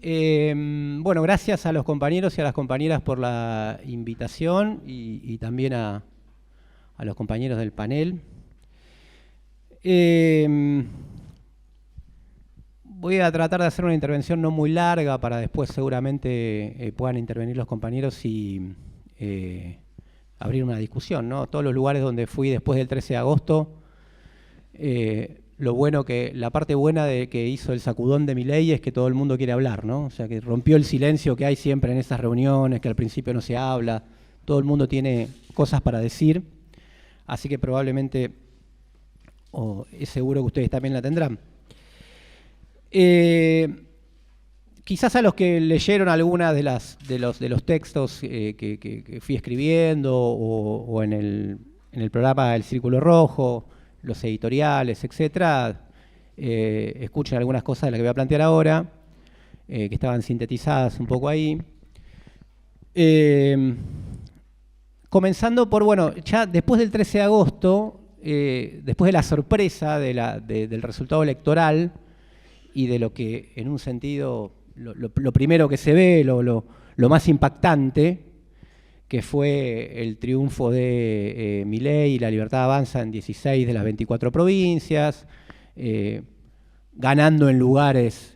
Bueno, gracias a los compañeros y a las compañeras por la invitación y también a los compañeros del panel. Voy a tratar de hacer una intervención no muy larga para después seguramente puedan intervenir los compañeros y abrir una discusión, ¿no? Todos los lugares donde fui después del 13 de agosto, la parte buena de que hizo el sacudón de Milei es que todo el mundo quiere hablar, ¿no? O sea, que rompió el silencio que hay siempre en esas reuniones, que al principio no se habla, todo el mundo tiene cosas para decir, así que probablemente, es seguro que ustedes también la tendrán. Quizás a los que leyeron algunas de los textos que fui escribiendo o en el programa El Círculo Rojo, los editoriales, etcétera, escuchen algunas cosas de las que voy a plantear ahora, que estaban sintetizadas un poco ahí. Comenzando por, bueno, ya después del 13 de agosto, después de la sorpresa del resultado electoral y de lo que, en un sentido, lo primero que se ve, lo más impactante, que fue el triunfo de Milei y La Libertad Avanza en 16 de las 24 provincias, ganando en lugares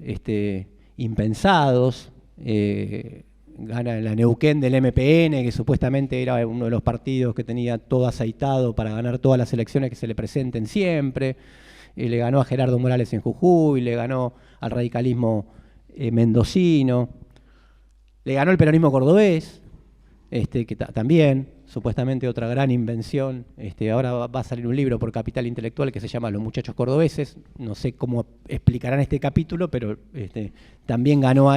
impensados, gana la Neuquén del MPN, que supuestamente era uno de los partidos que tenía todo aceitado para ganar todas las elecciones que se le presenten siempre, le ganó a Gerardo Morales en Jujuy, le ganó al radicalismo mendocino, le ganó el peronismo cordobés, que también, supuestamente otra gran invención. Ahora va a salir un libro por Capital Intelectual que se llama Los Muchachos Cordobeses. No sé cómo explicarán este capítulo, pero también ganó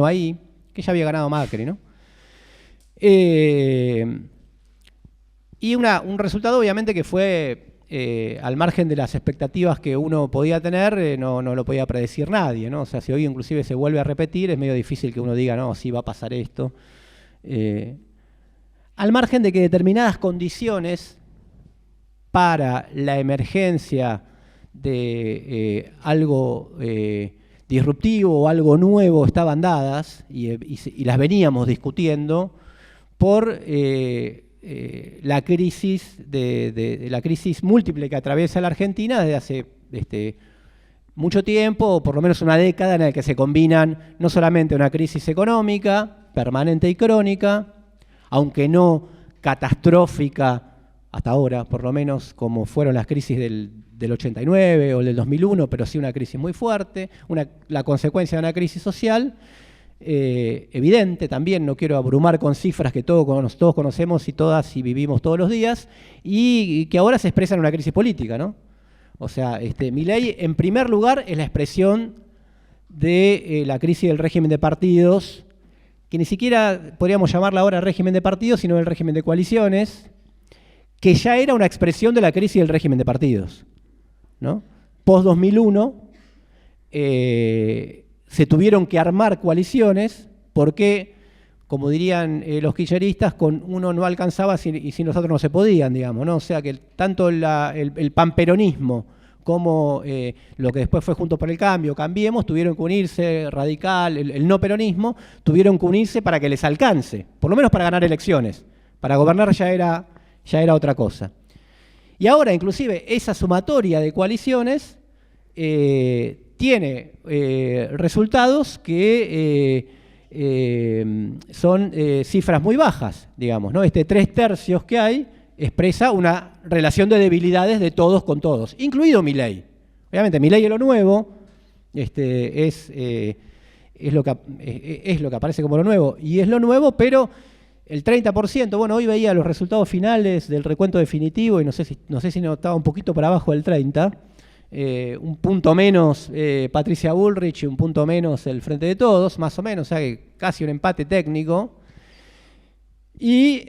ahí, que ya había ganado Macri, ¿no? Y un resultado, obviamente, que fue al margen de las expectativas que uno podía tener, no lo podía predecir nadie, ¿no? O sea, si hoy inclusive se vuelve a repetir, es medio difícil que uno diga, no, sí va a pasar esto. Al margen de que determinadas condiciones para la emergencia de algo disruptivo o algo nuevo estaban dadas y las veníamos discutiendo por la crisis la crisis múltiple que atraviesa la Argentina desde hace mucho tiempo, o por lo menos una década, en la que se combinan no solamente una crisis económica permanente y crónica, aunque no catastrófica hasta ahora, por lo menos como fueron las crisis del 89 o del 2001, pero sí una crisis muy fuerte, la consecuencia de una crisis social evidente también, no quiero abrumar con cifras que todos conocemos y todas y vivimos todos los días, y que ahora se expresa en una crisis política, ¿no? O sea, Milei, en primer lugar, es la expresión de la crisis del régimen de partidos, que ni siquiera podríamos llamarla ahora régimen de partidos, sino el régimen de coaliciones, que ya era una expresión de la crisis del régimen de partidos, ¿no? Post-2001 se tuvieron que armar coaliciones porque, como dirían los kirchneristas, con uno no alcanzaba y sin los otros no se podían, digamos, ¿no? O sea que tanto el panperonismo como lo que después fue Juntos por el Cambio, Cambiemos, tuvieron que unirse, Radical, el no peronismo, tuvieron que unirse para que les alcance, por lo menos para ganar elecciones. Para gobernar ya era otra cosa. Y ahora, inclusive, esa sumatoria de coaliciones tiene resultados que son cifras muy bajas, digamos, ¿no? 3/3 que hay expresa una relación de debilidades de todos con todos, incluido Milei. Obviamente, Milei es lo nuevo, es lo que aparece como lo nuevo, y es lo nuevo, pero el 30%, bueno, hoy veía los resultados finales del recuento definitivo, y no sé si no estaba un poquito por abajo del 30%, un punto menos Patricia Bullrich y un punto menos el Frente de Todos, más o menos, o sea que casi un empate técnico. Y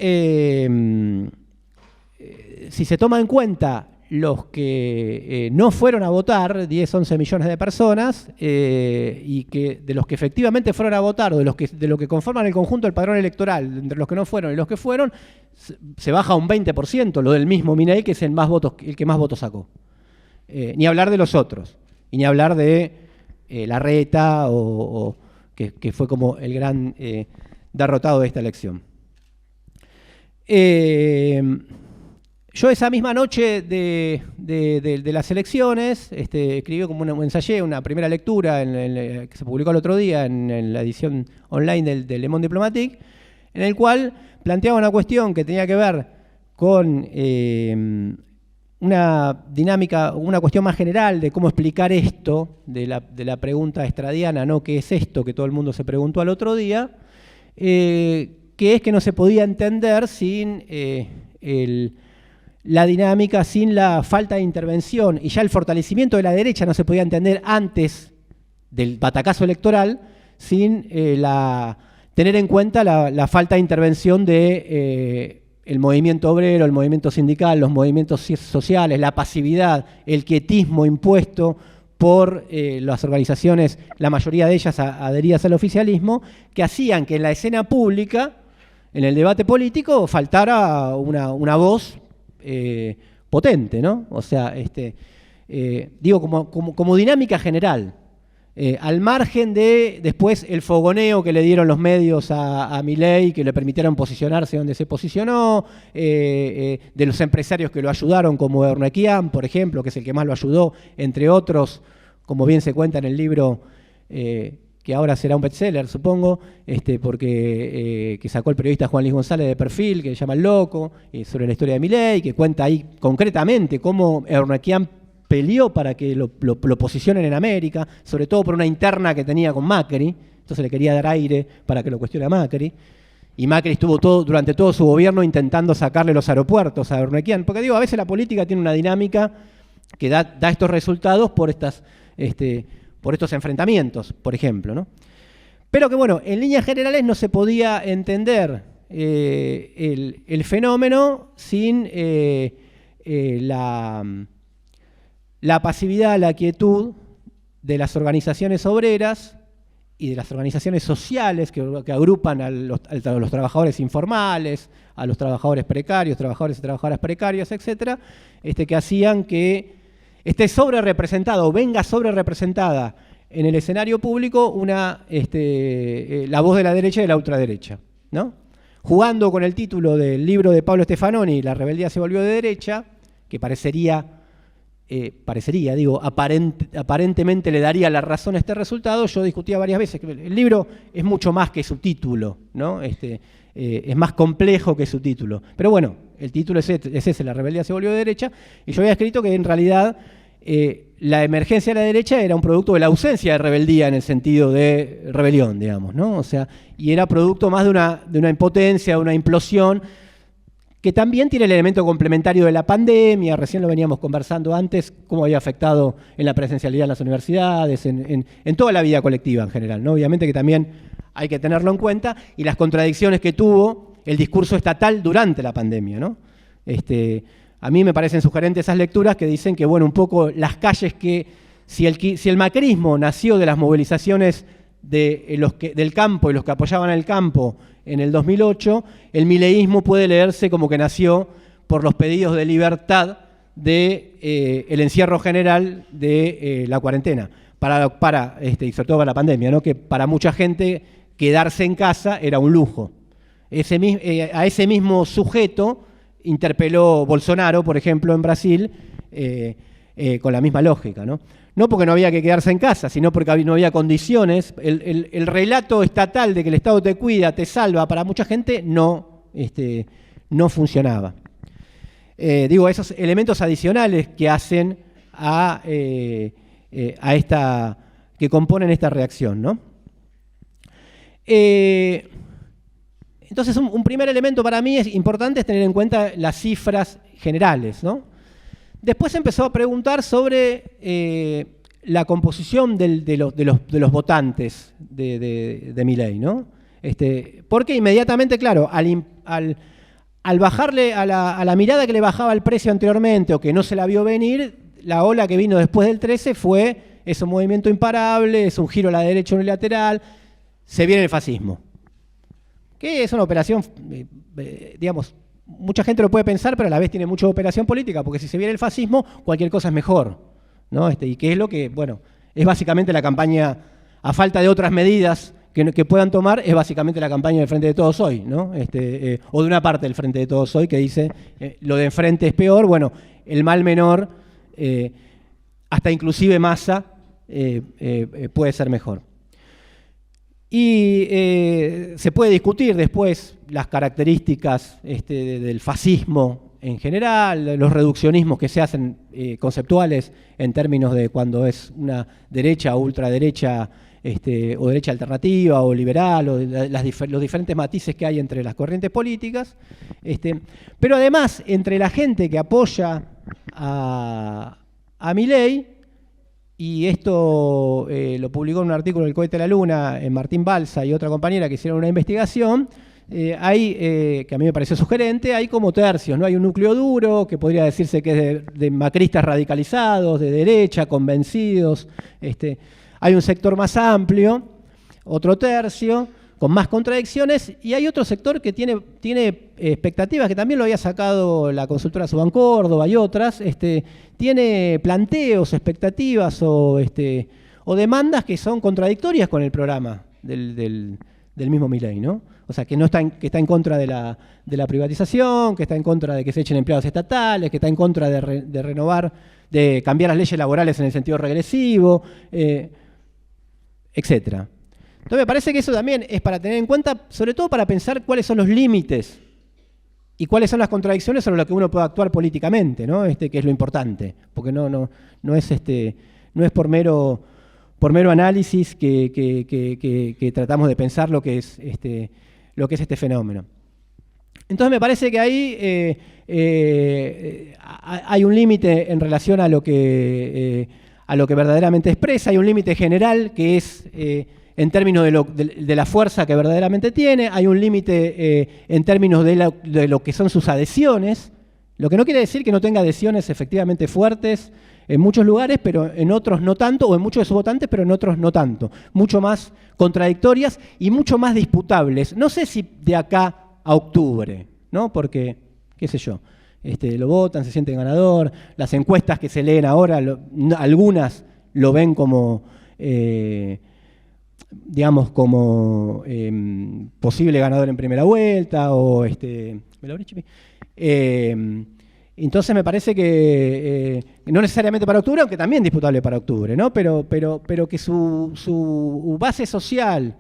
si se toma en cuenta los que no fueron a votar, 10, 11 millones de personas, y que de los que efectivamente fueron a votar, o de los que conforman el conjunto del padrón electoral, entre los que no fueron y los que fueron, se baja un 20%, lo del mismo Milei, que es el que más votos sacó. Ni hablar de los otros, y ni hablar de Larreta, que fue como el gran derrotado de esta elección. Yo esa misma noche de las elecciones escribí como ensayé una primera lectura que se publicó el otro día en la edición online del Le Monde Diplomatique, en el cual planteaba una cuestión que tenía que ver con una dinámica, una cuestión más general de cómo explicar esto, de la pregunta estradiana, ¿no? ¿Qué es esto que todo el mundo se preguntó al otro día? Que es que no se podía entender sin la dinámica, sin la falta de intervención, y ya el fortalecimiento de la derecha no se podía entender antes del batacazo electoral sin tener en cuenta la falta de intervención de el movimiento obrero, el movimiento sindical, los movimientos sociales, la pasividad, el quietismo impuesto por las organizaciones, la mayoría de ellas adheridas al oficialismo, que hacían que en la escena pública, en el debate político, faltara una voz potente, ¿no? O sea, digo, como dinámica general, al margen de después el fogoneo que le dieron los medios a Milei, que le permitieron posicionarse donde se posicionó, de los empresarios que lo ayudaron, como Eurnequian, por ejemplo, que es el que más lo ayudó, entre otros, como bien se cuenta en el libro, que ahora será un bestseller, supongo, porque que sacó el periodista Juan Luis González de Perfil, que se llama El Loco, sobre la historia de Milei, que cuenta ahí concretamente cómo Eurnequian peleó para que lo posicionen en América, sobre todo por una interna que tenía con Macri, entonces le quería dar aire para que lo cuestione a Macri, y Macri estuvo durante todo su gobierno intentando sacarle los aeropuertos a Eurnequian, porque digo, a veces la política tiene una dinámica que da estos resultados por estos enfrentamientos, por ejemplo, ¿no? Pero que, bueno, en líneas generales no se podía entender el fenómeno sin la pasividad, la quietud de las organizaciones obreras y de las organizaciones sociales que agrupan a los trabajadores informales, a los trabajadores precarios, trabajadores y trabajadoras precarias, etcétera, que hacían que esté venga sobre representada en el escenario público la voz de la derecha y de la ultraderecha, ¿no? Jugando con el título del libro de Pablo Stefanoni, La rebeldía se volvió de derecha, que aparentemente le daría la razón a este resultado, yo discutía varias veces que el libro es mucho más que su título, ¿no? Es más complejo que su título. Pero bueno, el título es ese, La rebeldía se volvió de derecha, y yo había escrito que en realidad la emergencia de la derecha era un producto de la ausencia de rebeldía en el sentido de rebelión, digamos, ¿no? O sea, y era producto más de una impotencia, de una implosión, que también tiene el elemento complementario de la pandemia, recién lo veníamos conversando antes, cómo había afectado en la presencialidad en las universidades, en toda la vida colectiva en general, ¿no? Obviamente que también hay que tenerlo en cuenta, y las contradicciones que tuvo el discurso estatal durante la pandemia, ¿no? A mí me parecen sugerentes esas lecturas que dicen que, bueno, un poco las calles que, si el macrismo nació de las movilizaciones del campo y los que apoyaban el campo en el 2008, el mileísmo puede leerse como que nació por los pedidos de libertad el encierro general de la cuarentena, y sobre todo para la pandemia, ¿no? Que para mucha gente quedarse en casa era un lujo. A ese mismo sujeto interpeló Bolsonaro, por ejemplo, en Brasil, con la misma lógica, ¿no? No porque no había que quedarse en casa, sino porque no había condiciones. El relato estatal de que el Estado te cuida, te salva, para mucha gente no funcionaba. Digo, esos elementos adicionales que hacen que componen esta reacción, ¿no? Entonces, un primer elemento para mí importante es tener en cuenta las cifras generales, ¿no? Después empezó a preguntar sobre la composición de los votantes de Milei, ¿no? Porque inmediatamente, claro, al bajarle a la mirada que le bajaba el precio anteriormente o que no se la vio venir, la ola que vino después del 13 es un movimiento imparable, es un giro a la derecha unilateral, se viene el fascismo. Que es una operación, digamos, mucha gente lo puede pensar, pero a la vez tiene mucha operación política, porque si se viene el fascismo, cualquier cosa es mejor, ¿no? Y que es lo que, bueno, es básicamente la campaña, a falta de otras medidas que puedan tomar es básicamente la campaña del Frente de Todos Hoy, ¿no? O de una parte del Frente de Todos Hoy que dice lo de enfrente es peor, bueno, el mal menor, hasta inclusive Massa, puede ser mejor. Y se puede discutir después las características del fascismo en general, los reduccionismos que se hacen conceptuales en términos de cuando es una derecha o ultraderecha, o derecha alternativa o liberal, o los diferentes matices que hay entre las corrientes políticas. Pero además, entre la gente que apoya a Milei, y esto lo publicó en un artículo del Cohete a la Luna, Martín Balsa y otra compañera que hicieron una investigación, hay, que a mí me pareció sugerente, hay como tercios, ¿no? Hay un núcleo duro, que podría decirse que es de macristas radicalizados, de derecha, convencidos. Hay un sector más amplio, otro tercio, con más contradicciones, y hay otro sector que tiene expectativas, que también lo había sacado la consultora Suban Córdoba y otras, tiene planteos, expectativas o demandas que son contradictorias con el programa del mismo Milei, ¿no? O sea, que está en contra de la privatización, que está en contra de que se echen empleados estatales, que está en contra de renovar, de cambiar las leyes laborales en el sentido regresivo, etcétera. Entonces me parece que eso también es para tener en cuenta, sobre todo para pensar cuáles son los límites y cuáles son las contradicciones sobre las que uno puede actuar políticamente, ¿no? Que es lo importante, porque no es por mero análisis que tratamos de pensar lo que es este fenómeno. Entonces me parece que ahí hay un límite en relación a lo que verdaderamente expresa, hay un límite general que es en términos de la fuerza que verdaderamente tiene, hay un límite en términos de lo que son sus adhesiones, lo que no quiere decir que no tenga adhesiones efectivamente fuertes en muchos lugares, pero en otros no tanto, o en muchos de sus votantes, pero en otros no tanto, mucho más contradictorias y mucho más disputables. No sé si de acá a octubre, ¿no? Porque, qué sé yo, lo votan, se sienten ganador, las encuestas que se leen ahora, algunas lo ven como, digamos, como posible ganador en primera vuelta, o ¿me lo abrí, Chipi? Entonces me parece que, no necesariamente para octubre, aunque también disputable para octubre, ¿no? Pero que su base social,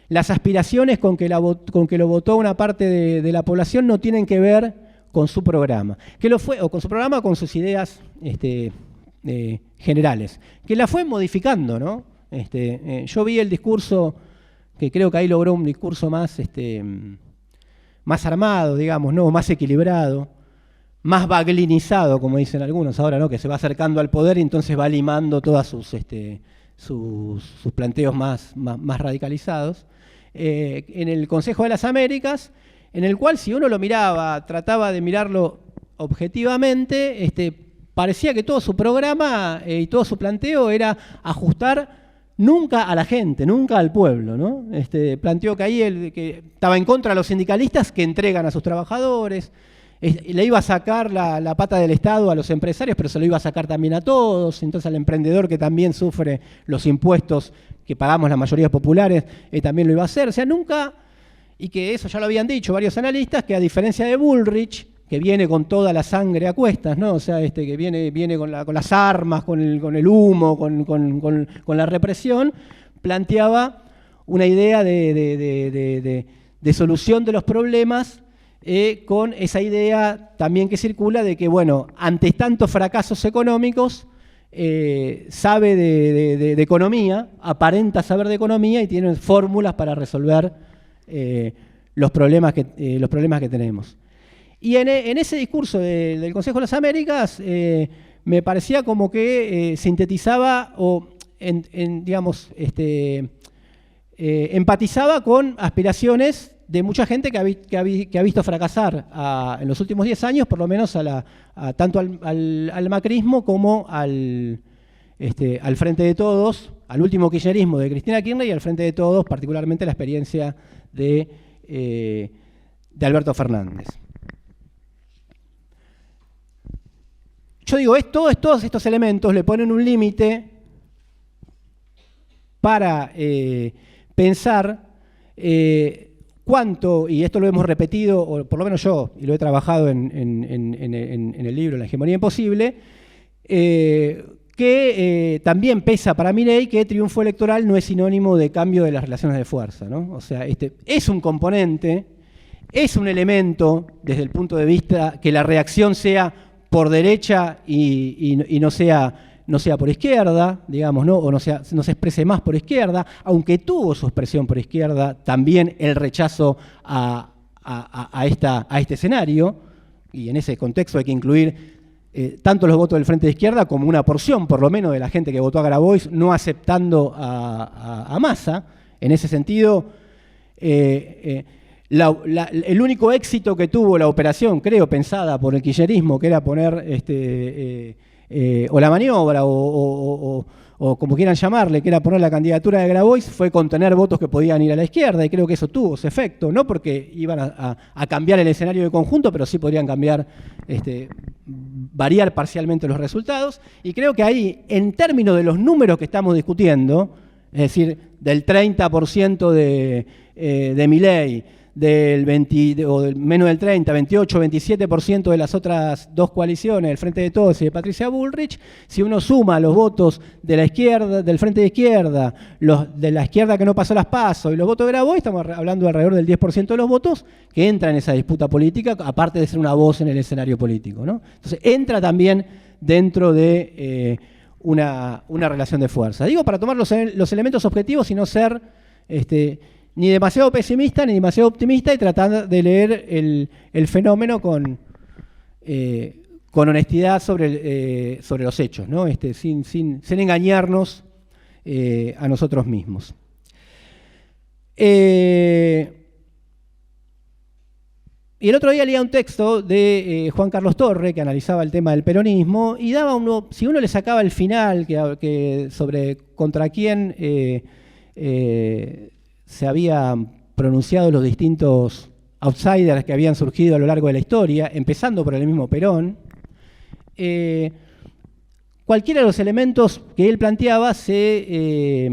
las aspiraciones con que lo votó una parte de la población no tienen que ver con su programa. Que lo fue, o con su programa o con sus ideas generales. Que la fue modificando, ¿no? Yo vi el discurso, que creo que ahí logró un discurso más armado, digamos, ¿no? Más equilibrado, más baglinizado, como dicen algunos ahora, ¿no? Que se va acercando al poder y entonces va limando todos sus planteos más radicalizados. En el Consejo de las Américas, en el cual si uno lo miraba, trataba de mirarlo objetivamente, parecía que todo su programa y todo su planteo era ajustar nunca a la gente, nunca al pueblo, ¿no? Planteó que ahí que estaba en contra de los sindicalistas que entregan a sus trabajadores, le iba a sacar la pata del Estado a los empresarios, pero se lo iba a sacar también a todos, entonces al emprendedor que también sufre los impuestos que pagamos las mayorías populares, también lo iba a hacer. O sea, nunca, y que eso ya lo habían dicho varios analistas, que a diferencia de Bullrich, que viene con toda la sangre a cuestas, ¿no? O sea, que viene con las armas, con el humo, con la represión, planteaba una idea de solución de los problemas, con esa idea también que circula de que, bueno, ante tantos fracasos económicos, sabe de economía, aparenta saber de economía y tiene fórmulas para resolver los problemas que tenemos. Y en ese discurso del Consejo de las Américas me parecía como que sintetizaba o, digamos, empatizaba con aspiraciones de mucha gente que ha visto fracasar en los últimos 10 años, por lo menos tanto al macrismo como al Frente de Todos, al último kirchnerismo de Cristina Kirchner y al Frente de Todos, particularmente la experiencia de Alberto Fernández. Yo digo, todos estos elementos le ponen un límite para pensar cuánto, y esto lo hemos repetido, o por lo menos yo, y lo he trabajado en el libro La hegemonía imposible, que también pesa para Milei que triunfo electoral no es sinónimo de cambio de las relaciones de fuerza, ¿no? O sea, es un componente, es un elemento desde el punto de vista que la reacción sea por derecha y no sea por izquierda, digamos, ¿no? O no se exprese más por izquierda, aunque tuvo su expresión por izquierda, también el rechazo a este escenario, y en ese contexto hay que incluir tanto los votos del Frente de Izquierda como una porción, por lo menos, de la gente que votó a Grabois, no aceptando a Massa. En ese sentido, el único éxito que tuvo la operación, creo, pensada por el kirchnerismo, que era poner o la maniobra o como quieran llamarle, que era poner la candidatura de Grabois, fue contener votos que podían ir a la izquierda, y creo que eso tuvo su efecto, no porque iban a cambiar el escenario de conjunto, pero sí podrían cambiar, variar parcialmente los resultados, y creo que ahí, en términos de los números que estamos discutiendo, es decir, del 30% de Milei, del menos del 30, 28, 27% de las otras dos coaliciones, el Frente de Todos y de Patricia Bullrich, si uno suma los votos de la izquierda, del Frente de Izquierda, los de la izquierda que no pasó las PASO y los votos de Grabois, estamos hablando de alrededor del 10% de los votos que entran en esa disputa política, aparte de ser una voz en el escenario político, ¿no? Entonces entra también dentro de una relación de fuerza. Digo, para tomar los elementos objetivos y no ser ni demasiado pesimista ni demasiado optimista, y tratar de leer el fenómeno con honestidad sobre los hechos, ¿no? Sin engañarnos a nosotros mismos. Y el otro día leía un texto de Juan Carlos Torre, que analizaba el tema del peronismo, y daba si uno le sacaba el final sobre contra quién se habían pronunciado los distintos outsiders que habían surgido a lo largo de la historia, empezando por el mismo Perón, cualquiera de los elementos que él planteaba se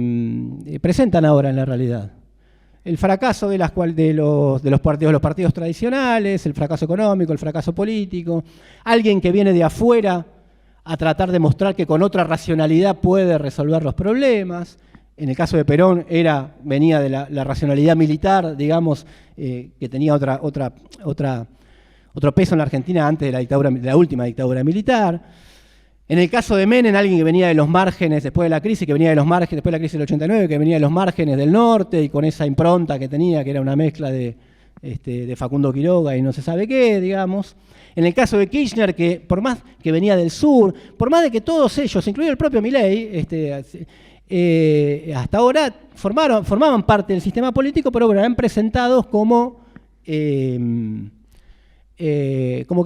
presentan ahora en la realidad. El fracaso de los partidos tradicionales, el fracaso económico, el fracaso político, alguien que viene de afuera a tratar de mostrar que con otra racionalidad puede resolver los problemas. En el caso de Perón venía de la racionalidad militar, digamos, que tenía otro peso en la Argentina antes de la última dictadura militar. En el caso de Menem, alguien que venía de los márgenes después de la crisis, después de la crisis del 89, que venía de los márgenes del norte y con esa impronta que tenía, que era una mezcla de Facundo Quiroga y no se sabe qué, digamos. En el caso de Kirchner, que por más que venía del sur, por más de que todos ellos, incluido el propio Milei, hasta ahora formaban parte del sistema político, pero bueno, eran presentados como que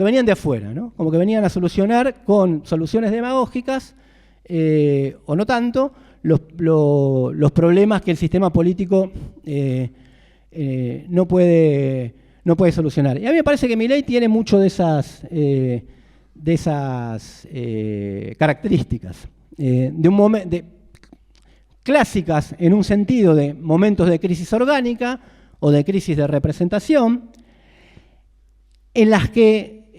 venían de afuera, ¿no? Como que venían a solucionar con soluciones demagógicas, o no tanto, los problemas que el sistema político no puede solucionar. Y a mí me parece que Milei tiene mucho de esas características, clásicas en un sentido de momentos de crisis orgánica o de crisis de representación, en las que,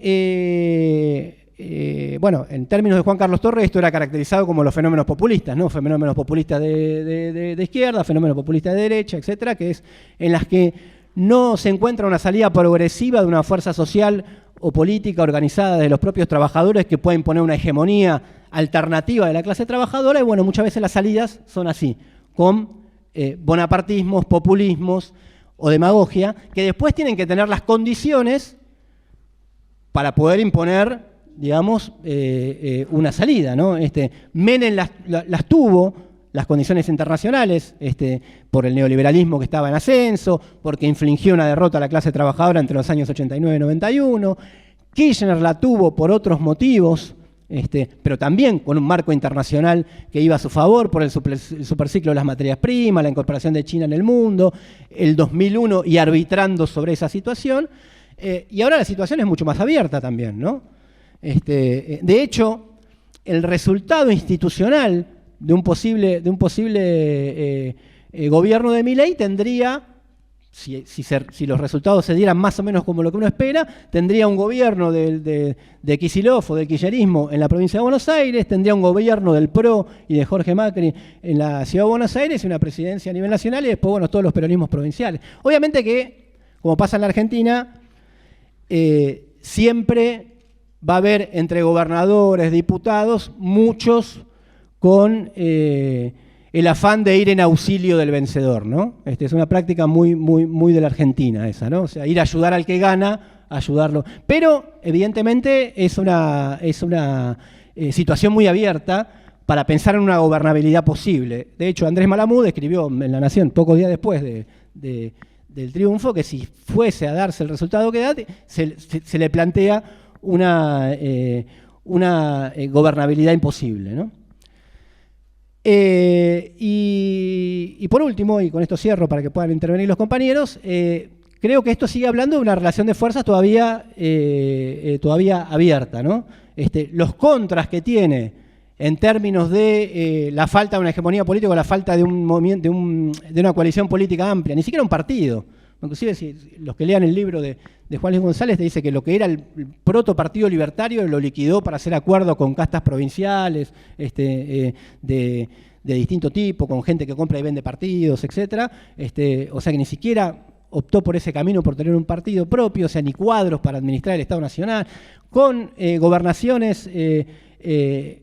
en términos de Juan Carlos Torres, esto era caracterizado como los fenómenos populistas, ¿no? Fenómenos populistas de izquierda, fenómenos populistas de derecha, etcétera, que es en las que no se encuentra una salida progresiva de una fuerza social o política organizada de los propios trabajadores que pueden poner una hegemonía alternativa de la clase trabajadora, y bueno, muchas veces las salidas son así, con bonapartismos, populismos o demagogia, que después tienen que tener las condiciones para poder imponer, digamos, una salida, ¿no? Menem las tuvo, las condiciones internacionales, por el neoliberalismo que estaba en ascenso, porque infligió una derrota a la clase trabajadora entre los años 89 y 91. Kirchner la tuvo por otros motivos, pero también con un marco internacional que iba a su favor, por el superciclo de las materias primas, la incorporación de China en el mundo, el 2001 y arbitrando sobre esa situación. Y ahora la situación es mucho más abierta también, ¿no? De hecho, el resultado institucional de un posible gobierno de Milei tendría, si los resultados se dieran más o menos como lo que uno espera, tendría un gobierno de Kicillof o del kirchnerismo en la provincia de Buenos Aires, tendría un gobierno del PRO y de Jorge Macri en la ciudad de Buenos Aires y una presidencia a nivel nacional y después, bueno, todos los peronismos provinciales. Obviamente que, como pasa en la Argentina, siempre va a haber entre gobernadores, diputados, muchos con el afán de ir en auxilio del vencedor, ¿no? Es una práctica muy de la Argentina esa, ¿no? O sea, ir a ayudar al que gana, ayudarlo. Pero, evidentemente, es una situación muy abierta para pensar en una gobernabilidad posible. De hecho, Andrés Malamud escribió en La Nación, pocos días después del triunfo, que si fuese a darse el resultado que da, se le plantea una gobernabilidad imposible, ¿no? Y por último, y con esto cierro para que puedan intervenir los compañeros, creo que esto sigue hablando de una relación de fuerzas todavía abierta, ¿no? Los contras que tiene en términos de la falta de una hegemonía política o la falta de una coalición política amplia, ni siquiera un partido. Inclusive los que lean el libro de Juan Luis González te dice que lo que era el proto-partido libertario lo liquidó para hacer acuerdos con castas provinciales de distinto tipo, con gente que compra y vende partidos, etc. O sea que ni siquiera optó por ese camino por tener un partido propio, o sea, ni cuadros para administrar el Estado Nacional, con gobernaciones,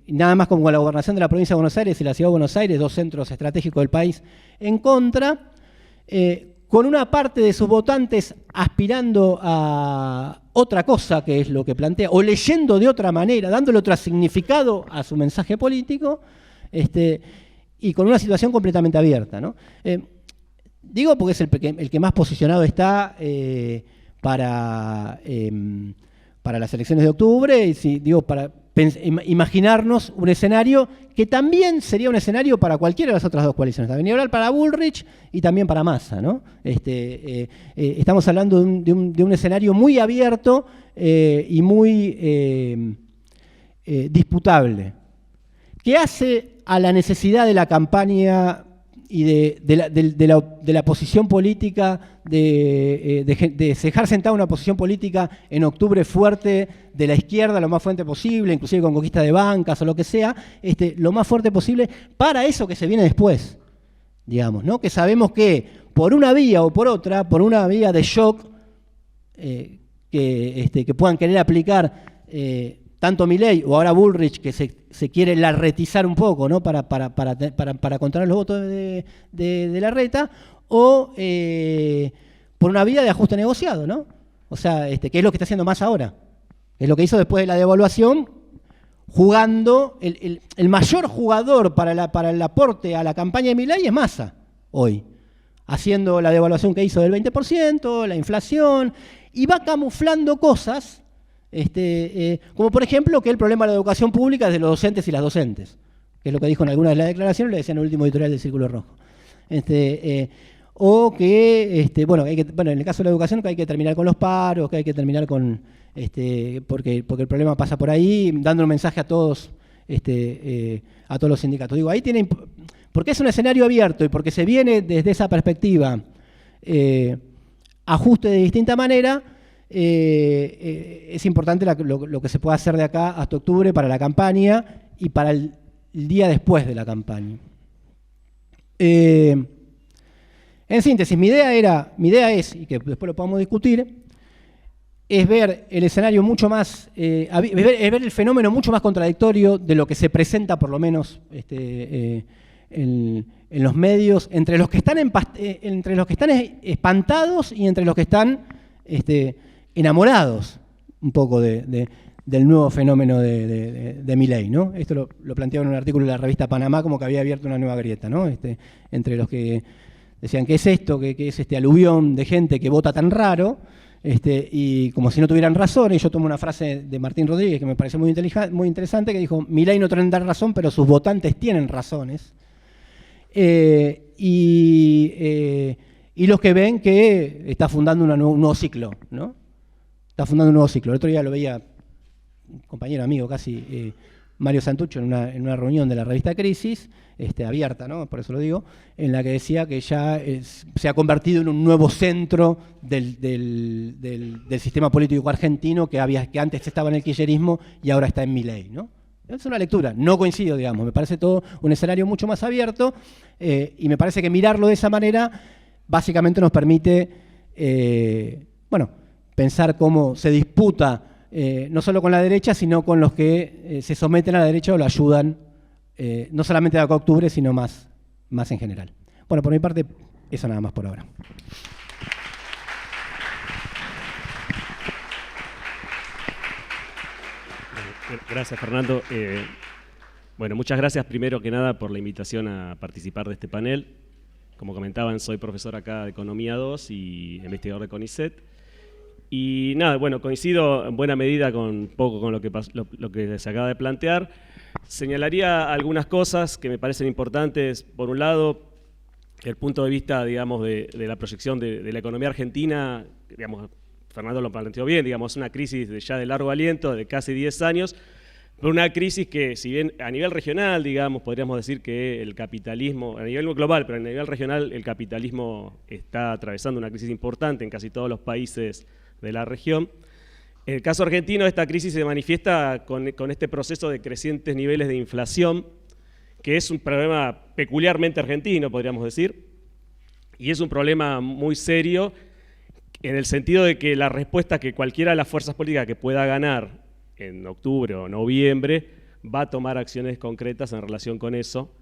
nada más como la gobernación de la provincia de Buenos Aires y la ciudad de Buenos Aires, dos centros estratégicos del país, en contra, con una parte de sus votantes aspirando a otra cosa, que es lo que plantea, o leyendo de otra manera, dándole otro significado a su mensaje político, y con una situación completamente abierta, ¿no? Digo porque es el que más posicionado está para las elecciones de octubre, y para imaginarnos un escenario que también sería un escenario para cualquiera de las otras dos coaliciones, también oral para Bullrich y también para Massa, ¿no? Estamos hablando de un escenario muy abierto y muy disputable, que hace a la necesidad de la campaña y de la posición política, de dejar sentada una posición política en octubre fuerte de la izquierda, lo más fuerte posible, inclusive con conquista de bancas o lo que sea, lo más fuerte posible para eso que se viene después, digamos, ¿no? Que sabemos que por una vía o por otra, por una vía de shock que puedan querer aplicar tanto Milei o ahora Bullrich, que se quiere larretizar un poco, ¿no? para controlar los votos de Larreta, o por una vía de ajuste negociado, ¿no? O sea, que es lo que está haciendo Massa ahora. Es lo que hizo después de la devaluación, jugando, el mayor jugador para el aporte a la campaña de Milei es Massa, hoy. Haciendo la devaluación que hizo del 20%, la inflación, y va camuflando cosas, como por ejemplo que el problema de la educación pública es de los docentes y las docentes, que es lo que dijo en algunas de las declaraciones, le decía en el último editorial del Círculo Rojo. O que, bueno, en el caso de la educación, que hay que terminar con los paros, que hay que terminar con, porque el problema pasa por ahí, dando un mensaje a todos los sindicatos. Digo, ahí tienen, porque es un escenario abierto y porque se viene desde esa perspectiva, ajuste de distinta manera. Es importante lo que se puede hacer de acá hasta octubre para la campaña y para el día después de la campaña. En síntesis, mi idea es, y que después lo podamos discutir, es ver el escenario mucho más, es ver el fenómeno mucho más contradictorio de lo que se presenta, por lo menos en los medios, entre los que están espantados y entre los que están enamorados un poco del nuevo fenómeno de Milei, ¿no? Esto lo planteaba en un artículo de la revista Panamá, como que había abierto una nueva grieta, ¿no? Entre los que decían, ¿qué es esto? ¿Qué es este aluvión de gente que vota tan raro? Y como si no tuvieran razón, y yo tomo una frase de Martín Rodríguez que me parece muy interesante, que dijo, Milei no tiene razón, pero sus votantes tienen razones. Y los que ven que está fundando un nuevo ciclo, ¿no? Está fundando un nuevo ciclo. El otro día lo veía, un compañero, amigo casi, Mario Santucho en una reunión de la revista Crisis, abierta, ¿no? Por eso lo digo, en la que decía que ya se ha convertido en un nuevo centro del sistema político argentino que antes estaba en el kirchnerismo y ahora está en Milei, ¿no? Es una lectura, no coincido, digamos, me parece todo un escenario mucho más abierto y me parece que mirarlo de esa manera básicamente nos permite, pensar cómo se disputa no solo con la derecha, sino con los que se someten a la derecha o la ayudan, no solamente de acá a octubre, sino más en general. Bueno, por mi parte, eso nada más por ahora. Gracias, Fernando. Bueno, muchas gracias primero que nada por la invitación a participar de este panel. Como comentaban, soy profesor acá de Economía 2 y investigador de CONICET. Y nada, bueno, coincido en buena medida con lo que se acaba de plantear. Señalaría algunas cosas que me parecen importantes. Por un lado, el punto de vista, digamos, de la proyección de la economía argentina, digamos, Fernando lo planteó bien, digamos, una crisis ya de largo aliento, de casi 10 años, pero una crisis que, si bien a nivel regional, digamos, podríamos decir que el capitalismo, a nivel global, pero a nivel regional, el capitalismo está atravesando una crisis importante en casi todos los países de la región. En el caso argentino, esta crisis se manifiesta con este proceso de crecientes niveles de inflación, que es un problema peculiarmente argentino, podríamos decir, y es un problema muy serio en el sentido de que la respuesta que cualquiera de las fuerzas políticas que pueda ganar en octubre o noviembre va a tomar acciones concretas en relación con eso.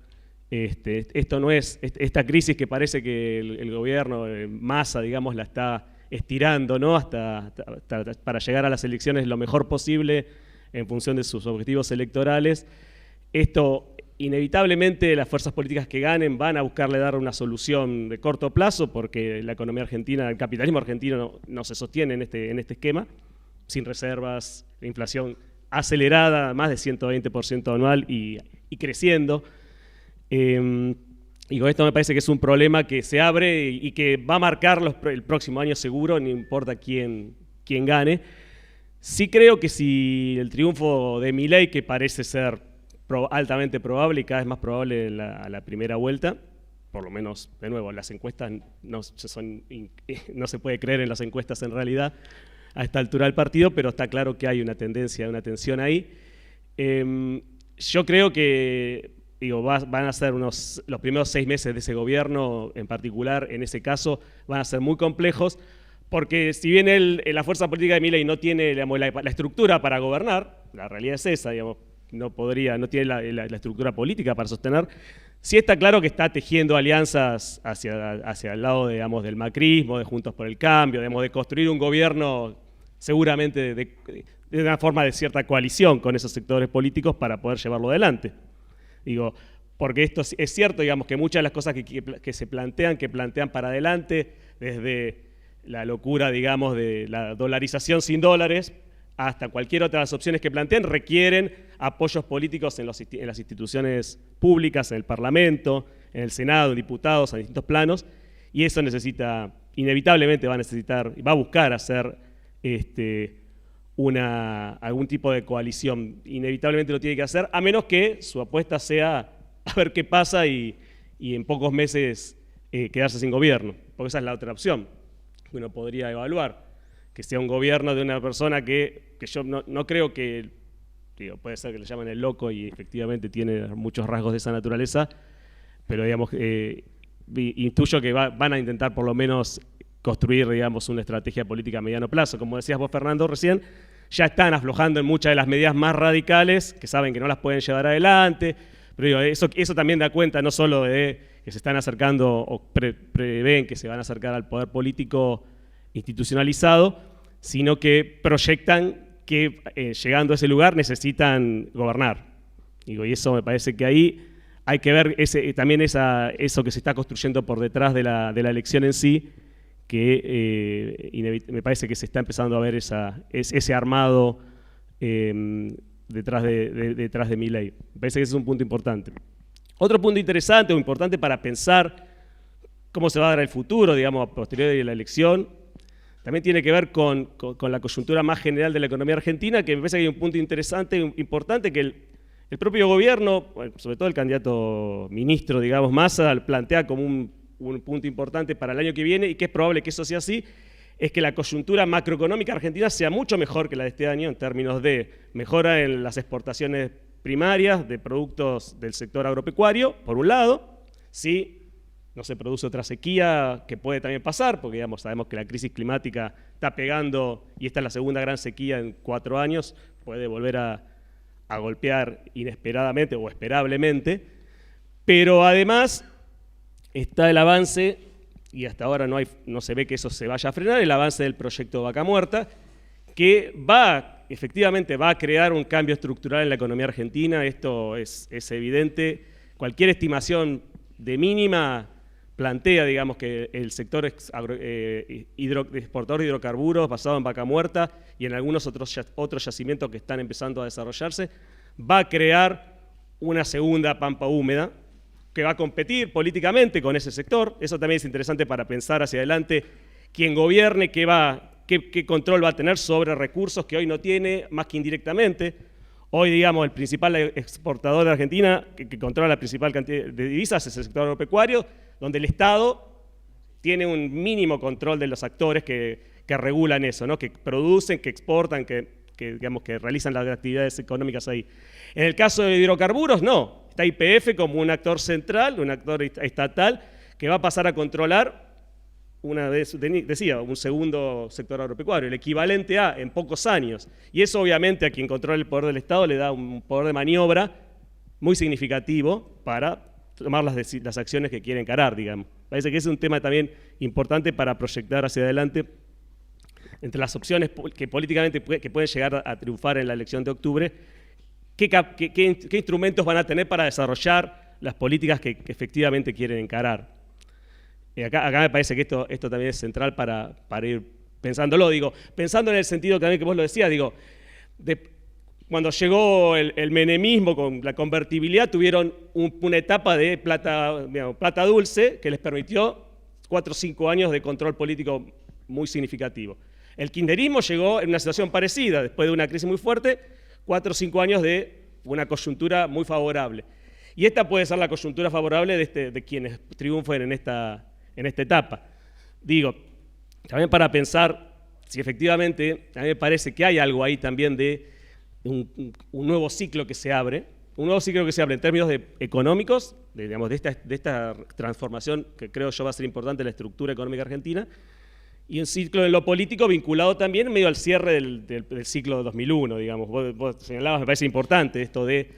Esto no es, esta crisis que parece que el gobierno Massa, digamos, la está estirando, ¿no? hasta para llegar a las elecciones lo mejor posible en función de sus objetivos electorales. Esto, inevitablemente, las fuerzas políticas que ganen van a buscarle dar una solución de corto plazo porque la economía argentina, el capitalismo argentino no se sostiene en este esquema, sin reservas, la inflación acelerada, más de 120% anual y creciendo. Y con esto me parece que es un problema que se abre y que va a marcar el próximo año seguro, no importa quién gane. Sí creo que si el triunfo de Milei, que parece ser altamente probable y cada vez más probable a la primera vuelta, por lo menos, de nuevo, las encuestas no se puede creer en las encuestas en realidad a esta altura del partido, pero está claro que hay una tendencia, una tensión ahí. Yo creo que van a ser los primeros 6 meses de ese gobierno, en particular, en ese caso, van a ser muy complejos, porque si bien la fuerza política de Milei no tiene, digamos, la estructura para gobernar, la realidad es esa, digamos, no tiene la estructura política para sostener, sí está claro que está tejiendo alianzas hacia el lado, digamos, del macrismo, de Juntos por el Cambio, digamos, de construir un gobierno seguramente de una forma de cierta coalición con esos sectores políticos para poder llevarlo adelante. Porque esto es cierto, digamos, que muchas de las cosas que se plantean para adelante, desde la locura, digamos, de la dolarización sin dólares, hasta cualquier otra de las opciones que plantean, requieren apoyos políticos en las instituciones públicas, en el Parlamento, en el Senado, en diputados, en distintos planos, y eso inevitablemente va a buscar hacer algún tipo de coalición. Inevitablemente lo tiene que hacer, a menos que su apuesta sea a ver qué pasa y en pocos meses quedarse sin gobierno, porque esa es la otra opción que uno podría evaluar, que sea un gobierno de una persona que yo no creo que, puede ser que le llamen el loco y efectivamente tiene muchos rasgos de esa naturaleza, pero digamos, intuyo que van a intentar por lo menos construir, digamos, una estrategia política a mediano plazo. Como decías vos, Fernando, recién, ya están aflojando en muchas de las medidas más radicales, que saben que no las pueden llevar adelante, pero eso también da cuenta no solo de que se están acercando o prevén que se van a acercar al poder político institucionalizado, sino que proyectan que llegando a ese lugar necesitan gobernar. Y eso me parece que ahí hay que ver también eso que se está construyendo por detrás de la elección en sí, que me parece que se está empezando a ver ese armado detrás de Milei. Me parece que ese es un punto importante. Otro punto interesante o importante para pensar cómo se va a dar el futuro, digamos, a posteriori de la elección, también tiene que ver con la coyuntura más general de la economía argentina, que me parece que hay un punto interesante, importante, que El propio gobierno, sobre todo el candidato ministro, digamos, Massa, plantea como un punto importante para el año que viene, y que es probable que eso sea así, es que la coyuntura macroeconómica argentina sea mucho mejor que la de este año en términos de mejora en las exportaciones primarias de productos del sector agropecuario, por un lado, sí. No se produce otra sequía, que puede también pasar, porque digamos, sabemos que la crisis climática está pegando, y esta es la segunda gran sequía en 4 años, puede volver a golpear inesperadamente o esperablemente, pero además está el avance, y hasta ahora no se ve que eso se vaya a frenar, el avance del proyecto Vaca Muerta, que efectivamente va a crear un cambio estructural en la economía argentina. Esto es evidente. Cualquier estimación de mínima plantea, digamos, que el sector exportador de hidrocarburos basado en Vaca Muerta y en algunos otros yacimientos que están empezando a desarrollarse, va a crear una segunda pampa húmeda que va a competir políticamente con ese sector. Eso también es interesante para pensar hacia adelante quién gobierne, qué control va a tener sobre recursos que hoy no tiene, más que indirectamente. Hoy, digamos, el principal exportador de Argentina, que controla la principal cantidad de divisas, es el sector agropecuario, donde el Estado tiene un mínimo control de los actores que regulan eso, ¿no? Que producen, que exportan, digamos, que realizan las actividades económicas ahí. En el caso de hidrocarburos, no. Está YPF como un actor central, un actor estatal, que va a pasar a controlar, una vez decía, un segundo sector agropecuario, el equivalente a en pocos años. Y eso obviamente a quien controla el poder del Estado le da un poder de maniobra muy significativo para tomar las acciones que quiere encarar, digamos. Parece que ese es un tema también importante para proyectar hacia adelante entre las opciones que políticamente que pueden llegar a triunfar en la elección de octubre, qué instrumentos van a tener para desarrollar las políticas que efectivamente quieren encarar. Acá me parece que esto también es central para ir pensándolo, digo, pensando en el sentido también que vos lo decías, digo, cuando llegó el menemismo con la convertibilidad, tuvieron una etapa de plata dulce que les permitió 4 o 5 años de control político muy significativo. El kirchnerismo llegó en una situación parecida, después de una crisis muy fuerte, 4 o 5 años de una coyuntura muy favorable. Y esta puede ser la coyuntura favorable de quienes triunfen en esta etapa. Digo, también para pensar si efectivamente, a mí me parece que hay algo ahí también de un nuevo ciclo que se abre, en términos económicos, digamos, de esta transformación que creo yo va a ser importante en la estructura económica argentina, y un ciclo en lo político vinculado también medio al cierre del ciclo de 2001, digamos. Vos señalabas, me parece importante esto de,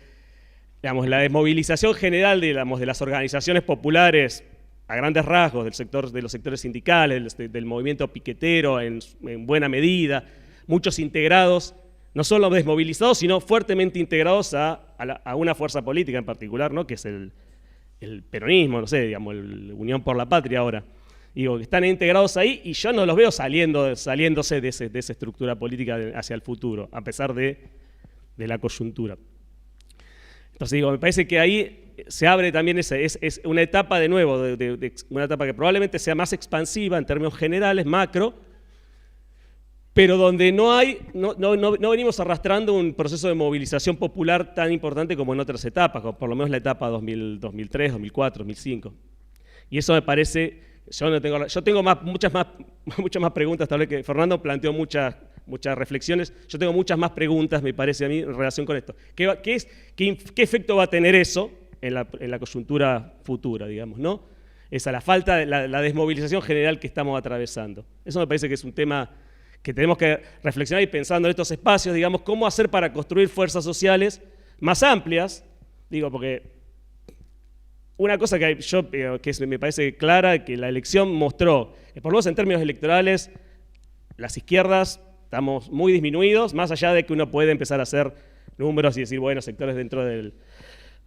digamos, la desmovilización general de las organizaciones populares a grandes rasgos de los sectores sindicales, del movimiento piquetero en buena medida, muchos integrados, no solo desmovilizados, sino fuertemente integrados a una fuerza política en particular, ¿no? Que es el peronismo, no sé, digamos, la Unión por la Patria ahora. Digo, que están integrados ahí y yo no los veo saliéndose de esa estructura política hacia el futuro, a pesar de la coyuntura. Entonces digo, me parece que ahí se abre también es una etapa de nuevo, una etapa que probablemente sea más expansiva en términos generales, macro, pero donde no venimos arrastrando un proceso de movilización popular tan importante como en otras etapas, como por lo menos la etapa 2003, 2004, 2005. Y eso me parece, yo tengo muchas más preguntas, tal vez que Fernando planteó muchas reflexiones, yo tengo muchas más preguntas, me parece a mí, en relación con esto. ¿Qué efecto va a tener eso en la coyuntura futura, digamos, ¿no? La falta de la desmovilización general que estamos atravesando. Eso me parece que es un tema que tenemos que reflexionar y pensando en estos espacios, digamos, cómo hacer para construir fuerzas sociales más amplias, digo, porque una cosa que me parece clara, que la elección mostró, que por lo menos en términos electorales, las izquierdas estamos muy disminuidos, más allá de que uno puede empezar a hacer números y decir, bueno, sectores dentro del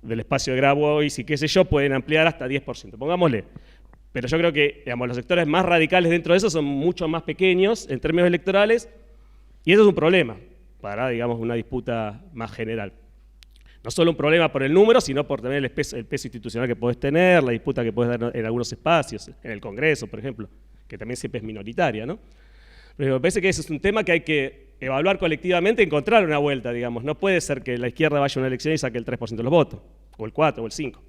espacio de Grabois y qué sé yo, pueden ampliar hasta 10%, pongámosle. Pero yo creo que, digamos, los sectores más radicales dentro de eso son mucho más pequeños en términos electorales, y eso es un problema para, digamos, una disputa más general. No solo un problema por el número, sino por tener el peso institucional que podés tener, la disputa que podés dar en algunos espacios, en el Congreso, por ejemplo, que también siempre es minoritaria, ¿no? Pero me parece que ese es un tema que hay que evaluar colectivamente, encontrar una vuelta, digamos. No puede ser que la izquierda vaya a una elección y saque el 3% de los votos, o el 4, o el 5.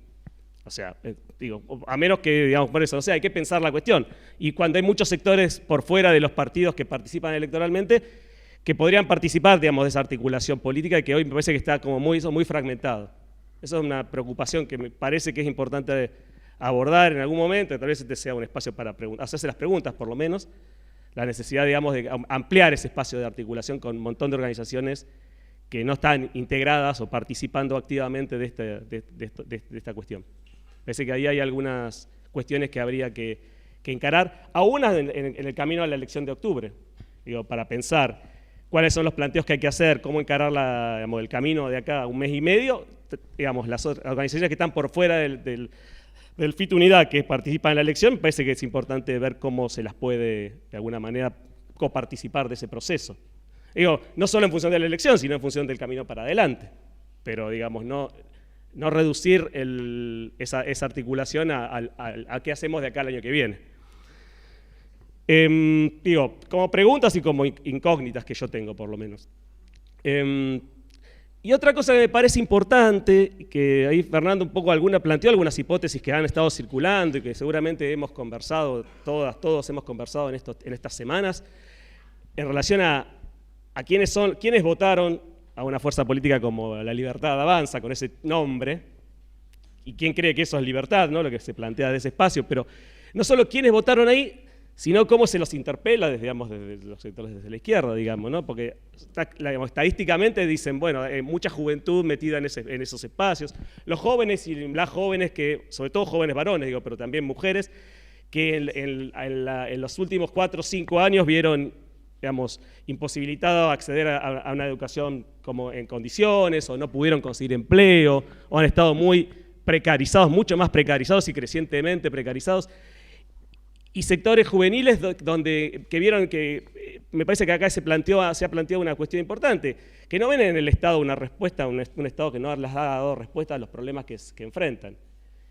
O sea, digo, a menos que, digamos, por eso, o sea, hay que pensar la cuestión. Y cuando hay muchos sectores por fuera de los partidos que participan electoralmente, que podrían participar, digamos, de esa articulación política y que hoy me parece que está como muy fragmentado. Eso es una preocupación que me parece que es importante abordar en algún momento, tal vez este sea un espacio para hacerse las preguntas, por lo menos, la necesidad, digamos, de ampliar ese espacio de articulación con un montón de organizaciones que no están integradas o participando activamente de esta cuestión. Parece que ahí hay algunas cuestiones que habría que encarar, aún en el camino a la elección de octubre, digo, para pensar cuáles son los planteos que hay que hacer, cómo encarar digamos, el camino de acá a un mes y medio, digamos, las organizaciones que están por fuera del FIT Unidad que participan en la elección, parece que es importante ver cómo se las puede, de alguna manera, coparticipar de ese proceso. Digo, no solo en función de la elección, sino en función del camino para adelante, pero, digamos, no reducir esa articulación a qué hacemos de acá al año que viene. Digo, como preguntas y como incógnitas que yo tengo, por lo menos. Y otra cosa que me parece importante, que ahí Fernando un poco planteó algunas hipótesis que han estado circulando y que seguramente hemos conversado, todos hemos conversado en estas semanas, en relación a quiénes votaron a una fuerza política como La Libertad Avanza, con ese nombre, y quién cree que eso es libertad, ¿no? Lo que se plantea de ese espacio, pero no solo quiénes votaron ahí, sino cómo se los interpela desde los sectores desde la izquierda, digamos, ¿no? Porque estadísticamente dicen, bueno, hay mucha juventud metida en esos espacios, los jóvenes y las jóvenes, sobre todo jóvenes varones, digo, pero también mujeres, que en los últimos 4 o 5 años vieron, digamos, imposibilitado acceder a una educación como en condiciones, o no pudieron conseguir empleo, o han estado muy precarizados, mucho más precarizados y crecientemente precarizados. Y sectores juveniles que vieron que, me parece que acá se ha planteado una cuestión importante, que no ven en el Estado una respuesta, un Estado que no les ha dado respuesta a los problemas que enfrentan.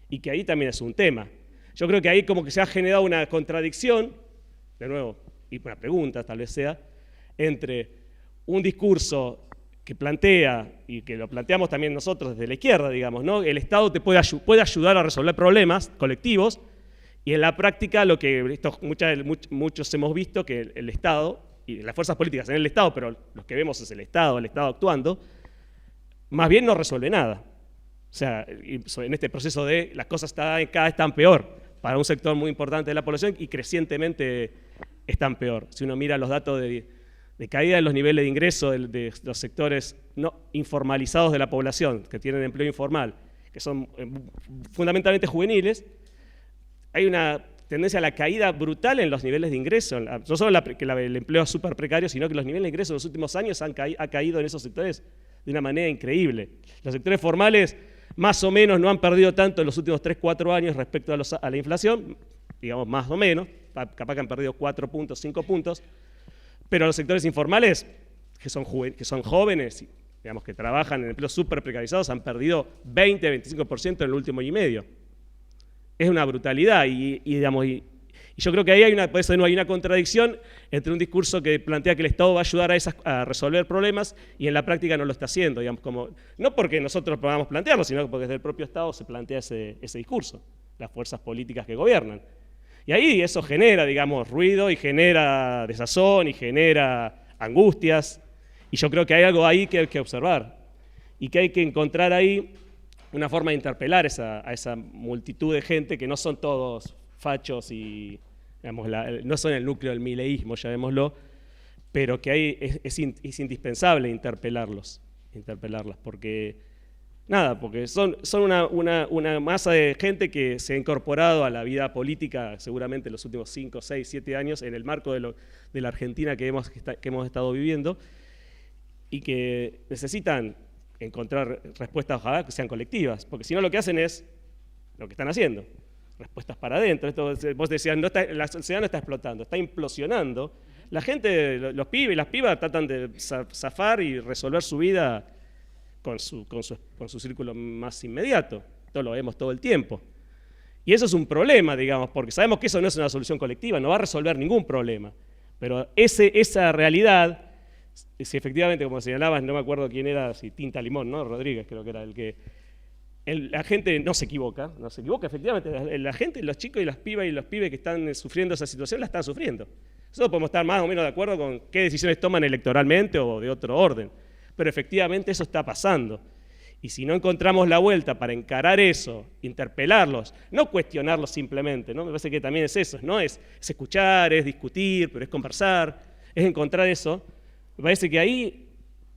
Y que ahí también es un tema. Yo creo que ahí como que se ha generado una contradicción, de nuevo, y una pregunta tal vez sea, entre un discurso que plantea, y que lo planteamos también nosotros desde la izquierda, digamos, ¿no? El Estado te puede ayudar a resolver problemas colectivos, y en la práctica lo que muchos hemos visto, que el Estado, y las fuerzas políticas en el Estado, pero lo que vemos es el Estado actuando, más bien no resuelve nada. O sea, en este proceso de las cosas cada vez están peor para un sector muy importante de la población y crecientemente están peor. Si uno mira los datos de caída de los niveles de ingreso de los sectores no informalizados de la población, que tienen empleo informal, que son fundamentalmente juveniles, hay una tendencia a la caída brutal en los niveles de ingreso. No solo que el empleo es súper precario, sino que los niveles de ingreso en los últimos años ha caído en esos sectores de una manera increíble. Los sectores formales más o menos no han perdido tanto en los últimos 3-4 años respecto a la inflación, digamos más o menos, capaz que han perdido 4 puntos, 5 puntos, pero los sectores informales, que son jóvenes, digamos que trabajan en empleos súper precarizados, han perdido 20-25% en el último año y medio. Es una brutalidad y yo creo que ahí por eso no hay una contradicción entre un discurso que plantea que el Estado va a ayudar a resolver problemas y en la práctica no lo está haciendo, digamos, no porque nosotros podamos plantearlo, sino porque desde el propio Estado se plantea ese discurso, las fuerzas políticas que gobiernan. Y ahí eso genera, digamos, ruido y genera desazón y genera angustias, y yo creo que hay algo ahí que hay que observar y que hay que encontrar ahí una forma de interpelar a esa multitud de gente que no son todos fachos y, digamos, no son el núcleo del mileísmo, llamémoslo, pero que es indispensable interpelarlas, porque son una masa de gente que se ha incorporado a la vida política seguramente en los últimos 5, 6, 7 años en el marco de la Argentina que hemos estado viviendo y que necesitan encontrar respuestas, ojalá que sean colectivas, porque si no lo que hacen es lo que están haciendo, respuestas para adentro. Vos decías, la sociedad no está explotando, está implosionando. La gente, los pibes y las pibas tratan de zafar y resolver su vida con su círculo más inmediato. Esto lo vemos todo el tiempo. Y eso es un problema, digamos, porque sabemos que eso no es una solución colectiva, no va a resolver ningún problema. Pero esa realidad si efectivamente, como señalabas, no me acuerdo quién era, si Tinta Limón, ¿no? Rodríguez creo que era el que... la gente no se equivoca, efectivamente, la gente, los chicos y las pibas y los pibes que están sufriendo esa situación la están sufriendo. Nosotros podemos estar más o menos de acuerdo con qué decisiones toman electoralmente o de otro orden, pero efectivamente eso está pasando. Y si no encontramos la vuelta para encarar eso, interpelarlos, no cuestionarlos simplemente, ¿no? Me parece que también es eso, ¿no? Es escuchar, es discutir, pero es conversar, es encontrar eso. Me parece que ahí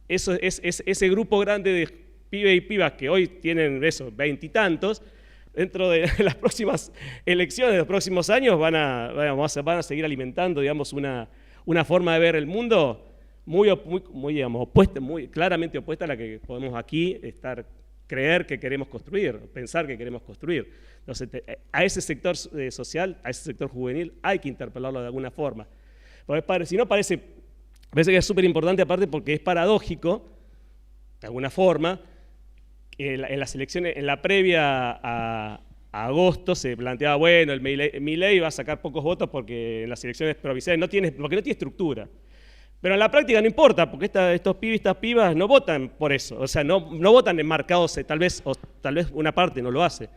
ese grupo grande de pibes y pibas que hoy tienen eso, 20 y tantos, dentro de las próximas elecciones, de los próximos años, van a seguir alimentando, digamos, una forma de ver el mundo muy digamos, opuesta, muy claramente opuesta a la que podemos aquí creer que queremos construir, pensar que queremos construir. Entonces, a ese sector social, a ese sector juvenil, hay que interpelarlo de alguna forma. Porque si no, parece que es súper importante, aparte porque es paradójico, de alguna forma, en las elecciones, en la previa a agosto se planteaba, bueno, el Milei va a sacar pocos votos porque en las elecciones provinciales porque no tiene estructura. Pero en la práctica no importa, porque estos pibes y estas pibas no votan por eso. O sea, no votan enmarcados, tal vez una parte no lo hace.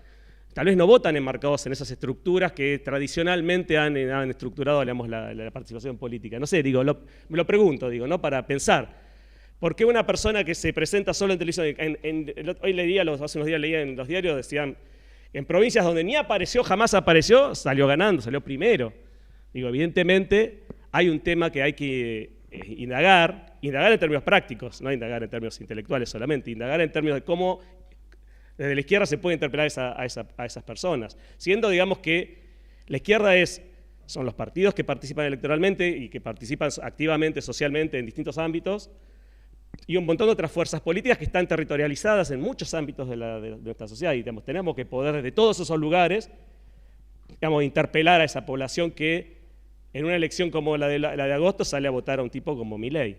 Tal vez no votan enmarcados en esas estructuras que tradicionalmente han estructurado, digamos, la participación política. No sé, me lo pregunto, ¿no? Para pensar. ¿Por qué una persona que se presenta solo en televisión, hace unos días leía en los diarios, decían, en provincias donde ni apareció, jamás apareció, salió ganando, salió primero? Evidentemente hay un tema que hay que indagar en términos prácticos, no indagar en términos intelectuales solamente, indagar en términos de cómo desde la izquierda se puede interpelar a esas personas, siendo, digamos, que la izquierda son los partidos que participan electoralmente y que participan activamente, socialmente, en distintos ámbitos, y un montón de otras fuerzas políticas que están territorializadas en muchos ámbitos de nuestra sociedad, y digamos, tenemos que poder desde todos esos lugares, digamos, interpelar a esa población que en una elección como la de agosto sale a votar a un tipo como Milei,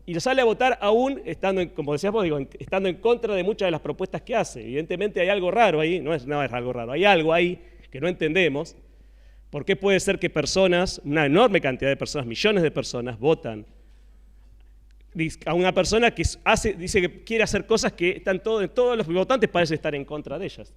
y lo sale a votar aún estando, como decíamos, estando en contra de muchas de las propuestas que hace. Evidentemente hay algo raro ahí, no es algo raro, hay algo ahí que no entendemos. ¿Por qué puede ser que una enorme cantidad de personas, millones de personas, votan a una persona que dice que quiere hacer cosas que todos los votantes parecen estar en contra de ellas?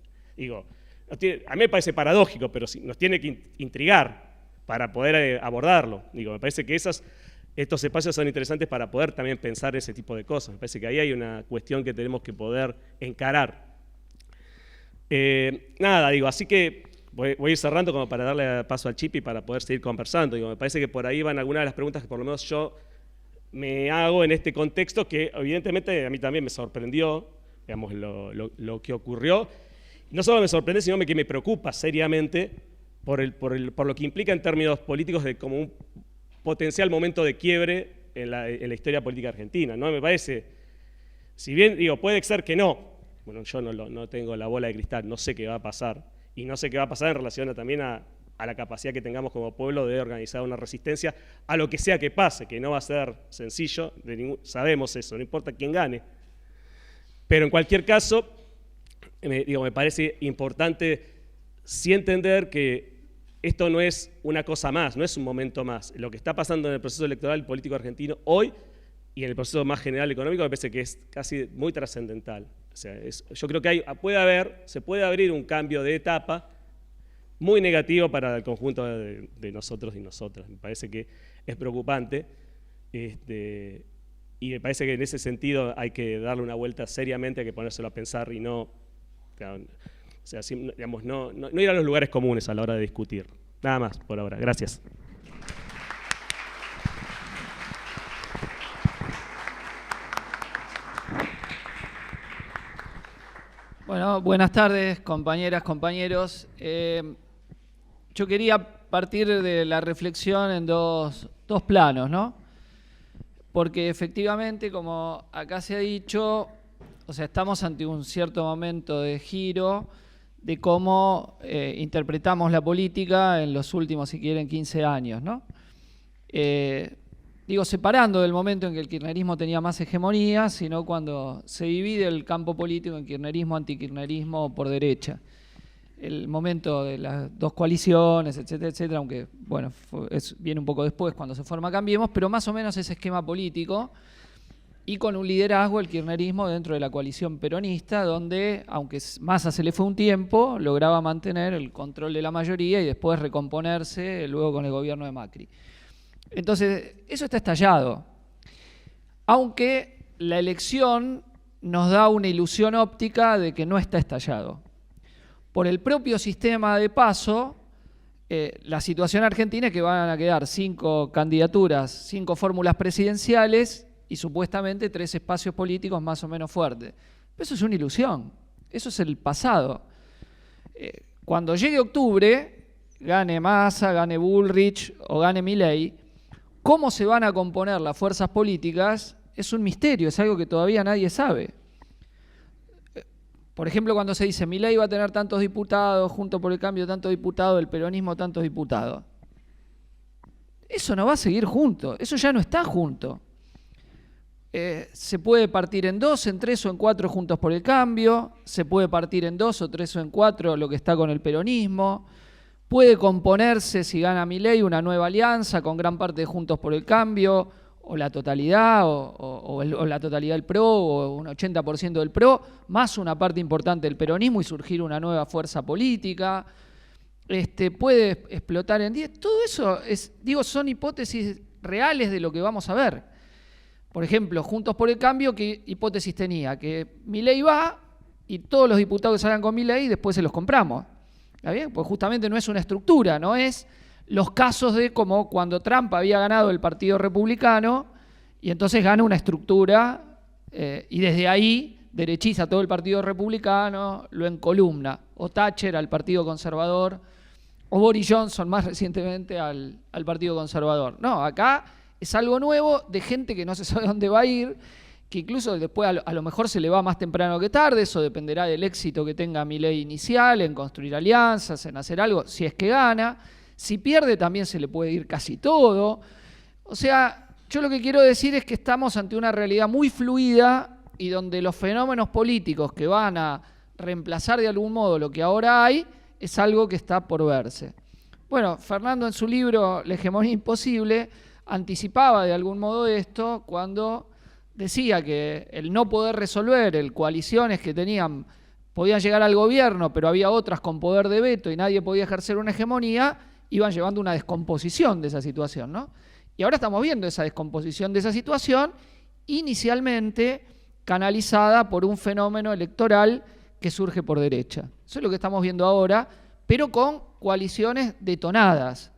A mí me parece paradójico, pero nos tiene que intrigar para poder abordarlo. Me parece que estos espacios son interesantes para poder también pensar ese tipo de cosas. Me parece que ahí hay una cuestión que tenemos que poder encarar. Así que voy a ir cerrando como para darle paso al Chipi para poder seguir conversando. Me parece que por ahí van algunas de las preguntas que por lo menos yo me hago en este contexto, que evidentemente a mí también me sorprendió, digamos, lo que ocurrió. No solo me sorprende, sino que me preocupa seriamente por lo que implica en términos políticos de como un potencial momento de quiebre en la historia política argentina, ¿no? Me parece, si bien puede ser que no, bueno, yo no tengo la bola de cristal, no sé qué va a pasar, y no sé qué va a pasar en relación también a la capacidad que tengamos como pueblo de organizar una resistencia a lo que sea que pase, que no va a ser sencillo, sabemos eso, no importa quién gane. Pero en cualquier caso, me parece importante sí entender que esto no es una cosa más, no es un momento más. Lo que está pasando en el proceso electoral político argentino hoy y en el proceso más general económico me parece que es casi muy trascendental. O sea, yo creo que se puede abrir un cambio de etapa muy negativo para el conjunto de nosotros y nosotras. Me parece que es preocupante y me parece que en ese sentido hay que darle una vuelta seriamente, hay que ponérselo a pensar y no ir a los lugares comunes a la hora de discutir. Nada más por ahora. Gracias. Bueno, buenas tardes, compañeras, compañeros. Yo quería partir de la reflexión en dos planos, ¿no? Porque efectivamente, como acá se ha dicho, estamos ante un cierto momento de giro de cómo interpretamos la política en los últimos, si quieren, 15 años, ¿no? Separando del momento en que el kirchnerismo tenía más hegemonía, sino cuando se divide el campo político en kirchnerismo, antikirchnerismo por derecha. el momento de las dos coaliciones, etcétera, etcétera, aunque bueno, viene un poco después cuando se forma Cambiemos, pero más o menos ese esquema político y con un liderazgo, el kirchnerismo, dentro de la coalición peronista, donde, aunque Massa se le fue un tiempo, lograba mantener el control de la mayoría y después recomponerse luego con el gobierno de Macri. Entonces, eso está estallado. Aunque la elección nos da una ilusión óptica de que no está estallado. Por el propio sistema de paso, la situación argentina es que van a quedar 5 candidaturas, 5 fórmulas presidenciales y supuestamente 3 espacios políticos más o menos fuertes. Pero eso es una ilusión, eso es el pasado. Cuando llegue octubre, gane Massa, gane Bullrich o gane Milei, cómo se van a componer las fuerzas políticas es un misterio, es algo que todavía nadie sabe. Por ejemplo, cuando se dice Milei va a tener tantos diputados, Juntos por el Cambio tantos diputados, el peronismo tantos diputados. Eso no va a seguir junto, eso ya no está junto. Se puede partir en 2, en 3 o en 4 Juntos por el Cambio, se puede partir en 2 o 3 o en 4 lo que está con el peronismo, puede componerse, si gana Milei, una nueva alianza con gran parte de Juntos por el Cambio, o la totalidad, o la totalidad del PRO, o un 80% del PRO, más una parte importante del peronismo y surgir una nueva fuerza política. Puede explotar en 10. Todo eso, son hipótesis reales de lo que vamos a ver. Por ejemplo, Juntos por el Cambio, ¿qué hipótesis tenía? Que Milei va y todos los diputados que salgan con Milei después se los compramos. ¿Está bien? Pues justamente no es una estructura, no es los casos de como cuando Trump había ganado el Partido Republicano y entonces gana una estructura y desde ahí derechiza todo el Partido Republicano, lo encolumna, o Thatcher al Partido Conservador, o Boris Johnson más recientemente al Partido Conservador. No, acá es algo nuevo de gente que no se sabe dónde va a ir, que incluso después a lo mejor se le va más temprano que tarde, eso dependerá del éxito que tenga Milei inicial, en construir alianzas, en hacer algo, si es que gana. Si pierde también se le puede ir casi todo. O sea, yo lo que quiero decir es que estamos ante una realidad muy fluida y donde los fenómenos políticos que van a reemplazar de algún modo lo que ahora hay es algo que está por verse. Bueno, Fernando en su libro La hegemonía imposible anticipaba de algún modo esto cuando decía que el no poder resolver, coaliciones que podían llegar al gobierno, pero había otras con poder de veto y nadie podía ejercer una hegemonía, iban llevando una descomposición de esa situación, ¿no? Y ahora estamos viendo esa descomposición de esa situación, inicialmente canalizada por un fenómeno electoral que surge por derecha. Eso es lo que estamos viendo ahora, pero con coaliciones detonadas.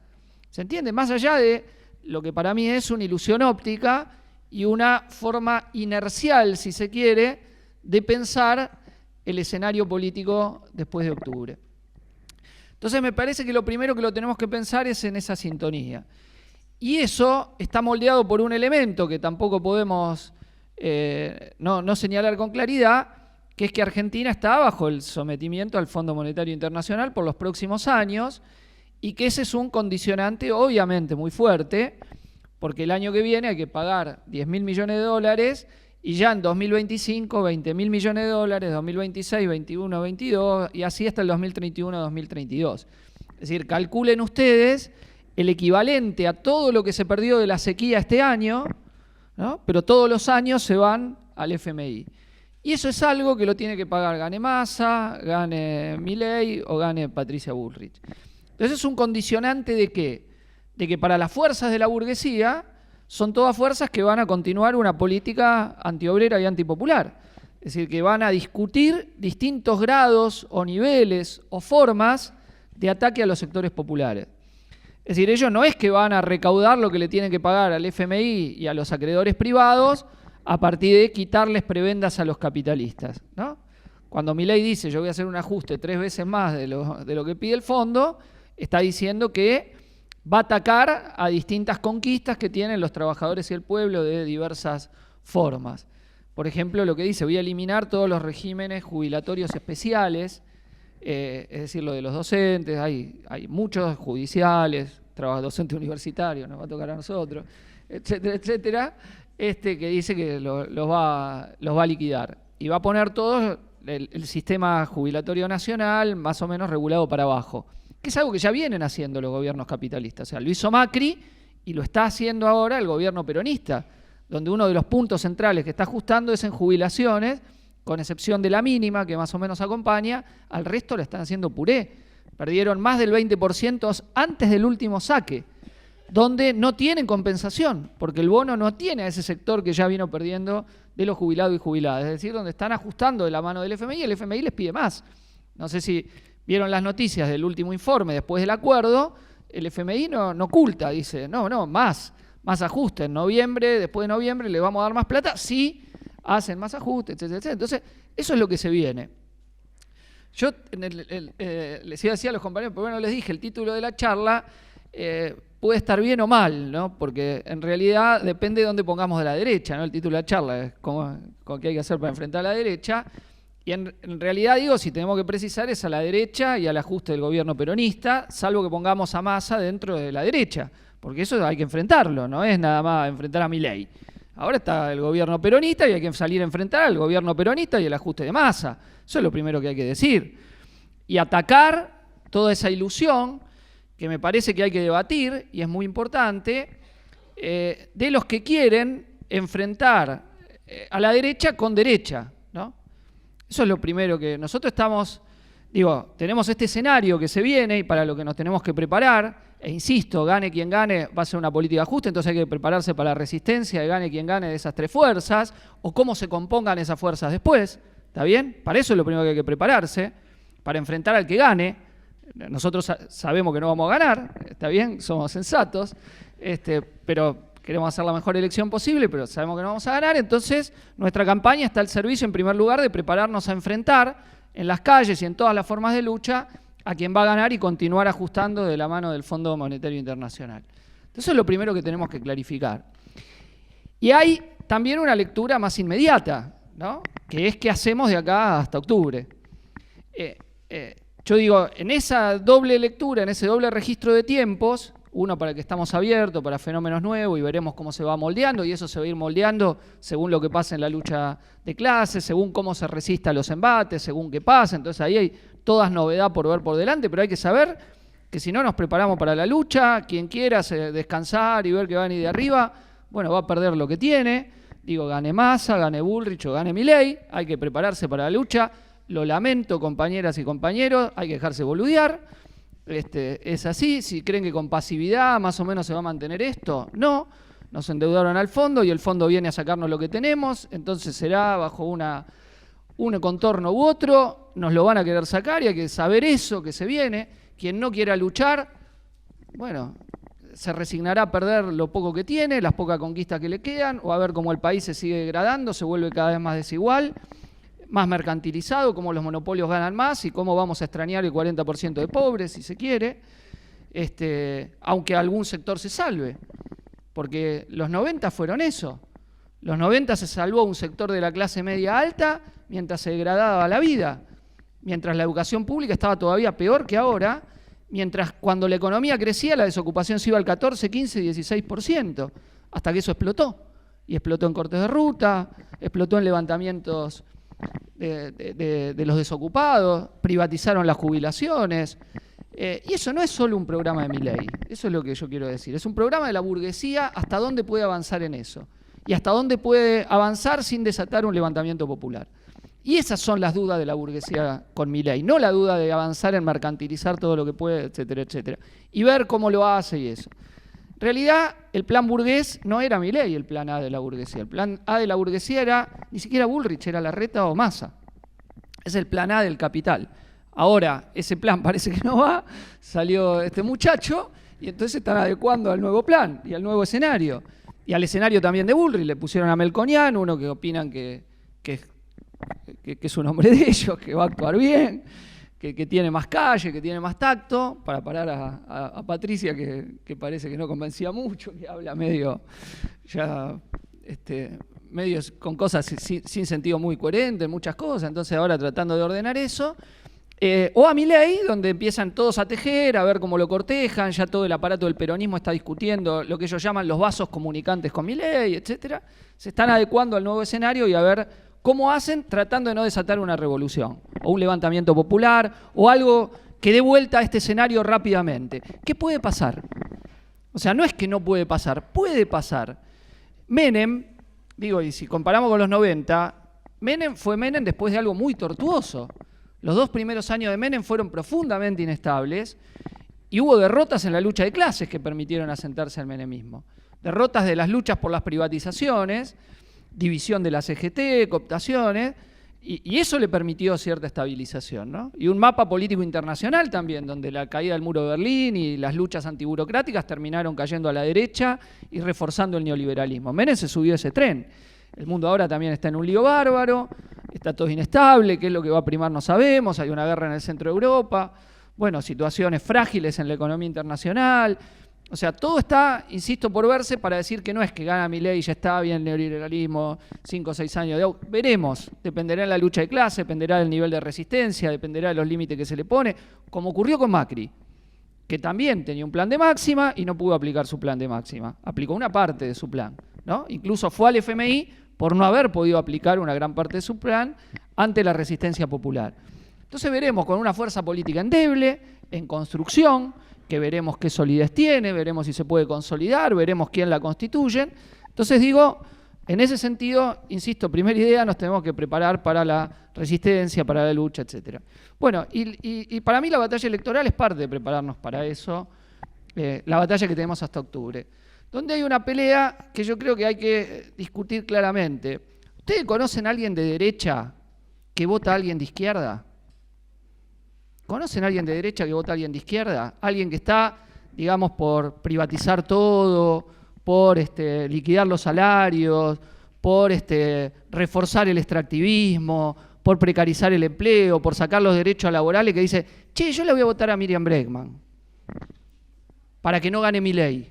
¿Se entiende? Más allá de lo que para mí es una ilusión óptica y una forma inercial, si se quiere, de pensar el escenario político después de octubre. Entonces me parece que lo primero que lo tenemos que pensar es en esa sintonía. Y eso está moldeado por un elemento que tampoco podemos no señalar con claridad, que es que Argentina está bajo el sometimiento al Fondo Monetario Internacional por los próximos años y que ese es un condicionante obviamente muy fuerte, porque el año que viene hay que pagar 10.000 millones de dólares y ya en 2025, 20.000 millones de dólares, 2026, 21, 22 y así hasta el 2031, 2032. Es decir, calculen ustedes el equivalente a todo lo que se perdió de la sequía este año, ¿no? Pero todos los años se van al FMI. Y eso es algo que lo tiene que pagar gane Massa, gane Milei o gane Patricia Bullrich. Entonces es un condicionante ¿de qué? De que para las fuerzas de la burguesía son todas fuerzas que van a continuar una política antiobrera y antipopular. Es decir, que van a discutir distintos grados o niveles o formas de ataque a los sectores populares. Es decir, ellos no es que van a recaudar lo que le tienen que pagar al FMI y a los acreedores privados a partir de quitarles prebendas a los capitalistas, ¿no? Cuando Milei dice yo voy a hacer un ajuste 3 veces más de lo que pide el fondo, está diciendo que va a atacar a distintas conquistas que tienen los trabajadores y el pueblo de diversas formas. Por ejemplo, lo que dice, voy a eliminar todos los regímenes jubilatorios especiales, es decir, lo de los docentes, hay muchos judiciales, docente universitario, nos va a tocar a nosotros, etcétera, etcétera, que dice que los va a liquidar. Y va a poner todos el sistema jubilatorio nacional más o menos regulado para abajo, que es algo que ya vienen haciendo los gobiernos capitalistas. O sea, lo hizo Macri y lo está haciendo ahora el gobierno peronista, donde uno de los puntos centrales que está ajustando es en jubilaciones, con excepción de la mínima, que más o menos acompaña, al resto le están haciendo puré. Perdieron más del 20% antes del último saque, donde no tienen compensación, porque el bono no tiene a ese sector que ya vino perdiendo de los jubilados y jubiladas, es decir, donde están ajustando de la mano del FMI y el FMI les pide más. No sé si vieron las noticias del último informe después del acuerdo, el FMI no oculta, dice, no, más ajuste en noviembre, después de noviembre le vamos a dar más plata, sí hacen más ajustes, etcétera, etcétera. Entonces, eso es lo que se viene. Yo les iba a decir a los compañeros, pero bueno, les dije, el título de la charla puede estar bien o mal, ¿no? Porque en realidad depende de dónde pongamos de la derecha, ¿no? El título de la charla es qué hay que hacer para enfrentar a la derecha. Y en realidad, digo, si tenemos que precisar es a la derecha y al ajuste del gobierno peronista, salvo que pongamos a Massa dentro de la derecha, porque eso hay que enfrentarlo, no es nada más enfrentar a Milei. Ahora está el gobierno peronista y hay que salir a enfrentar al gobierno peronista y el ajuste de Massa. Eso es lo primero que hay que decir. Y atacar toda esa ilusión que me parece que hay que debatir, y es muy importante, de los que quieren enfrentar a la derecha con derecha, ¿no? Eso es lo primero que nosotros estamos, tenemos este escenario que se viene y para lo que nos tenemos que preparar, e insisto, gane quien gane, va a ser una política justa, entonces hay que prepararse para la resistencia, y gane quien gane de esas tres fuerzas, o cómo se compongan esas fuerzas después, ¿está bien? Para eso es lo primero que hay que prepararse, para enfrentar al que gane. Nosotros sabemos que no vamos a ganar, ¿está bien? Somos sensatos, pero queremos hacer la mejor elección posible, pero sabemos que no vamos a ganar, entonces nuestra campaña está al servicio, en primer lugar, de prepararnos a enfrentar en las calles y en todas las formas de lucha a quien va a ganar y continuar ajustando de la mano del Fondo Monetario Internacional. Entonces eso es lo primero que tenemos que clarificar. Y hay también una lectura más inmediata, ¿no? Que es qué hacemos de acá hasta octubre. Yo digo, en esa doble lectura, en ese doble registro de tiempos, uno para el que estamos abiertos, para fenómenos nuevos y veremos cómo se va moldeando, y eso se va a ir moldeando según lo que pase en la lucha de clases, según cómo se resista a los embates, según qué pasa. Entonces ahí hay todas novedad por ver por delante, pero hay que saber que si no nos preparamos para la lucha, quien quiera descansar y ver que va a venir de arriba, bueno, va a perder lo que tiene. Digo, gane Massa, gane Bullrich o gane Milei, hay que prepararse para la lucha. Lo lamento, compañeras y compañeros, hay que dejarse boludear. Es así, si creen que con pasividad más o menos se va a mantener esto, no, nos endeudaron al fondo y el fondo viene a sacarnos lo que tenemos, entonces será bajo un contorno u otro, nos lo van a querer sacar y hay que saber eso que se viene. Quien no quiera luchar, bueno, se resignará a perder lo poco que tiene, las pocas conquistas que le quedan, o a ver cómo el país se sigue degradando, se vuelve cada vez más desigual, más mercantilizado, cómo los monopolios ganan más y cómo vamos a extrañar el 40% de pobres, si se quiere, aunque algún sector se salve, porque los 90 fueron eso. Los 90 se salvó un sector de la clase media alta mientras se degradaba la vida, mientras la educación pública estaba todavía peor que ahora, mientras cuando la economía crecía la desocupación se iba al 14, 15, 16%, hasta que eso explotó. Y explotó en cortes de ruta, explotó en levantamientos de los desocupados, privatizaron las jubilaciones. Y eso no es solo un programa de Milei, eso es lo que yo quiero decir. Es un programa de la burguesía, hasta dónde puede avanzar en eso. Y hasta dónde puede avanzar sin desatar un levantamiento popular. Y esas son las dudas de la burguesía con Milei, no la duda de avanzar en mercantilizar todo lo que puede, etcétera, etcétera. Y ver cómo lo hace y eso. En realidad, el plan burgués no era Milei el plan A de la burguesía. El plan A de la burguesía era, ni siquiera Bullrich, era Larreta o Massa. Es el plan A del capital. Ahora, ese plan parece que no va, salió este muchacho y entonces están adecuando al nuevo plan y al nuevo escenario. Y al escenario también de Bullrich le pusieron a Melconian, uno que opinan que es un hombre de ellos, que va a actuar bien, que tiene más calle, que tiene más tacto, para parar a Patricia, que parece que no convencía mucho, que habla medio con cosas sin sentido muy coherente, muchas cosas, entonces ahora tratando de ordenar eso. O a Milei, donde empiezan todos a tejer, a ver cómo lo cortejan, ya todo el aparato del peronismo está discutiendo lo que ellos llaman los vasos comunicantes con Milei, etcétera. Se están adecuando al nuevo escenario y a ver ¿Cómo hacen? Tratando de no desatar una revolución, o un levantamiento popular, o algo que dé vuelta a este escenario rápidamente. ¿Qué puede pasar? O sea, no es que no puede pasar, puede pasar. Menem, digo, y si comparamos con los 90, Menem fue Menem después de algo muy tortuoso. Los 2 primeros años de Menem fueron profundamente inestables y hubo derrotas en la lucha de clases que permitieron asentarse al menemismo. Derrotas de las luchas por las privatizaciones, división de la CGT, cooptaciones, y eso le permitió cierta estabilización, ¿no? Y un mapa político internacional también, donde la caída del muro de Berlín y las luchas antiburocráticas terminaron cayendo a la derecha y reforzando el neoliberalismo. Menem se subió a ese tren. El mundo ahora también está en un lío bárbaro, está todo inestable, qué es lo que va a primar no sabemos, hay una guerra en el centro de Europa, bueno, situaciones frágiles en la economía internacional. O sea, todo está, insisto, por verse para decir que no es que gana Milei y ya está bien el neoliberalismo, 5 o 6 años de... Veremos, dependerá de la lucha de clase, dependerá del nivel de resistencia, dependerá de los límites que se le pone, como ocurrió con Macri, que también tenía un plan de máxima y no pudo aplicar su plan de máxima. Aplicó una parte de su plan, ¿no? Incluso fue al FMI por no haber podido aplicar una gran parte de su plan ante la resistencia popular. Entonces veremos con una fuerza política endeble, en construcción, que veremos qué solidez tiene, veremos si se puede consolidar, veremos quién la constituye. Entonces digo, en ese sentido, insisto, primera idea, nos tenemos que preparar para la resistencia, para la lucha, etc. Bueno, y para mí la batalla electoral es parte de prepararnos para eso, la batalla que tenemos hasta octubre, donde hay una pelea que yo creo que hay que discutir claramente. ¿Ustedes conocen a alguien de derecha que vota a alguien de izquierda? ¿Conocen a alguien de derecha que vota a alguien de izquierda? Alguien que está, digamos, por privatizar todo, por liquidar los salarios, por reforzar el extractivismo, por precarizar el empleo, por sacar los derechos laborales, que dice, che, yo le voy a votar a Miriam Bregman para que no gane Milei.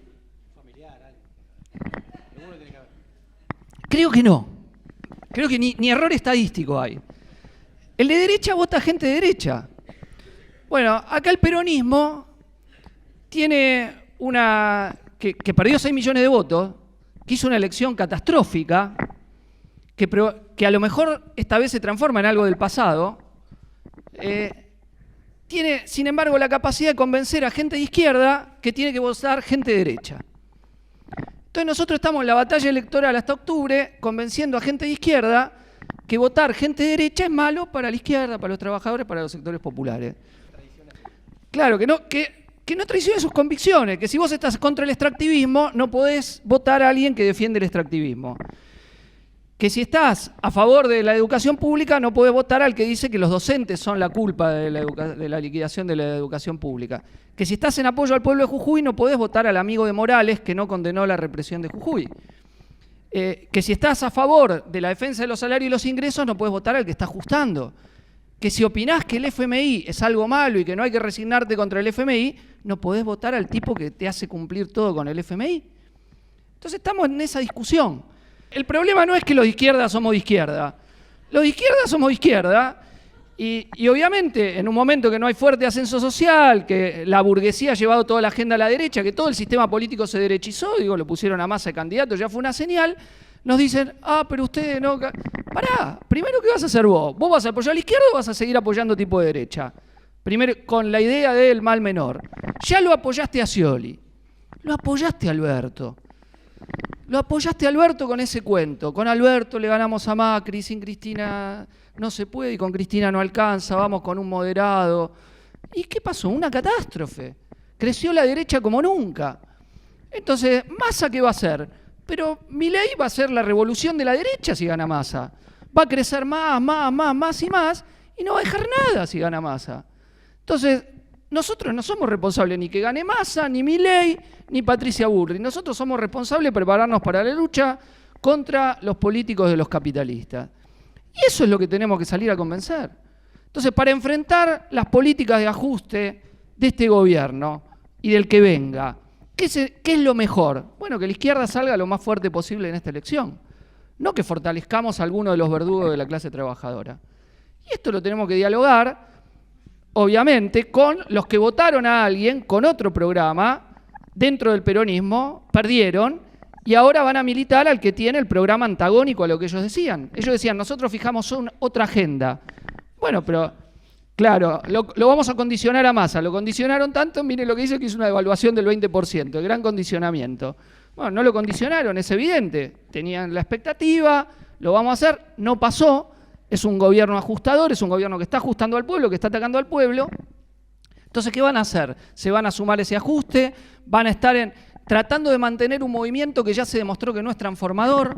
Creo que no. Creo que ni error estadístico hay. El de derecha vota a gente de derecha. Bueno, acá el peronismo tiene una... que perdió 6 millones de votos, que hizo una elección catastrófica, que a lo mejor esta vez se transforma en algo del pasado, tiene, sin embargo, la capacidad de convencer a gente de izquierda que tiene que votar gente de derecha. Entonces nosotros estamos en la batalla electoral hasta octubre convenciendo a gente de izquierda que votar gente de derecha es malo para la izquierda, para los trabajadores, para los sectores populares. Claro, que no traicione sus convicciones, que si vos estás contra el extractivismo no podés votar a alguien que defiende el extractivismo. Que si estás a favor de la educación pública no podés votar al que dice que los docentes son la culpa de la liquidación de la educación pública. Que si estás en apoyo al pueblo de Jujuy no podés votar al amigo de Morales que no condenó la represión de Jujuy. Que si estás a favor de la defensa de los salarios y los ingresos no podés votar al que está ajustando. Que si opinás que el FMI es algo malo y que no hay que resignarte contra el FMI, no podés votar al tipo que te hace cumplir todo con el FMI. Entonces estamos en esa discusión. El problema no es que los de izquierda somos de izquierda. Los de izquierda somos de izquierda y obviamente en un momento que no hay fuerte ascenso social, que la burguesía ha llevado toda la agenda a la derecha, que todo el sistema político se derechizó, digo, lo pusieron a Massa de candidato, ya fue una señal, nos dicen, pero ustedes no... Pará, primero, ¿qué vas a hacer vos? ¿Vos vas a apoyar a la izquierda o vas a seguir apoyando tipo de derecha? Primero, con la idea del mal menor. Ya lo apoyaste a Scioli, lo apoyaste a Alberto. Lo apoyaste a Alberto con ese cuento. Con Alberto le ganamos a Macri, sin Cristina no se puede y con Cristina no alcanza, vamos con un moderado. ¿Y qué pasó? Una catástrofe. Creció la derecha como nunca. Entonces, ¿Massa qué va a hacer? Pero Milei va a ser la revolución de la derecha si gana Massa. Va a crecer más y no va a dejar nada si gana Massa. Entonces, nosotros no somos responsables ni que gane Massa, ni Milei, ni Patricia Bullrich. Nosotros somos responsables de prepararnos para la lucha contra los políticos de los capitalistas. Y eso es lo que tenemos que salir a convencer. Entonces, para enfrentar las políticas de ajuste de este gobierno y del que venga, ¿qué es lo mejor? Bueno, que la izquierda salga lo más fuerte posible en esta elección. No que fortalezcamos a alguno de los verdugos de la clase trabajadora. Y esto lo tenemos que dialogar, obviamente, con los que votaron a alguien con otro programa dentro del peronismo, perdieron y ahora van a militar al que tiene el programa antagónico a lo que ellos decían. Ellos decían, nosotros fijamos otra agenda. Bueno, pero claro, lo vamos a condicionar a Massa. Lo condicionaron tanto, miren lo que dice, que es una devaluación del 20%, el gran condicionamiento. Bueno, no lo condicionaron, es evidente. Tenían la expectativa, lo vamos a hacer, no pasó. Es un gobierno ajustador, es un gobierno que está ajustando al pueblo, que está atacando al pueblo. Entonces, ¿qué van a hacer? Se van a sumar ese ajuste, van a estar tratando de mantener un movimiento que ya se demostró que no es transformador,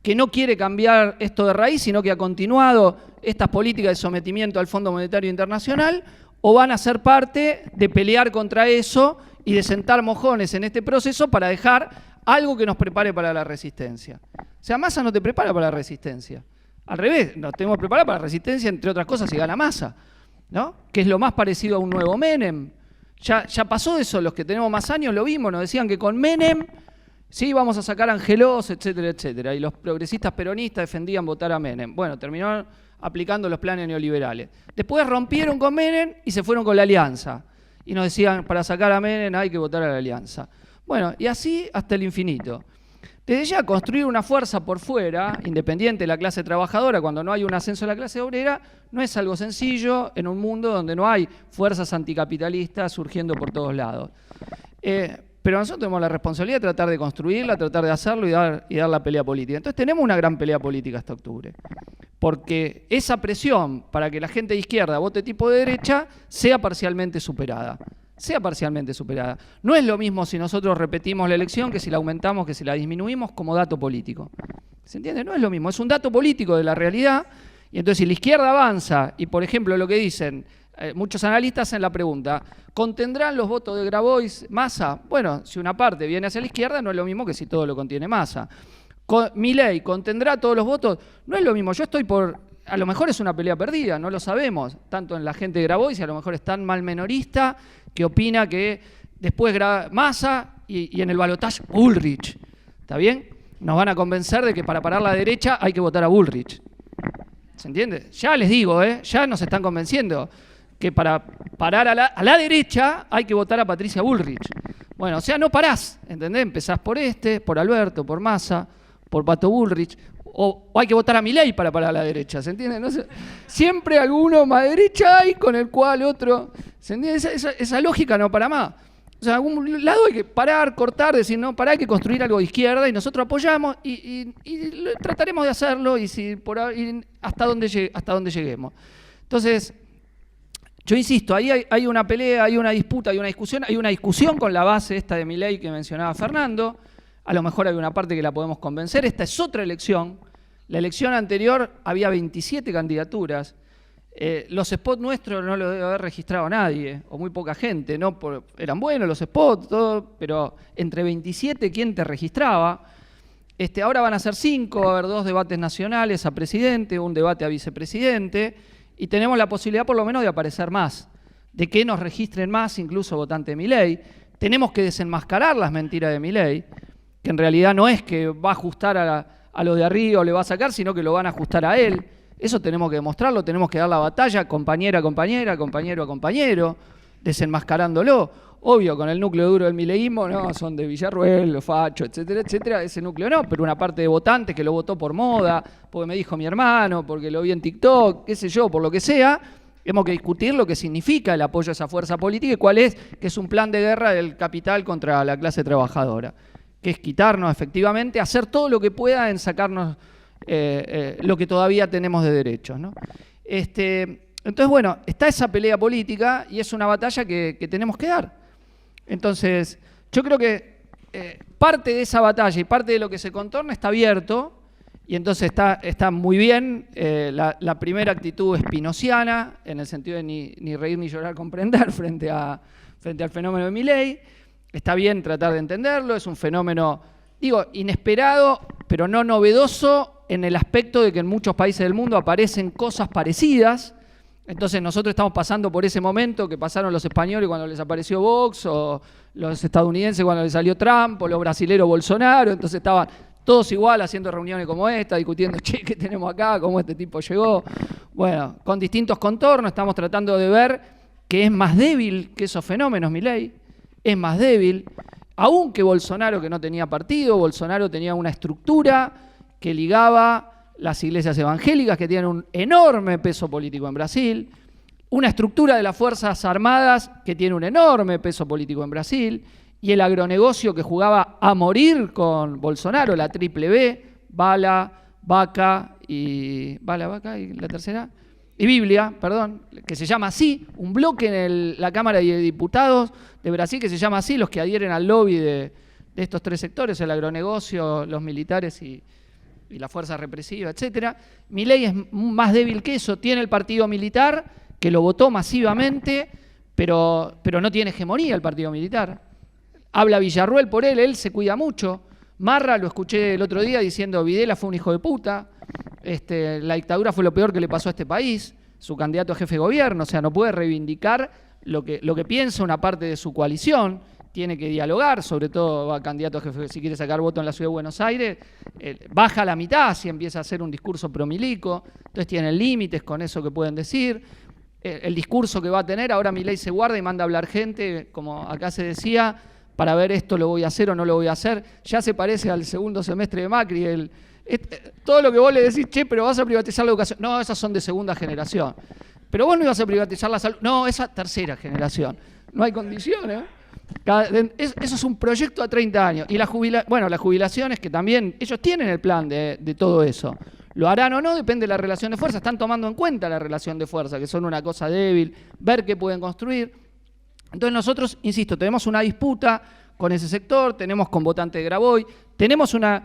que no quiere cambiar esto de raíz, sino que ha continuado estas políticas de sometimiento al Fondo Monetario Internacional, o van a ser parte de pelear contra eso y de sentar mojones en este proceso para dejar algo que nos prepare para la resistencia. O sea, Massa no te prepara para la resistencia. Al revés, nos tenemos que preparar para la resistencia, entre otras cosas, si gana Massa, ¿no? Que es lo más parecido a un nuevo Menem. Ya pasó eso, los que tenemos más años lo vimos, nos decían que con Menem sí vamos a sacar a Angelós, etcétera, etcétera. Y los progresistas peronistas defendían votar a Menem. Bueno, terminaron aplicando los planes neoliberales. Después rompieron con Menem y se fueron con la Alianza. Y nos decían, para sacar a Menem hay que votar a la Alianza. Bueno, y así hasta el infinito. Desde ya construir una fuerza por fuera, independiente de la clase trabajadora, cuando no hay un ascenso de la clase obrera, no es algo sencillo en un mundo donde no hay fuerzas anticapitalistas surgiendo por todos lados. Pero nosotros tenemos la responsabilidad de tratar de construirla, tratar de hacerlo y dar la pelea política. Entonces tenemos una gran pelea política hasta octubre. Porque esa presión para que la gente de izquierda vote tipo de derecha sea parcialmente superada. No es lo mismo si nosotros repetimos la elección que si la aumentamos, que si la disminuimos como dato político. ¿Se entiende? No es lo mismo, es un dato político de la realidad. Y entonces si la izquierda avanza, y por ejemplo lo que dicen, muchos analistas hacen la pregunta, ¿contendrán los votos de Grabois Massa? Bueno, si una parte viene hacia la izquierda no es lo mismo que si todo lo contiene Massa. Milei, ¿contendrá todos los votos? No es lo mismo, yo estoy por... A lo mejor es una pelea perdida, no lo sabemos, tanto en la gente de Grabois, a lo mejor es tan mal menorista que opina que después Massa y en el balotaje Bullrich. ¿Está bien? Nos van a convencer de que para parar la derecha hay que votar a Bullrich. ¿Se entiende? Ya les digo, ya nos están convenciendo que para parar a la derecha hay que votar a Patricia Bullrich. Bueno, o sea, no parás, ¿entendés? Empezás por Alberto, por Massa, por Pato Bullrich. O hay que votar a Milei para parar a la derecha, ¿se entiende? No sé, siempre alguno más derecha hay con el cual otro... ¿Se entiende? Esa lógica no para más. O sea, en algún lado hay que parar, cortar, decir, no, hay que construir algo de izquierda y nosotros apoyamos y trataremos de hacerlo y hasta donde lleguemos. Entonces, yo insisto, ahí hay una pelea, hay una disputa, hay una discusión con la base esta de Milei que mencionaba Fernando. A lo mejor hay una parte que la podemos convencer. Esta es otra elección. La elección anterior había 27 candidaturas. Los spots nuestros no los debe haber registrado nadie, o muy poca gente. ¿No? Eran buenos los spots, todo, pero entre 27, ¿quién te registraba? Ahora van a ser 5, va a haber 2 debates nacionales a presidente, un debate a vicepresidente, y tenemos la posibilidad por lo menos de aparecer más, de que nos registren más, incluso votantes de Milei. Tenemos que desenmascarar las mentiras de Milei, que en realidad no es que va a ajustar a lo de arriba o le va a sacar, sino que lo van a ajustar a él. Eso tenemos que demostrarlo, tenemos que dar la batalla compañera a compañera, compañero a compañero, desenmascarándolo. Obvio, con el núcleo duro del mileísmo, no, son de Villarruel, los fachos, etcétera, etcétera, ese núcleo no, pero una parte de votantes que lo votó por moda, porque me dijo mi hermano, porque lo vi en TikTok, qué sé yo, por lo que sea, tenemos que discutir lo que significa el apoyo a esa fuerza política y cuál es, que es un plan de guerra del capital contra la clase trabajadora, que es quitarnos efectivamente, hacer todo lo que pueda en sacarnos lo que todavía tenemos de derechos, ¿no? Entonces, bueno, está esa pelea política y es una batalla que tenemos que dar. Entonces, yo creo que parte de esa batalla y parte de lo que se contorna está abierto y entonces está muy bien. La primera actitud espinociana, en el sentido de ni reír ni llorar, comprender frente al fenómeno de Milei. Está bien tratar de entenderlo, es un fenómeno, digo, inesperado, pero no novedoso en el aspecto de que en muchos países del mundo aparecen cosas parecidas. Entonces nosotros estamos pasando por ese momento que pasaron los españoles cuando les apareció Vox, o los estadounidenses cuando les salió Trump, o los brasileros Bolsonaro. Entonces estaban todos igual haciendo reuniones como esta, discutiendo, che, ¿qué tenemos acá? ¿Cómo este tipo llegó? Bueno, con distintos contornos estamos tratando de ver que es más débil que esos fenómenos, Milei. Es más débil, aunque Bolsonaro, que no tenía partido, Bolsonaro tenía una estructura que ligaba las iglesias evangélicas, que tienen un enorme peso político en Brasil, una estructura de las Fuerzas Armadas que tiene un enorme peso político en Brasil, y el agronegocio que jugaba a morir con Bolsonaro, la triple B, bala, vaca y la tercera, y Biblia, perdón, que se llama así, un bloque en la Cámara de Diputados de Brasil que se llama así, los que adhieren al lobby de estos tres sectores, el agronegocio, los militares y la fuerza represiva, etc. Milei es más débil que eso, tiene el partido militar, que lo votó masivamente, pero no tiene hegemonía el partido militar. Habla Villarruel por él se cuida mucho. Marra, lo escuché el otro día diciendo Videla fue un hijo de puta, la dictadura fue lo peor que le pasó a este país, su candidato a jefe de gobierno, o sea, no puede reivindicar lo que piensa una parte de su coalición, tiene que dialogar, sobre todo va candidato a jefe, si quiere sacar voto en la Ciudad de Buenos Aires, baja a la mitad si empieza a hacer un discurso promilico, entonces tienen límites con eso que pueden decir. El discurso que va a tener, ahora Milei se guarda y manda a hablar gente, como acá se decía, para ver esto lo voy a hacer o no lo voy a hacer. Ya se parece al segundo semestre de Macri. Todo lo que vos le decís, che, pero vas a privatizar la educación. No, esas son de segunda generación. Pero vos no ibas a privatizar la salud. No, esa tercera generación. No hay condiciones. Eso es un proyecto a 30 años. Y las jubilaciones, que también ellos tienen el plan de todo eso. ¿Lo harán o no? Depende de la relación de fuerza. Están tomando en cuenta la relación de fuerza, que son una cosa débil, ver qué pueden construir. Entonces nosotros, insisto, tenemos una disputa con ese sector, tenemos con votantes de Graboy, tenemos una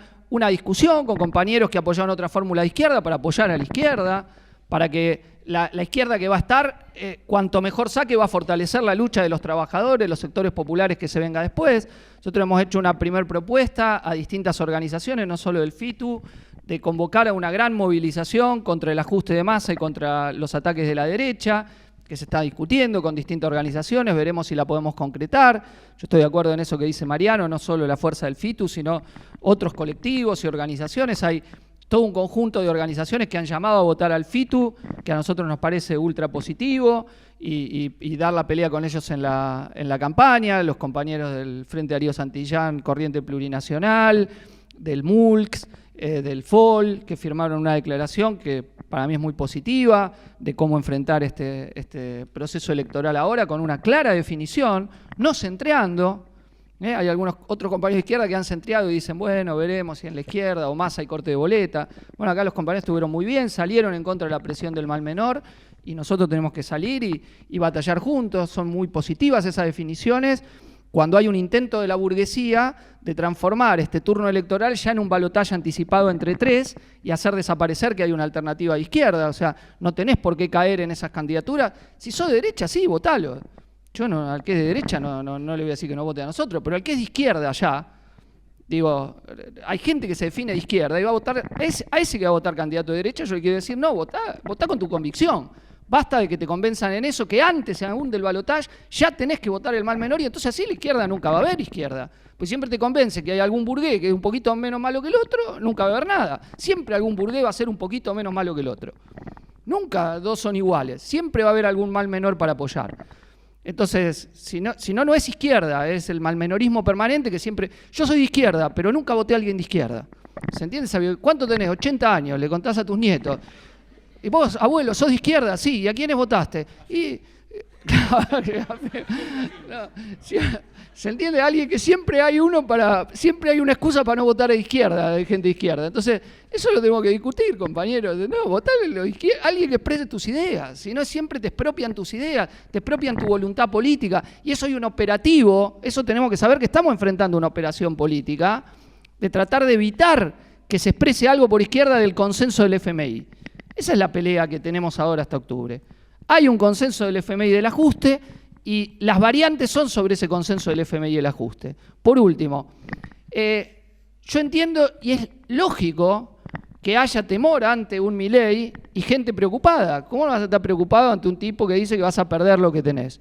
discusión con compañeros que apoyaron otra fórmula de izquierda para apoyar a la izquierda, para que la izquierda que va a estar, cuanto mejor saque, va a fortalecer la lucha de los trabajadores, los sectores populares que se venga después. Nosotros hemos hecho una primera propuesta a distintas organizaciones, no solo del FITU, de convocar a una gran movilización contra el ajuste de masa y contra los ataques de la derecha, que se está discutiendo con distintas organizaciones, veremos si la podemos concretar. Yo estoy de acuerdo en eso que dice Mariano, no solo la fuerza del FITU, sino otros colectivos y organizaciones. Hay todo un conjunto de organizaciones que han llamado a votar al FITU, que a nosotros nos parece ultra positivo, y dar la pelea con ellos en la campaña, los compañeros del Frente Darío Santillán, Corriente Plurinacional, del MULCS, del FOL, que firmaron una declaración que para mí es muy positiva, de cómo enfrentar este proceso electoral ahora con una clara definición, no centreando. Hay algunos otros compañeros de izquierda que han centreado y dicen, bueno, veremos si en la izquierda o más hay corte de boleta. Bueno, acá los compañeros estuvieron muy bien, salieron en contra de la presión del mal menor y nosotros tenemos que salir y batallar juntos. Son muy positivas esas definiciones cuando hay un intento de la burguesía de transformar este turno electoral ya en un balotaje anticipado entre tres y hacer desaparecer que hay una alternativa de izquierda. O sea, no tenés por qué caer en esas candidaturas. Si sos de derecha, sí, votalo. Yo no, al que es de derecha no le voy a decir que no vote a nosotros, pero al que es de izquierda allá, digo, hay gente que se define de izquierda y va a votar, a ese que va a votar candidato de derecha, yo le quiero decir, no, votá con tu convicción. Basta de que te convenzan en eso, que antes, aún del balotaje, ya tenés que votar el mal menor y entonces así la izquierda nunca va a haber izquierda. Pues siempre te convence que hay algún burgués que es un poquito menos malo que el otro, nunca va a haber nada. Siempre algún burgués va a ser un poquito menos malo que el otro. Nunca dos son iguales. Siempre va a haber algún mal menor para apoyar. Entonces, si no es izquierda, es el malmenorismo permanente que siempre... Yo soy de izquierda, pero nunca voté a alguien de izquierda. ¿Se entiende? ¿Cuánto tenés? 80 años, le contás a tus nietos. Y vos, abuelo, sos de izquierda, sí, ¿y a quiénes votaste? Y... No, ¿se entiende? Alguien que siempre hay una excusa para no votar a izquierda, de gente de izquierda. Entonces, eso lo tenemos que discutir, compañeros. No, votar a alguien que exprese tus ideas. Si no, siempre te expropian tus ideas, te expropian tu voluntad política. Y eso hay un operativo, eso tenemos que saber que estamos enfrentando una operación política de tratar de evitar que se exprese algo por izquierda del consenso del FMI. Esa es la pelea que tenemos ahora hasta octubre. Hay un consenso del FMI del ajuste y las variantes son sobre ese consenso del FMI y el ajuste. Por último, yo entiendo y es lógico que haya temor ante un Milei y gente preocupada. ¿Cómo no vas a estar preocupado ante un tipo que dice que vas a perder lo que tenés?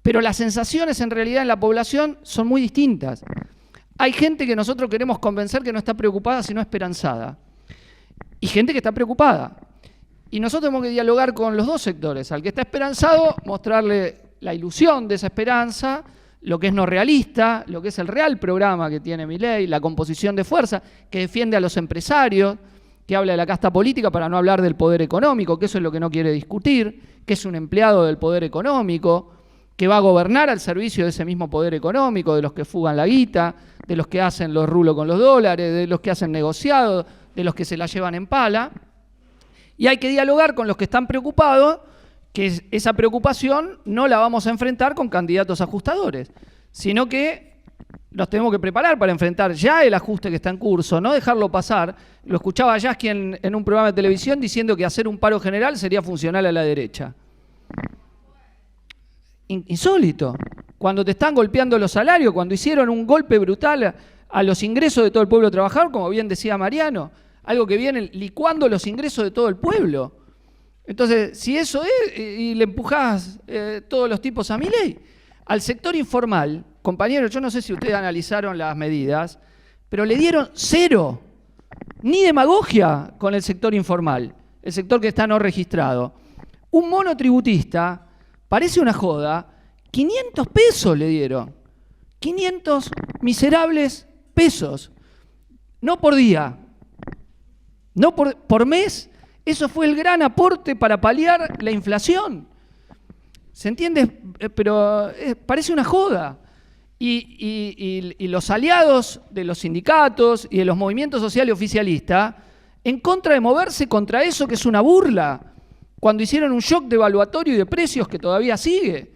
Pero las sensaciones en realidad en la población son muy distintas. Hay gente que nosotros queremos convencer que no está preocupada sino esperanzada. Y gente que está preocupada. Y nosotros tenemos que dialogar con los dos sectores. Al que está esperanzado, mostrarle la ilusión de esa esperanza, lo que es no realista, lo que es el real programa que tiene Milei, la composición de fuerza, que defiende a los empresarios, que habla de la casta política para no hablar del poder económico, que eso es lo que no quiere discutir, que es un empleado del poder económico, que va a gobernar al servicio de ese mismo poder económico, de los que fugan la guita, de los que hacen los rulos con los dólares, de los que hacen negociados, de los que se la llevan en pala. Y hay que dialogar con los que están preocupados, que esa preocupación no la vamos a enfrentar con candidatos ajustadores, sino que nos tenemos que preparar para enfrentar ya el ajuste que está en curso, no dejarlo pasar. Lo escuchaba a Yasky en un programa de televisión diciendo que hacer un paro general sería funcional a la derecha. Insólito. Cuando te están golpeando los salarios, cuando hicieron un golpe brutal a los ingresos de todo el pueblo trabajador, como bien decía Mariano, algo que viene licuando los ingresos de todo el pueblo. Entonces, si eso es, y le empujás todos los tipos a Milei, al sector informal, compañeros, yo no sé si ustedes analizaron las medidas, pero le dieron cero, ni demagogia con el sector informal, el sector que está no registrado. Un monotributista, parece una joda, 500 pesos le dieron, 500 miserables pesos, no por día, no por mes. Eso fue el gran aporte para paliar la inflación. ¿Se entiende? Pero parece una joda. Y los aliados de los sindicatos y de los movimientos sociales oficialistas, en contra de moverse contra eso que es una burla, cuando hicieron un shock devaluatorio y de precios que todavía sigue.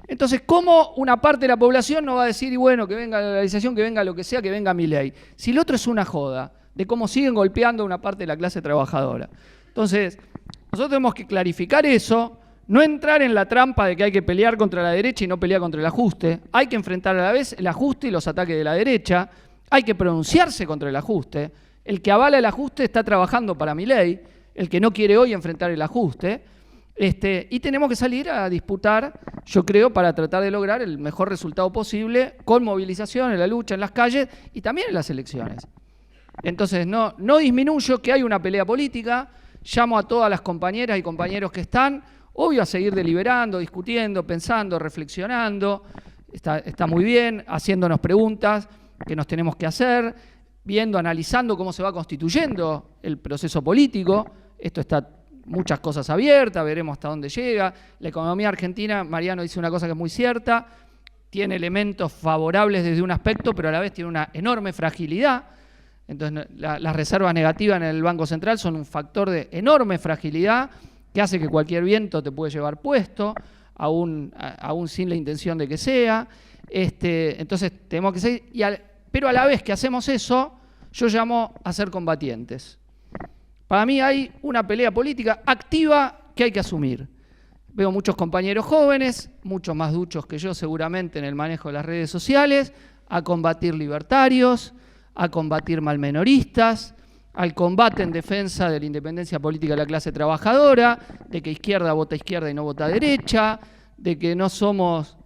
Entonces, ¿cómo una parte de la población no va a decir, y bueno, que venga la dolarización, que venga lo que sea, que venga Milei? Si el otro es una joda de cómo siguen golpeando a una parte de la clase trabajadora. Entonces, nosotros tenemos que clarificar eso, no entrar en la trampa de que hay que pelear contra la derecha y no pelear contra el ajuste. Hay que enfrentar a la vez el ajuste y los ataques de la derecha. Hay que pronunciarse contra el ajuste. El que avala el ajuste está trabajando para Milei, el que no quiere hoy enfrentar el ajuste. Y tenemos que salir a disputar, yo creo, para tratar de lograr el mejor resultado posible con movilización en la lucha, en las calles y también en las elecciones. Entonces, no disminuyo que hay una pelea política, llamo a todas las compañeras y compañeros que están, obvio, a seguir deliberando, discutiendo, pensando, reflexionando, está muy bien, haciéndonos preguntas que nos tenemos que hacer, viendo, analizando cómo se va constituyendo el proceso político. Esto está muchas cosas abiertas, veremos hasta dónde llega. La economía argentina, Mariano dice una cosa que es muy cierta, tiene elementos favorables desde un aspecto, pero a la vez tiene una enorme fragilidad. Entonces, las reservas negativas en el Banco Central son un factor de enorme fragilidad que hace que cualquier viento te puede llevar puesto, aún sin la intención de que sea. Entonces, tenemos que seguir. Pero a la vez que hacemos eso, yo llamo a ser combatientes. Para mí hay una pelea política activa que hay que asumir. Veo muchos compañeros jóvenes, muchos más duchos que yo seguramente en el manejo de las redes sociales, a combatir libertarios, a combatir malmenoristas, al combate en defensa de la independencia política de la clase trabajadora, de que izquierda vota izquierda y no vota derecha, de que no somos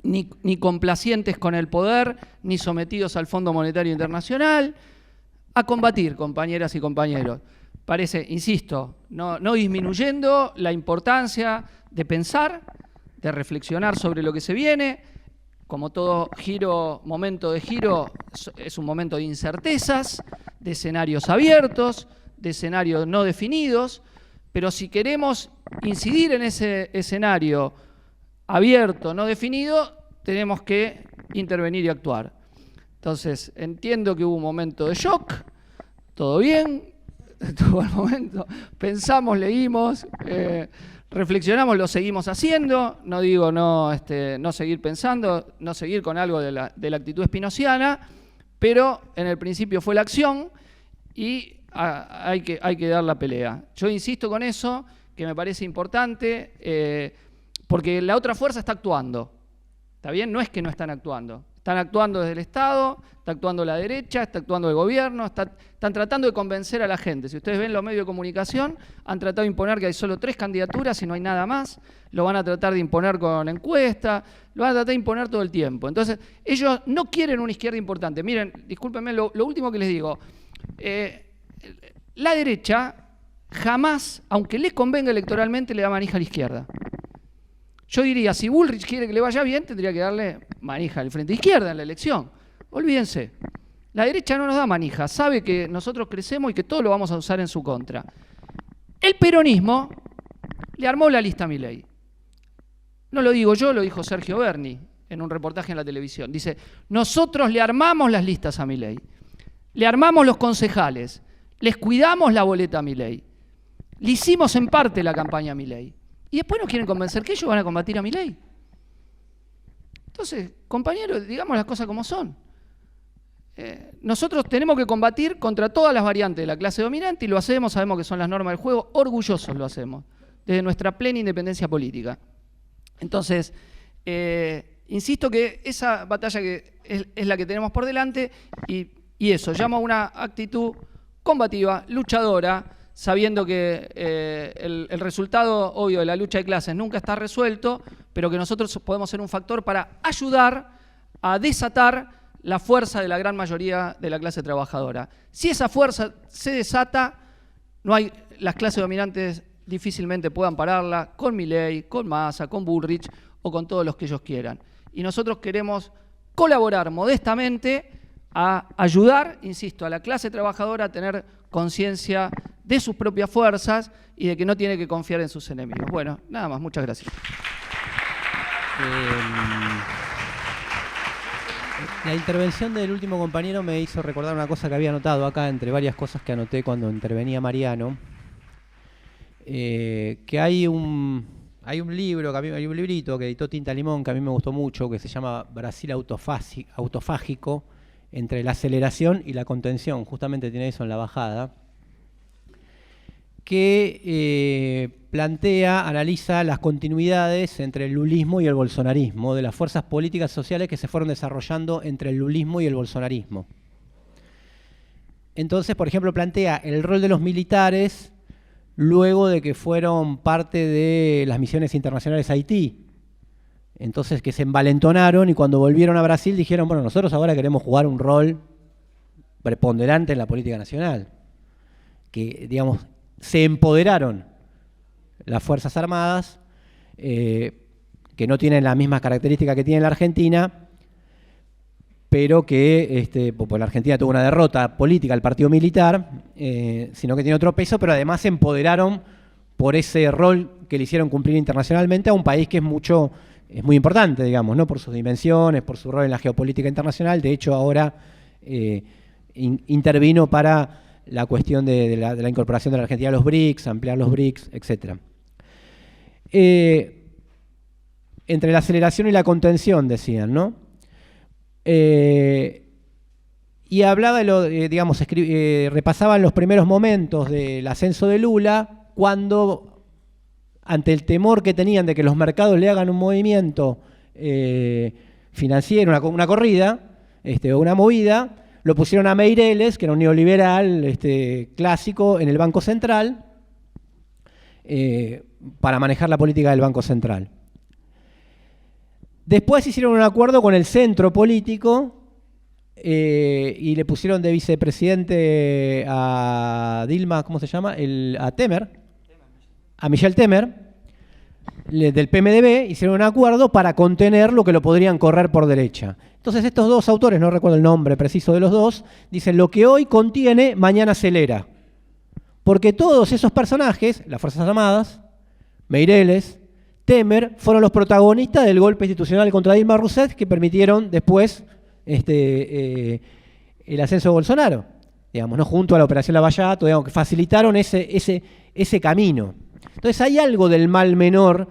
ni complacientes con el poder, ni sometidos al Fondo Monetario Internacional, a combatir, compañeras y compañeros. Parece, insisto, no disminuyendo la importancia de pensar, de reflexionar sobre lo que se viene. Como todo momento de giro, es un momento de incertezas, de escenarios abiertos, de escenarios no definidos, pero si queremos incidir en ese escenario abierto, no definido, tenemos que intervenir y actuar. Entonces, entiendo que hubo un momento de shock, todo bien, todo el momento, pensamos, leímos, reflexionamos, lo seguimos haciendo, no digo no seguir pensando, no seguir con algo de la actitud espinociana, pero en el principio fue la acción y hay que dar la pelea. Yo insisto con eso, que me parece importante, porque la otra fuerza está actuando, ¿está bien? No es que no están actuando. Están actuando desde el Estado, está actuando la derecha, está actuando el gobierno, están tratando de convencer a la gente. Si ustedes ven los medios de comunicación, han tratado de imponer que hay solo 3 candidaturas y no hay nada más. Lo van a tratar de imponer con encuestas, lo van a tratar de imponer todo el tiempo. Entonces, ellos no quieren una izquierda importante. Miren, discúlpenme, lo último que les digo. La derecha jamás, aunque le convenga electoralmente, le da manija a la izquierda. Yo diría, si Bullrich quiere que le vaya bien, tendría que darle manija el Frente de Izquierda en la elección. Olvídense. La derecha no nos da manija, sabe que nosotros crecemos y que todo lo vamos a usar en su contra. El peronismo le armó la lista a Milei. No lo digo yo, lo dijo Sergio Berni en un reportaje en la televisión. Dice, nosotros le armamos las listas a Milei, le armamos los concejales, les cuidamos la boleta a Milei, le hicimos en parte la campaña a Milei. Y después nos quieren convencer que ellos van a combatir a Milei. Entonces, compañeros, digamos las cosas como son. Nosotros tenemos que combatir contra todas las variantes de la clase dominante y lo hacemos, sabemos que son las normas del juego, orgullosos lo hacemos, desde nuestra plena independencia política. Entonces, insisto que esa batalla que es la que tenemos por delante y eso, llamo a una actitud combativa, luchadora, sabiendo que el resultado obvio de la lucha de clases nunca está resuelto, pero que nosotros podemos ser un factor para ayudar a desatar la fuerza de la gran mayoría de la clase trabajadora. Si esa fuerza se desata, las clases dominantes difícilmente puedan pararla con Milei, con Massa, con Bullrich o con todos los que ellos quieran. Y nosotros queremos colaborar modestamente a ayudar, insisto, a la clase trabajadora a tener conciencia de sus propias fuerzas y de que no tiene que confiar en sus enemigos. Bueno, nada más, muchas gracias. La intervención del último compañero me hizo recordar una cosa que había anotado acá, entre varias cosas que anoté cuando intervenía Mariano, que hay un libro, hay un librito que editó Tinta Limón que a mí me gustó mucho, que se llama Brasil autofágico, entre la aceleración y la contención, justamente tiene eso en la bajada, que analiza las continuidades entre el lulismo y el bolsonarismo, de las fuerzas políticas y sociales que se fueron desarrollando entre el lulismo y el bolsonarismo. Entonces, por ejemplo, plantea el rol de los militares luego de que fueron parte de las misiones internacionales a Haití. Entonces, que se envalentonaron y cuando volvieron a Brasil dijeron, bueno, nosotros ahora queremos jugar un rol preponderante en la política nacional. Que, digamos, se empoderaron las Fuerzas Armadas, que no tienen las mismas características que tiene la Argentina, pero que pues la Argentina tuvo una derrota política al partido militar, sino que tiene otro peso, pero además se empoderaron por ese rol que le hicieron cumplir internacionalmente a un país que es muy importante, digamos, ¿no? Por sus dimensiones, por su rol en la geopolítica internacional. De hecho, ahora intervino para la cuestión de la incorporación de la Argentina a los BRICS, ampliar los BRICS, etc. Entre la aceleración y la contención, decían, ¿no? Y hablaba, repasaban los primeros momentos del ascenso de Lula, cuando, ante el temor que tenían de que los mercados le hagan un movimiento financiero, una corrida, o una movida, lo pusieron a Meireles, que era un neoliberal clásico, en el Banco Central, para manejar la política del Banco Central. Después hicieron un acuerdo con el centro político y le pusieron de vicepresidente a Dilma, ¿cómo se llama? A Temer, a Michel Temer, del PMDB, hicieron un acuerdo para contener lo que lo podrían correr por derecha. Entonces estos dos autores, no recuerdo el nombre preciso de los dos, dicen lo que hoy contiene, mañana acelera. Porque todos esos personajes, las Fuerzas Armadas, Meireles, Temer, fueron los protagonistas del golpe institucional contra Dilma Rousseff que permitieron después el ascenso de Bolsonaro, digamos, ¿no? Junto a la Operación Lavallato, digamos, que facilitaron ese camino. Entonces hay algo del mal menor,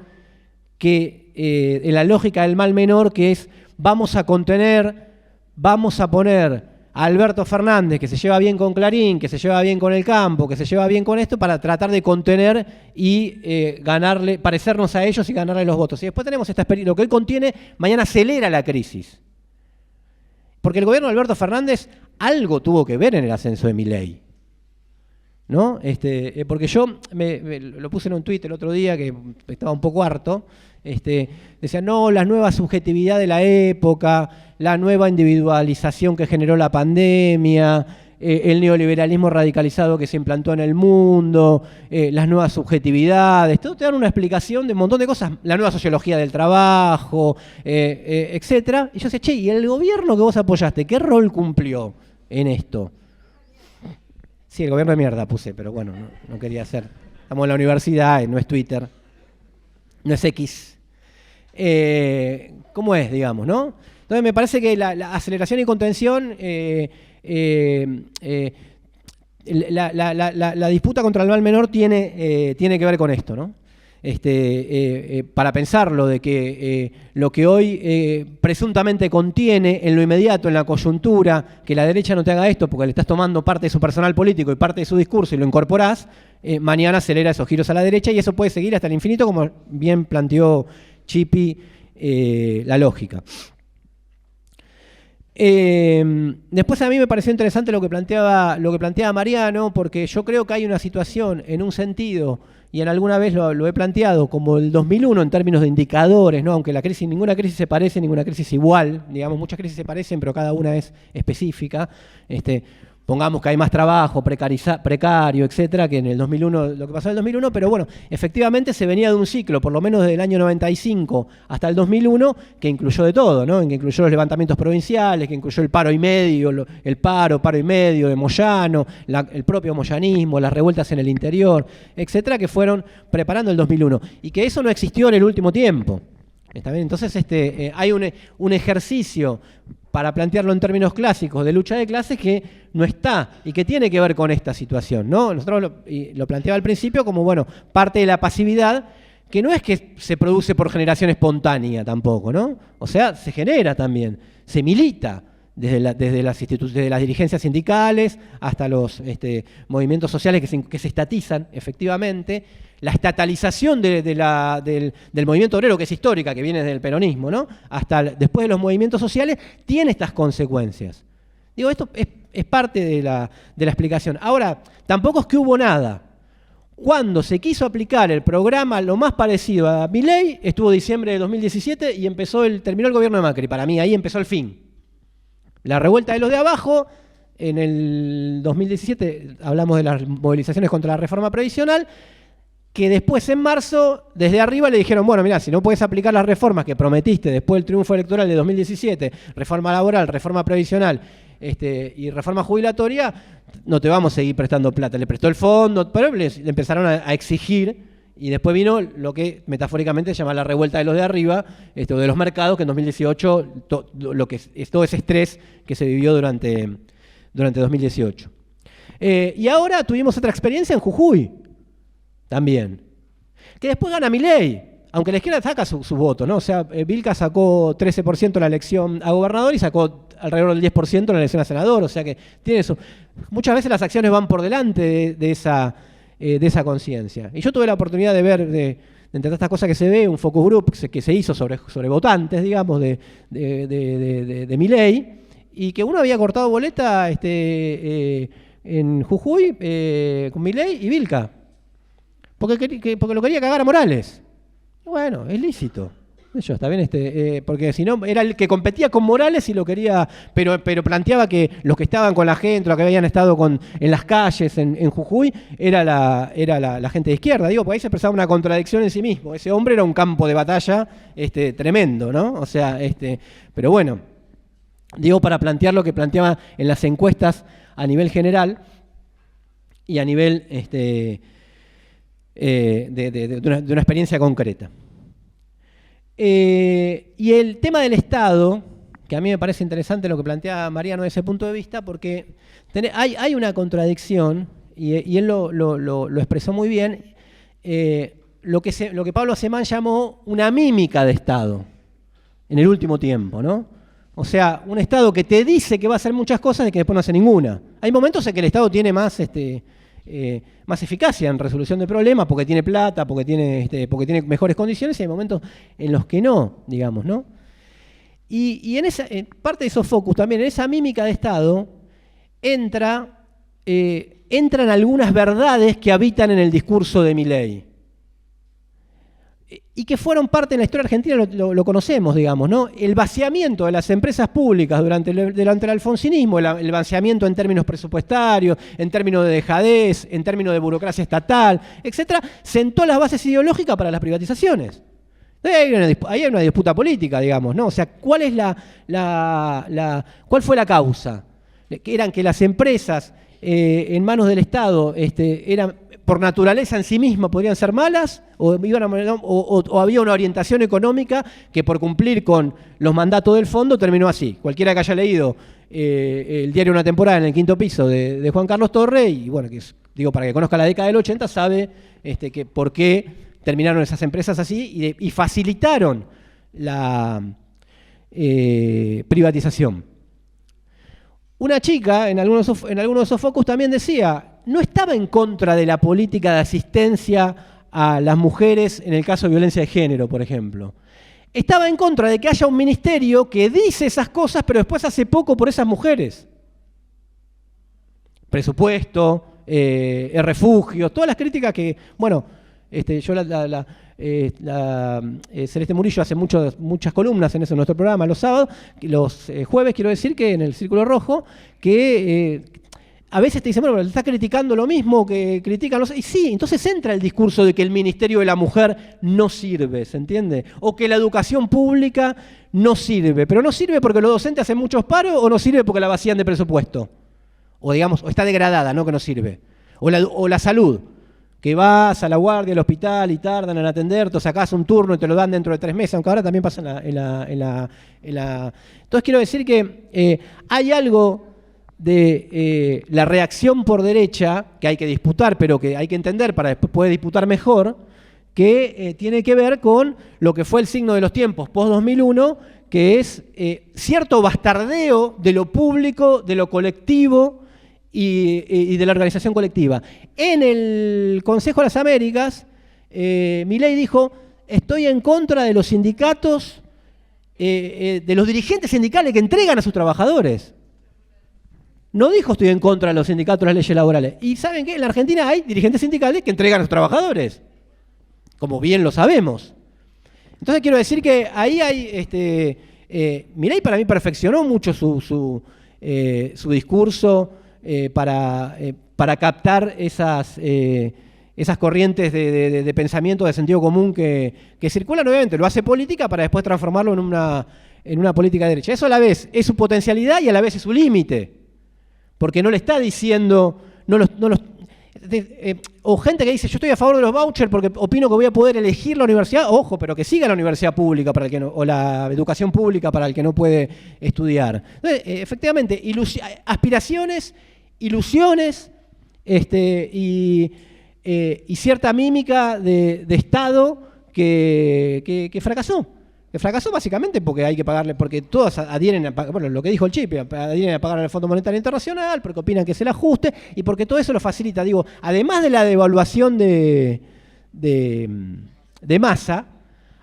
en la lógica del mal menor, que es vamos a contener, vamos a poner a Alberto Fernández, que se lleva bien con Clarín, que se lleva bien con El Campo, que se lleva bien con esto, para tratar de contener y parecernos a ellos y ganarle los votos. Y después tenemos esta experiencia, lo que hoy contiene, mañana acelera la crisis. Porque el gobierno de Alberto Fernández algo tuvo que ver en el ascenso de Milei, ¿no? Porque yo lo puse en un tuit el otro día, que estaba un poco harto, decía, no, la nueva subjetividad de la época, la nueva individualización que generó la pandemia, el neoliberalismo radicalizado que se implantó en el mundo, las nuevas subjetividades, todo te dan una explicación de un montón de cosas, la nueva sociología del trabajo, etc. Y yo decía, che, ¿y el gobierno que vos apoyaste, qué rol cumplió en esto? Sí, el gobierno de mierda puse, pero bueno, no quería hacer. Estamos en la universidad, no es Twitter, no es X. ¿Cómo es, digamos, no? Entonces me parece que la aceleración y contención, la disputa contra el mal menor tiene que ver con esto, ¿no? Para pensarlo, de que lo que hoy presuntamente contiene en lo inmediato, en la coyuntura, que la derecha no te haga esto porque le estás tomando parte de su personal político y parte de su discurso y lo incorporás, mañana acelera esos giros a la derecha y eso puede seguir hasta el infinito, como bien planteó Chipi la lógica. Después a mí me pareció interesante lo que planteaba Mariano, porque yo creo que hay una situación en un sentido, y en alguna vez lo he planteado, como el 2001 en términos de indicadores, ¿no? Aunque ninguna crisis se parece, ninguna crisis igual, digamos, muchas crisis se parecen, pero cada una es específica. Pongamos que hay más trabajo precario, etcétera, que en el 2001, lo que pasó en el 2001, pero bueno, efectivamente se venía de un ciclo, por lo menos desde el año 95 hasta el 2001, que incluyó de todo, ¿no? Que incluyó los levantamientos provinciales, que incluyó el paro y medio, el paro y medio de Moyano, el propio moyanismo, las revueltas en el interior, etcétera, que fueron preparando el 2001. Y que eso no existió en el último tiempo. ¿Está bien? Entonces hay un ejercicio, para plantearlo en términos clásicos, de lucha de clases que no está y que tiene que ver con esta situación, ¿no? Nosotros lo planteaba al principio como, bueno, parte de la pasividad, que no es que se produce por generación espontánea tampoco, ¿no? O sea, se genera también, se milita desde las dirigencias sindicales hasta los movimientos sociales que se estatizan efectivamente. La estatalización del movimiento obrero, que es histórica, que viene del peronismo, ¿no? Hasta después de los movimientos sociales, tiene estas consecuencias. Digo, esto es parte de la explicación. Ahora, tampoco es que hubo nada. Cuando se quiso aplicar el programa lo más parecido a Milei, estuvo diciembre de 2017 y terminó el gobierno de Macri. Para mí, ahí empezó el fin. La revuelta de los de abajo. En el 2017 hablamos de las movilizaciones contra la reforma previsional, que después en marzo, desde arriba le dijeron, bueno, mirá, si no puedes aplicar las reformas que prometiste después del triunfo electoral de 2017, reforma laboral, reforma previsional y reforma jubilatoria, no te vamos a seguir prestando plata. Le prestó el fondo, pero le empezaron a exigir, y después vino lo que metafóricamente se llama la revuelta de los de arriba, de los mercados, que en 2018, todo ese estrés que se vivió durante 2018. Y ahora tuvimos otra experiencia en Jujuy, también, que después gana Milei, aunque la izquierda saca su voto, ¿no? O sea, Vilca sacó 13% en la elección a gobernador y sacó alrededor del 10% en la elección a senador, o sea que tiene eso. Muchas veces las acciones van por delante de esa conciencia. Y yo tuve la oportunidad de ver, entre estas cosas que se ve, un focus group que se hizo sobre votantes, digamos, de Milei, y que uno había cortado boleta en Jujuy con Milei y Vilca. Porque lo quería cagar a Morales. Bueno, es lícito. Está bien, porque si no, era el que competía con Morales y lo quería, pero planteaba que los que estaban con la gente, los que habían estado en las calles en Jujuy, era la gente de izquierda. Digo, porque ahí se expresaba una contradicción en sí mismo. Ese hombre era un campo de batalla tremendo, ¿no? O sea, pero bueno, digo, para plantear lo que planteaba en las encuestas a nivel general y a nivel de una experiencia concreta. Y el tema del Estado, que a mí me parece interesante lo que plantea Mariano desde ese punto de vista, porque hay una contradicción, y él lo expresó muy bien, lo que Pablo Semán llamó una mímica de Estado en el último tiempo, ¿no? O sea, un Estado que te dice que va a hacer muchas cosas y que después no hace ninguna. Hay momentos en que el Estado tiene más eficacia en resolución de problemas porque tiene plata, porque tiene mejores condiciones, y hay momentos en los que no, digamos, ¿no? Y en parte de esos focus también, en esa mímica de Estado, entran algunas verdades que habitan en el discurso de Milei. y que fueron parte de la historia argentina, lo conocemos, digamos, ¿no? El vaciamiento de las empresas públicas durante el alfonsinismo, el vaciamiento en términos presupuestarios, en términos de dejadez, en términos de burocracia estatal, etcétera, sentó las bases ideológicas para las privatizaciones. Ahí hay una disputa política, digamos, ¿no? O sea, ¿cuál fue la causa? Que eran que las empresas en manos del Estado eran por naturaleza en sí mismas podrían ser malas o había una orientación económica que por cumplir con los mandatos del fondo terminó así. Cualquiera que haya leído el diario Una temporada en el quinto piso de Juan Carlos Torre, y bueno, digo, para que conozca la década del 80, sabe que por qué terminaron esas empresas así y facilitaron la privatización. Una chica en algunos de esos focus también decía, no estaba en contra de la política de asistencia a las mujeres en el caso de violencia de género, por ejemplo. Estaba en contra de que haya un ministerio que dice esas cosas, pero después hace poco por esas mujeres. Presupuesto, refugios, todas las críticas que, bueno, yo Celeste Murillo hace muchas columnas en eso en nuestro programa los sábados, los jueves quiero decir que en el Círculo Rojo, que a veces te dicen, bueno, pero está criticando lo mismo que critican los... Y sí, entonces entra el discurso de que el Ministerio de la Mujer no sirve, ¿se entiende? O que la educación pública no sirve, pero no sirve porque los docentes hacen muchos paros o no sirve porque la vacían de presupuesto. O digamos, o está degradada, no que no sirve. O la salud, que vas a la guardia, al hospital y tardan en atenderte, o sacás un turno y te lo dan dentro de 3 meses, aunque ahora también pasa en la... Entonces quiero decir que hay algo de la reacción por derecha, que hay que disputar, pero que hay que entender para después poder disputar mejor, que tiene que ver con lo que fue el signo de los tiempos post-2001, que es cierto bastardeo de lo público, de lo colectivo y de la organización colectiva. En el Consejo de las Américas, Milei dijo, estoy en contra de los sindicatos, de los dirigentes sindicales que entregan a sus trabajadores. No dijo estoy en contra de los sindicatos, las leyes laborales. Y ¿saben qué? En la Argentina hay dirigentes sindicales que entregan a sus trabajadores, como bien lo sabemos. Entonces quiero decir que ahí hay, Milei para mí perfeccionó mucho su discurso para captar esas corrientes de pensamiento, de sentido común que circulan, obviamente, lo hace política para después transformarlo en una política de derecha. Eso a la vez es su potencialidad y a la vez es su límite. Porque no le está diciendo, o gente que dice yo estoy a favor de los vouchers porque opino que voy a poder elegir la universidad, ojo, pero que siga la universidad pública para el que no, o la educación pública para el que no puede estudiar. Entonces, efectivamente, aspiraciones, ilusiones y cierta mímica de Estado que fracasó. Que fracasó básicamente porque hay que pagarle, porque todas adhieren a pagar, bueno, lo que dijo el Chip, adhieren a pagar al Fondo Monetario Internacional, porque opinan que es el ajuste y porque todo eso lo facilita. Digo, además de la devaluación de Massa,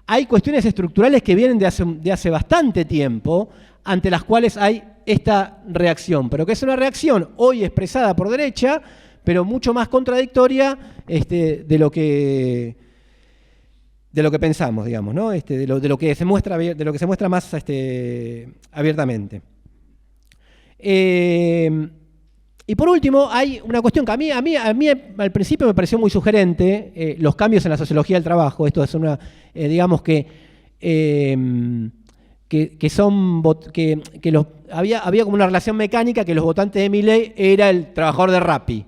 hay cuestiones estructurales que vienen de hace bastante tiempo, ante las cuales hay esta reacción, pero que es una reacción hoy expresada por derecha, pero mucho más contradictoria de lo que pensamos, digamos, ¿no? De lo que se muestra más abiertamente. Y por último, hay una cuestión que a mí al principio me pareció muy sugerente, los cambios en la sociología del trabajo. Esto es una, digamos había como una relación mecánica que los votantes de Milei era el trabajador de Rappi.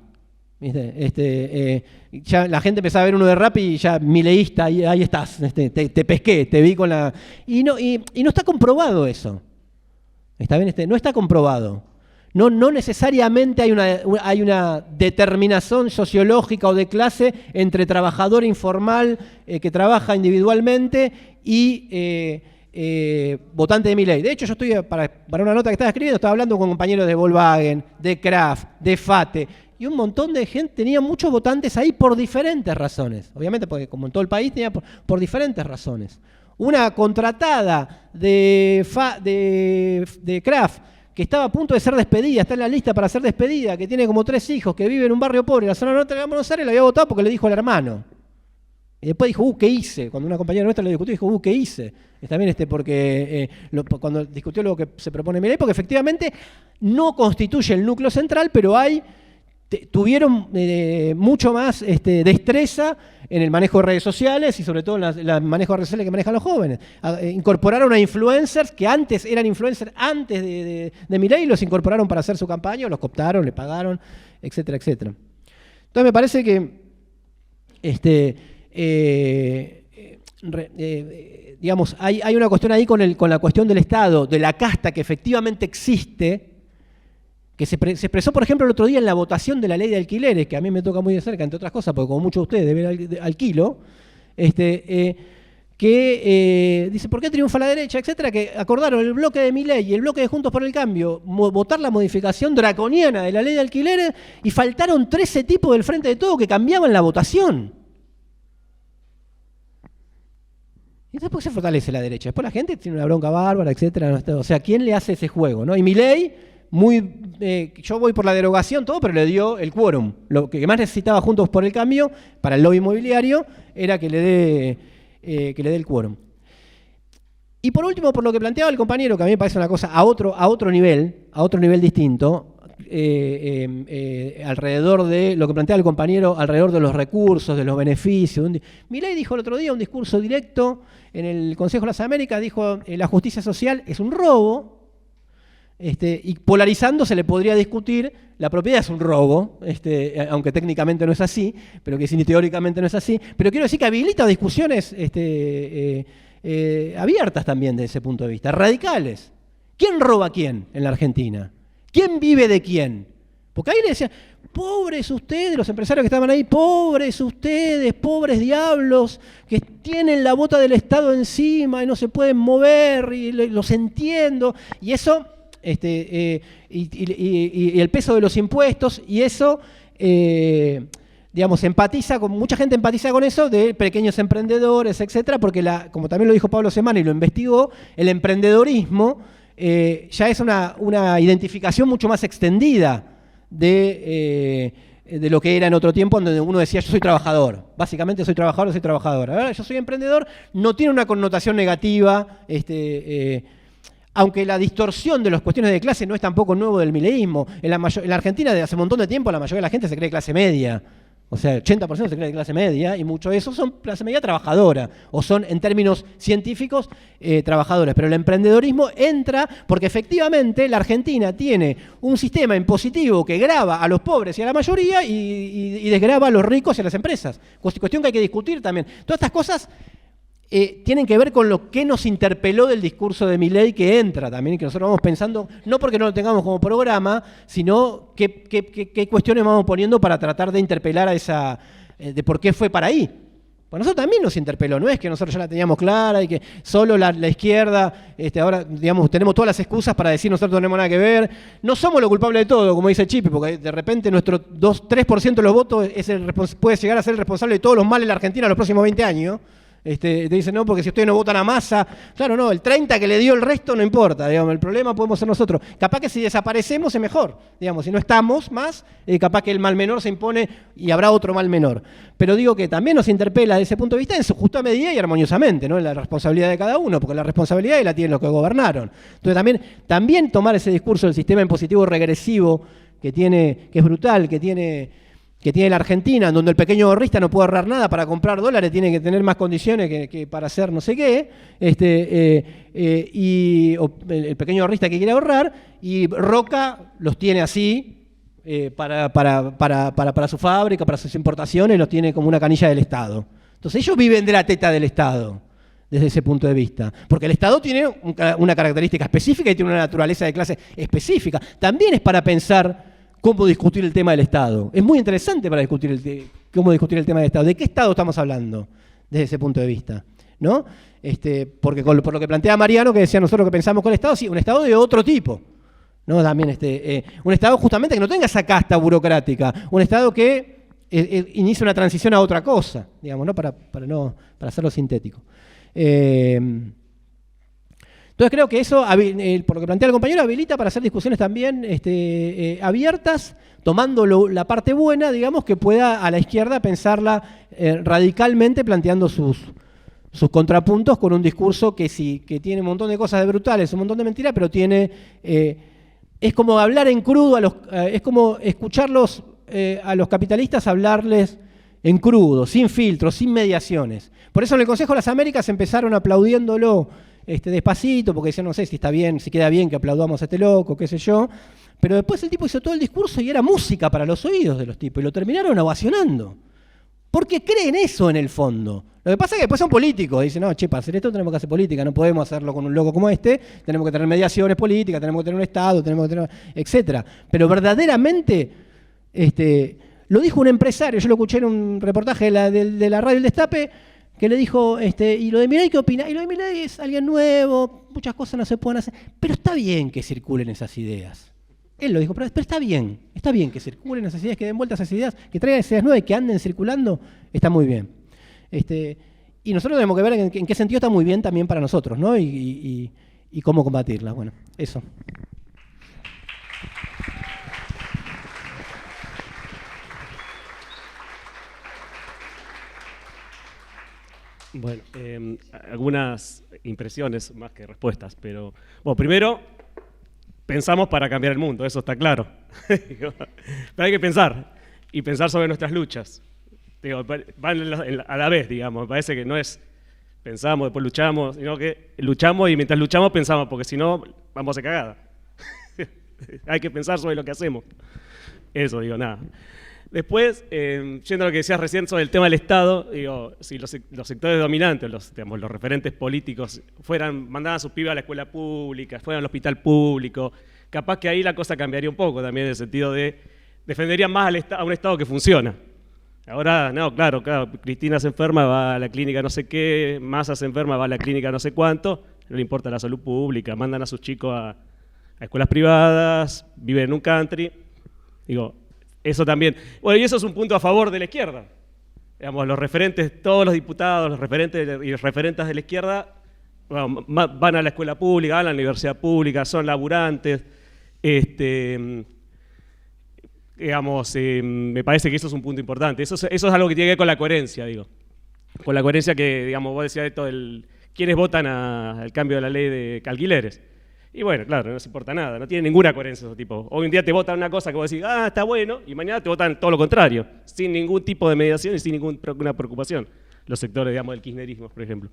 ¿Viste? Ya la gente empezaba a ver uno de Rappi y ya mileísta, ahí estás, te pesqué, te vi con la... Y no está comprobado eso. ¿Está bien? No está comprobado. No necesariamente hay una determinación sociológica o de clase entre trabajador informal que trabaja individualmente y votante de Milei. De hecho, yo estoy, para una nota que estaba escribiendo, estaba hablando con compañeros de Volkswagen, de Kraft, de FATE, y un montón de gente, tenía muchos votantes ahí por diferentes razones. Obviamente, porque como en todo el país, tenía por diferentes razones. Una contratada de Kraft, que estaba a punto de ser despedida, está en la lista para ser despedida, que tiene como 3 hijos, que vive en un barrio pobre, en la zona norte de Buenos Aires, la había votado porque le dijo al hermano. Y después dijo, ¿qué hice? Cuando una compañera nuestra lo discutió, dijo, ¿qué hice? También porque cuando discutió lo que se propone Milei, porque efectivamente no constituye el núcleo central, pero tuvieron mucho más destreza en el manejo de redes sociales y sobre todo en el manejo de redes sociales que manejan los jóvenes. Incorporaron a influencers que antes eran influencers antes de Milei, los incorporaron para hacer su campaña, los cooptaron, le pagaron, etcétera, etcétera. Entonces me parece que digamos, hay una cuestión ahí con la cuestión del Estado, de la casta que efectivamente existe, que se expresó, por ejemplo, el otro día en la votación de la ley de alquileres, que a mí me toca muy de cerca, entre otras cosas, porque como muchos de ustedes deben alquilo, que dice, ¿por qué triunfa la derecha? Etcétera, que acordaron el bloque de Milei y el bloque de Juntos por el Cambio votar la modificación draconiana de la ley de alquileres y faltaron 13 tipos del Frente de Todo que cambiaban la votación. Y entonces, ¿por qué se fortalece la derecha? Después la gente tiene una bronca bárbara, etcétera. O sea, ¿quién le hace ese juego, no? Y Milei, yo voy por la derogación, todo, pero le dio el quórum. Lo que más necesitaba Juntos por el Cambio para el lobby inmobiliario era que le dé el quórum. Y por último, por lo que planteaba el compañero, que a mí me parece una cosa a otro nivel distinto, alrededor de lo que plantea el compañero, alrededor de los recursos, de los beneficios. Milei dijo el otro día un discurso directo en el Consejo de las Américas, dijo la justicia social es un robo, y polarizando se le podría discutir, la propiedad es un robo, aunque técnicamente no es así, pero que teóricamente no es así, pero quiero decir que habilita discusiones abiertas también desde ese punto de vista, radicales. ¿Quién roba a quién en la Argentina? ¿Quién vive de quién? Porque ahí le decían, pobres ustedes, los empresarios que estaban ahí, pobres ustedes, pobres diablos, que tienen la bota del Estado encima y no se pueden mover, y los entiendo. Y eso, y el peso de los impuestos, y eso, digamos, mucha gente empatiza con eso de pequeños emprendedores, etcétera, porque como también lo dijo Pablo Semana y lo investigó, el emprendedorismo ya es una identificación mucho más extendida de lo que era en otro tiempo, donde uno decía yo soy trabajador, básicamente soy trabajador o soy trabajadora. Ahora yo soy emprendedor, no tiene una connotación negativa, aunque la distorsión de las cuestiones de clase no es tampoco nuevo del mileísmo. En la Argentina desde hace un montón de tiempo la mayoría de la gente se cree clase media. O sea, 80% se cree de clase media y mucho de eso son clase media trabajadora o son, en términos científicos, trabajadores. Pero el emprendedorismo entra porque efectivamente la Argentina tiene un sistema impositivo que grava a los pobres y a la mayoría y desgrava a los ricos y a las empresas. Cuestión que hay que discutir también. Todas estas cosas tienen que ver con lo que nos interpeló del discurso de Milei que entra también y que nosotros vamos pensando, no porque no lo tengamos como programa, sino qué cuestiones vamos poniendo para tratar de interpelar a de por qué fue para ahí. Pues nosotros también nos interpeló, no es que nosotros ya la teníamos clara y que solo la izquierda, ahora digamos tenemos todas las excusas para decir nosotros no tenemos nada que ver. No somos los culpables de todo, como dice Chipi, porque de repente nuestro 3% de los votos puede llegar a ser el responsable de todos los males de la Argentina en los próximos 20 años. Te dicen, no, porque si ustedes no votan a Massa, claro, no, el 30 que le dio el resto no importa, digamos, el problema podemos ser nosotros. Capaz que si desaparecemos es mejor, digamos, si no estamos más, capaz que el mal menor se impone y habrá otro mal menor. Pero digo que también nos interpela desde ese punto de vista en su justa medida y armoniosamente, ¿no? En la responsabilidad de cada uno, porque la responsabilidad la tienen los que gobernaron. Entonces también tomar ese discurso del sistema impositivo regresivo que es brutal, que tiene la Argentina, en donde el pequeño ahorrista no puede ahorrar nada para comprar dólares, tiene que tener más condiciones que para hacer no sé qué, o el pequeño ahorrista que quiere ahorrar, y Roca los tiene así para su fábrica, para sus importaciones, los tiene como una canilla del Estado. Entonces ellos viven de la teta del Estado, desde ese punto de vista, porque el Estado tiene una característica específica y tiene una naturaleza de clase específica. También es para pensar cómo discutir el tema del Estado. Es muy interesante para cómo discutir el tema del Estado. ¿De qué Estado estamos hablando desde ese punto de vista? ¿No? Porque por lo que plantea Mariano, que decía nosotros que pensamos con el Estado, sí, un Estado de otro tipo. ¿No? También un Estado justamente que no tenga esa casta burocrática. Un Estado que inicie una transición a otra cosa, digamos, ¿no? Para hacerlo sintético. Entonces creo que eso, por lo que plantea el compañero, habilita para hacer discusiones también abiertas, tomando la parte buena, digamos, que pueda a la izquierda pensarla radicalmente, planteando sus contrapuntos con un discurso que tiene un montón de cosas de brutales, un montón de mentiras, pero tiene... es como hablar en crudo, es como escucharlos a los capitalistas hablarles en crudo, sin filtros, sin mediaciones. Por eso en el Consejo de las Américas empezaron aplaudiéndolo despacito, porque decían, no sé si está bien, si queda bien que aplaudamos a este loco, qué sé yo. Pero después el tipo hizo todo el discurso y era música para los oídos de los tipos, y lo terminaron ovacionando. Porque creen eso en el fondo. Lo que pasa es que después son políticos, dicen, no, che, para hacer esto tenemos que hacer política, no podemos hacerlo con un loco como este, tenemos que tener mediaciones políticas, tenemos que tener un Estado, tenemos que tener, etcétera. Pero verdaderamente, lo dijo un empresario, yo lo escuché en un reportaje de la radio El Destape, que le dijo, ¿y lo de Milei qué opina? Y lo de Milei es alguien nuevo, muchas cosas no se pueden hacer, pero está bien que circulen esas ideas. Él lo dijo, pero está bien que circulen esas ideas, que den vueltas esas ideas, que traigan esas ideas nuevas y que anden circulando, está muy bien. Y nosotros tenemos que ver en qué sentido está muy bien también para nosotros, ¿no? Y cómo combatirla. Bueno, eso. Bueno, algunas impresiones más que respuestas, pero bueno, primero pensamos para cambiar el mundo, eso está claro. Pero hay que pensar y pensar sobre nuestras luchas. Digo, van a la vez, digamos. Me parece que no es pensamos, después luchamos, sino que luchamos y mientras luchamos pensamos, porque si no vamos a cagada. Hay que pensar sobre lo que hacemos. Eso, digo, nada. Después, yendo a lo que decías recién sobre el tema del Estado, digo, si los sectores dominantes, los referentes políticos, mandaban a sus pibes a la escuela pública, fueran al hospital público, capaz que ahí la cosa cambiaría un poco también en el sentido de defenderían más a un Estado que funciona. Ahora, no, claro, Cristina se enferma, va a la clínica no sé qué, Massa se enferma, va a la clínica no sé cuánto, no le importa la salud pública, mandan a sus chicos a escuelas privadas, viven en un country, digo, eso también. Bueno, y eso es un punto a favor de la izquierda. Digamos, los referentes, todos los diputados, los referentes y referentas de la izquierda, bueno, van a la escuela pública, van a la universidad pública, son laburantes. Digamos, me parece que eso es un punto importante. Eso es algo que tiene que ver con la coherencia, digo. Con la coherencia que, digamos, vos decías esto, ¿quiénes votan al cambio de la ley de alquileres? Y bueno, claro, no les importa nada, no tiene ninguna coherencia esos tipos. Hoy un día te votan una cosa que vos decís, está bueno, y mañana te votan todo lo contrario, sin ningún tipo de mediación y sin ninguna preocupación. Los sectores, digamos, del kirchnerismo, por ejemplo.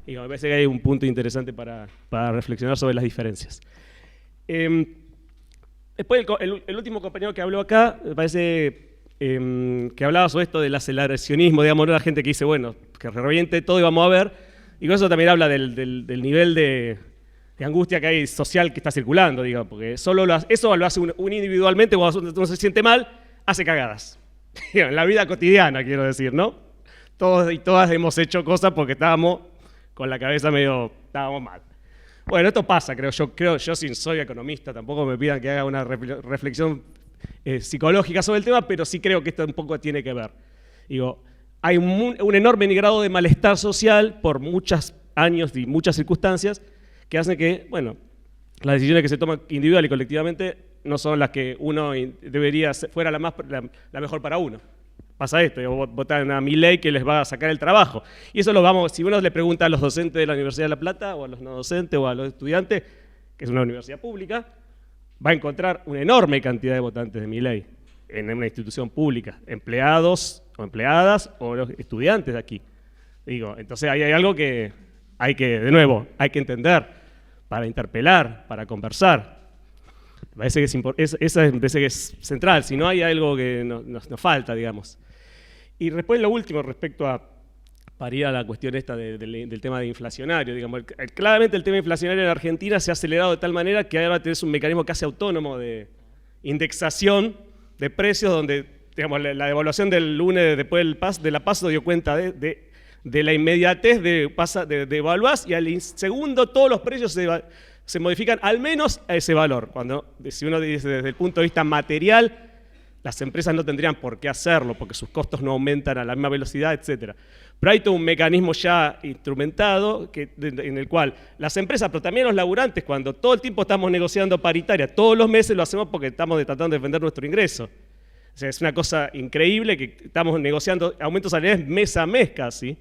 Y me parece que hay un punto interesante para reflexionar sobre las diferencias. Después, el último compañero que habló acá, me parece que hablaba sobre esto del aceleracionismo, digamos, ¿no? La gente que dice, bueno, que reviente todo y vamos a ver. Y con eso también habla del nivel de angustia que hay social que está circulando, digo, porque eso lo hace uno individualmente, cuando uno se siente mal, hace cagadas. En la vida cotidiana, quiero decir, ¿no? Todos y todas hemos hecho cosas porque estábamos con la cabeza estábamos mal. Bueno, esto pasa, creo yo sin soy economista, tampoco me pidan que haga una reflexión psicológica sobre el tema, pero sí creo que esto un poco tiene que ver. Digo, hay un enorme grado de malestar social por muchos años y muchas circunstancias que hacen que, bueno, las decisiones que se toman individual y colectivamente no son las que uno debería fuera la mejor para uno. Pasa esto, votan a Milei que les va a sacar el trabajo. Y eso si uno le pregunta a los docentes de la Universidad de La Plata, o a los no docentes, o a los estudiantes, que es una universidad pública, va a encontrar una enorme cantidad de votantes de Milei en una institución pública, empleados o empleadas, o los estudiantes de aquí. Digo, entonces ahí hay algo que hay que entender, para interpelar, para conversar. Me parece que es central, si no hay algo que nos falta, digamos. Y después lo último respecto para ir a la cuestión esta del tema de inflacionario, digamos, claramente el tema inflacionario en Argentina se ha acelerado de tal manera que ahora tenés un mecanismo casi autónomo de indexación de precios donde, digamos, la devaluación del lunes después de la PASO dio cuenta de la inmediatez de evaluar y al segundo todos los precios se modifican al menos a ese valor. Si uno dice desde el punto de vista material, las empresas no tendrían por qué hacerlo, porque sus costos no aumentan a la misma velocidad, etc. Pero hay todo un mecanismo ya instrumentado en el cual las empresas, pero también los laburantes, cuando todo el tiempo estamos negociando paritaria, todos los meses lo hacemos porque estamos tratando de defender nuestro ingreso. O sea, es una cosa increíble que estamos negociando aumentos salariales mes a mes casi,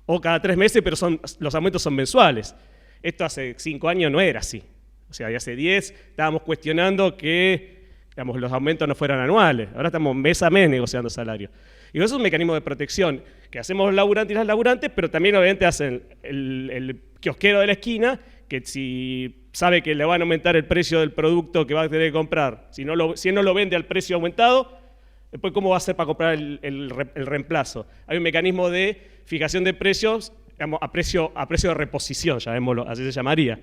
o cada 3 meses, pero los aumentos son mensuales. Esto hace 5 años no era así. O sea, hace 10 estábamos cuestionando que los aumentos no fueran anuales. Ahora estamos mes a mes negociando salarios. Y eso es un mecanismo de protección que hacemos los laburantes y las laburantes, pero también obviamente hacen el kiosquero de la esquina, que si sabe que le van a aumentar el precio del producto que va a tener que comprar, si él no lo vende al precio aumentado, después ¿cómo va a hacer para comprar el reemplazo? Hay un mecanismo de fijación de precios, digamos, a precio de reposición, llamémoslo, así se llamaría.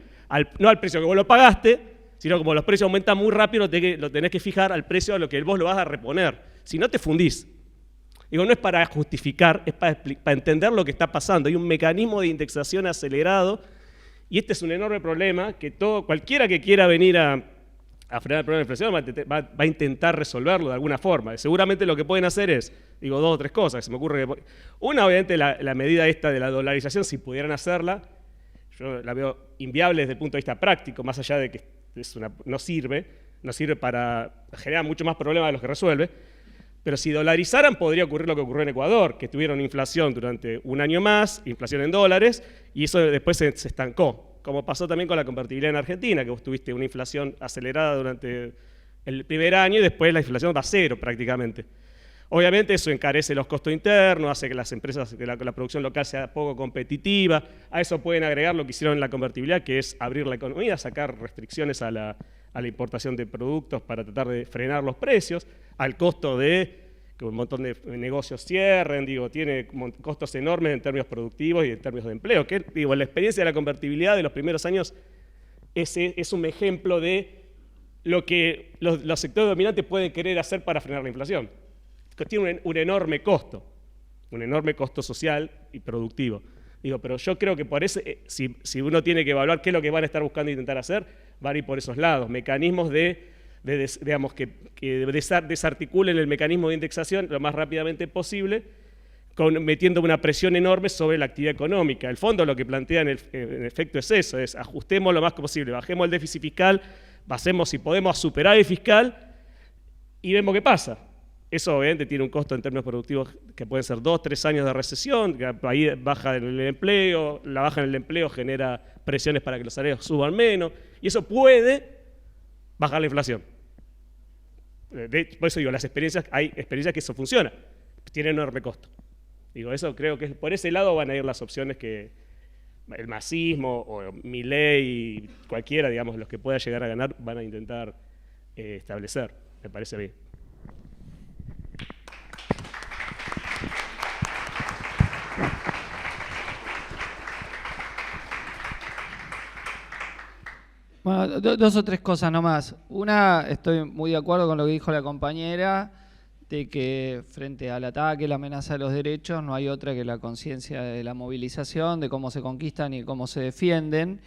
No al precio que vos lo pagaste, sino como los precios aumentan muy rápido, lo tenés que fijar al precio a lo que vos lo vas a reponer. Si no, te fundís. Digo, no es para justificar, es para entender lo que está pasando. Hay un mecanismo de indexación acelerado y este es un enorme problema que cualquiera que quiera venir a frenar el problema de inflación va a intentar resolverlo de alguna forma. Seguramente lo que pueden hacer es, 2 o 3 cosas. Se me ocurre que una, obviamente, la medida esta de la dolarización, si pudieran hacerla, yo la veo inviable desde el punto de vista práctico, más allá de que no sirve para generar mucho más problemas de los que resuelve, pero si dolarizaran podría ocurrir lo que ocurrió en Ecuador, que tuvieron inflación durante un año más, inflación en dólares, y eso después se estancó, como pasó también con la convertibilidad en Argentina, que vos tuviste una inflación acelerada durante el primer año y después la inflación va a 0 prácticamente. Obviamente eso encarece los costos internos, hace que las empresas, que la producción local sea poco competitiva. A eso pueden agregar lo que hicieron en la convertibilidad, que es abrir la economía, sacar restricciones a la importación de productos para tratar de frenar los precios, al costo de que un montón de negocios cierren, tiene costos enormes en términos productivos y en términos de empleo. Que, la experiencia de la convertibilidad de los primeros años es un ejemplo de lo que los sectores dominantes pueden querer hacer para frenar la inflación. Tiene un enorme costo social y productivo. Pero yo creo que por eso, si uno tiene que evaluar qué es lo que van a estar buscando intentar hacer, van a ir por esos lados, mecanismos digamos, que desarticulen el mecanismo de indexación lo más rápidamente posible, metiendo una presión enorme sobre la actividad económica. El fondo lo que plantea en efecto es eso, es ajustemos lo más posible, bajemos el déficit fiscal, pasemos si podemos a superávit fiscal y vemos qué pasa. Eso obviamente tiene un costo en términos productivos que pueden ser 2 o 3 años de recesión, que ahí baja el empleo, la baja en el empleo genera presiones para que los salarios suban menos, y eso puede bajar la inflación. Por eso digo, hay experiencias que eso funciona, tiene enorme costo. Eso creo que por ese lado van a ir las opciones que el masismo o Milei, cualquiera, digamos, los que pueda llegar a ganar, van a intentar establecer. Me parece bien. Bueno, 2 o 3 cosas nomás. Una, estoy muy de acuerdo con lo que dijo la compañera, de que frente al ataque, la amenaza de los derechos, no hay otra que la conciencia de la movilización, de cómo se conquistan y cómo se defienden,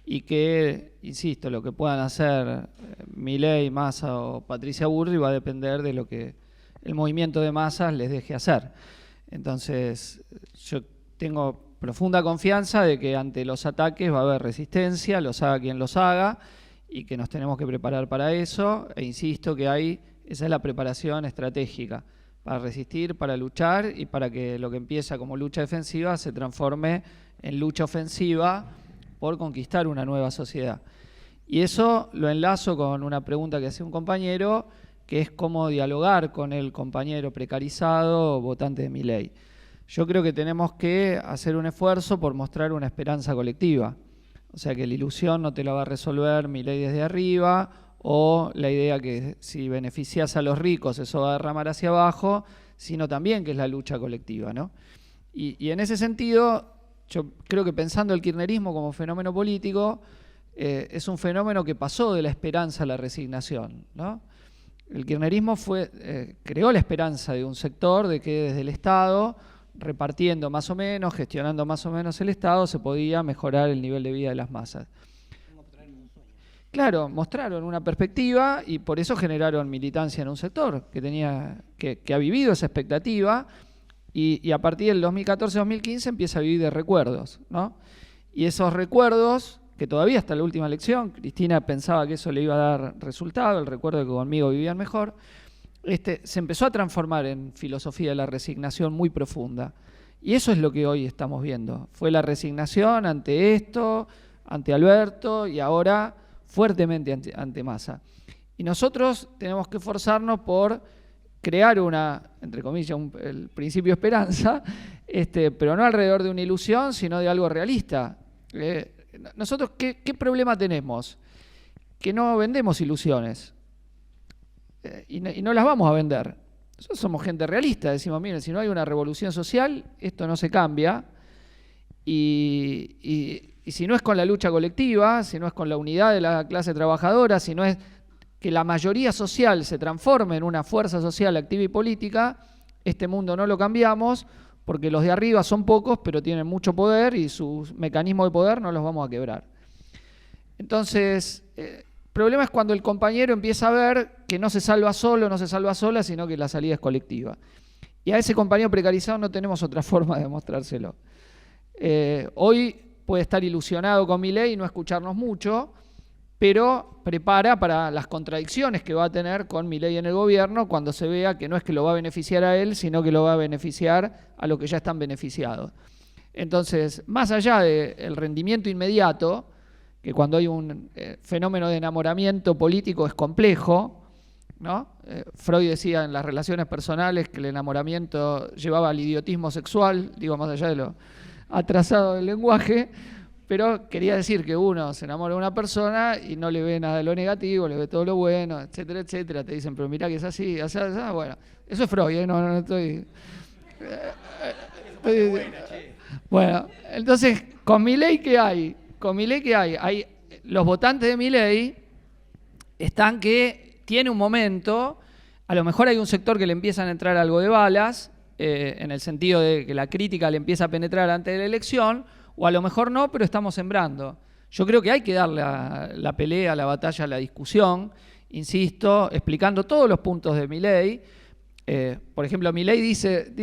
y que, insisto, lo que puedan hacer Milei, Massa o Patricia Bullrich va a depender de lo que el movimiento de masas les deje hacer. Entonces, yo tengo profunda confianza de que ante los ataques va a haber resistencia, los haga quien los haga, y que nos tenemos que preparar para eso, e insisto que esa es la preparación estratégica, para resistir, para luchar y para que lo que empieza como lucha defensiva se transforme en lucha ofensiva por conquistar una nueva sociedad. Y eso lo enlazo con una pregunta que hacía un compañero, que es cómo dialogar con el compañero precarizado votante de Milei. Yo creo que tenemos que hacer un esfuerzo por mostrar una esperanza colectiva. O sea, que la ilusión no te la va a resolver Milei desde arriba, o la idea que si beneficias a los ricos eso va a derramar hacia abajo, sino también que es la lucha colectiva, ¿no? Y en ese sentido, yo creo que pensando el kirchnerismo como fenómeno político, es un fenómeno que pasó de la esperanza a la resignación, ¿no? El kirchnerismo creó la esperanza de un sector de que desde el Estado, repartiendo más o menos, gestionando más o menos el Estado, se podía mejorar el nivel de vida de las masas. Claro, mostraron una perspectiva y por eso generaron militancia en un sector que ha vivido esa expectativa y a partir del 2014-2015 empieza a vivir de recuerdos, ¿no? Y esos recuerdos, que todavía hasta la última elección, Cristina pensaba que eso le iba a dar resultado, el recuerdo de que conmigo vivían mejor, se empezó a transformar en filosofía de la resignación muy profunda. Y eso es lo que hoy estamos viendo. Fue la resignación ante esto, ante Alberto y ahora fuertemente ante Massa. Y nosotros tenemos que esforzarnos por crear entre comillas, el principio de esperanza, pero no alrededor de una ilusión, sino de algo realista. Nosotros, ¿qué problema tenemos? Que no vendemos ilusiones y no las vamos a vender. Nosotros somos gente realista, decimos, miren, si no hay una revolución social, esto no se cambia y si no es con la lucha colectiva, si no es con la unidad de la clase trabajadora, si no es que la mayoría social se transforme en una fuerza social activa y política, este mundo no lo cambiamos porque los de arriba son pocos, pero tienen mucho poder y sus mecanismos de poder no los vamos a quebrar. Entonces, el problema es cuando el compañero empieza a ver que no se salva solo, no se salva sola, sino que la salida es colectiva. Y a ese compañero precarizado no tenemos otra forma de demostrárselo. Hoy puede estar ilusionado con Milei y no escucharnos mucho, pero prepara para las contradicciones que va a tener con Milei en el gobierno cuando se vea que no es que lo va a beneficiar a él, sino que lo va a beneficiar a los que ya están beneficiados. Entonces, más allá del rendimiento inmediato, que cuando hay un fenómeno de enamoramiento político es complejo, ¿no? Freud decía en las relaciones personales que el enamoramiento llevaba al idiotismo sexual, digo, más allá de lo atrasado del lenguaje, pero quería decir que uno se enamora de una persona y no le ve nada de lo negativo, le ve todo lo bueno, etcétera, etcétera. Te dicen, pero mirá que es así, así, así. Bueno, eso es Freud, ¿eh? No estoy... Bueno, entonces, con Milei, ¿qué hay? Con Milei, ¿qué hay? Hay los votantes de Milei están que tiene un momento, a lo mejor hay un sector que le empiezan a entrar algo de balas, en el sentido de que la crítica le empieza a penetrar antes de la elección, o a lo mejor no, pero estamos sembrando. Yo creo que hay que darle la pelea, la batalla, la discusión, insisto, explicando todos los puntos de Milei. Por ejemplo, Milei dice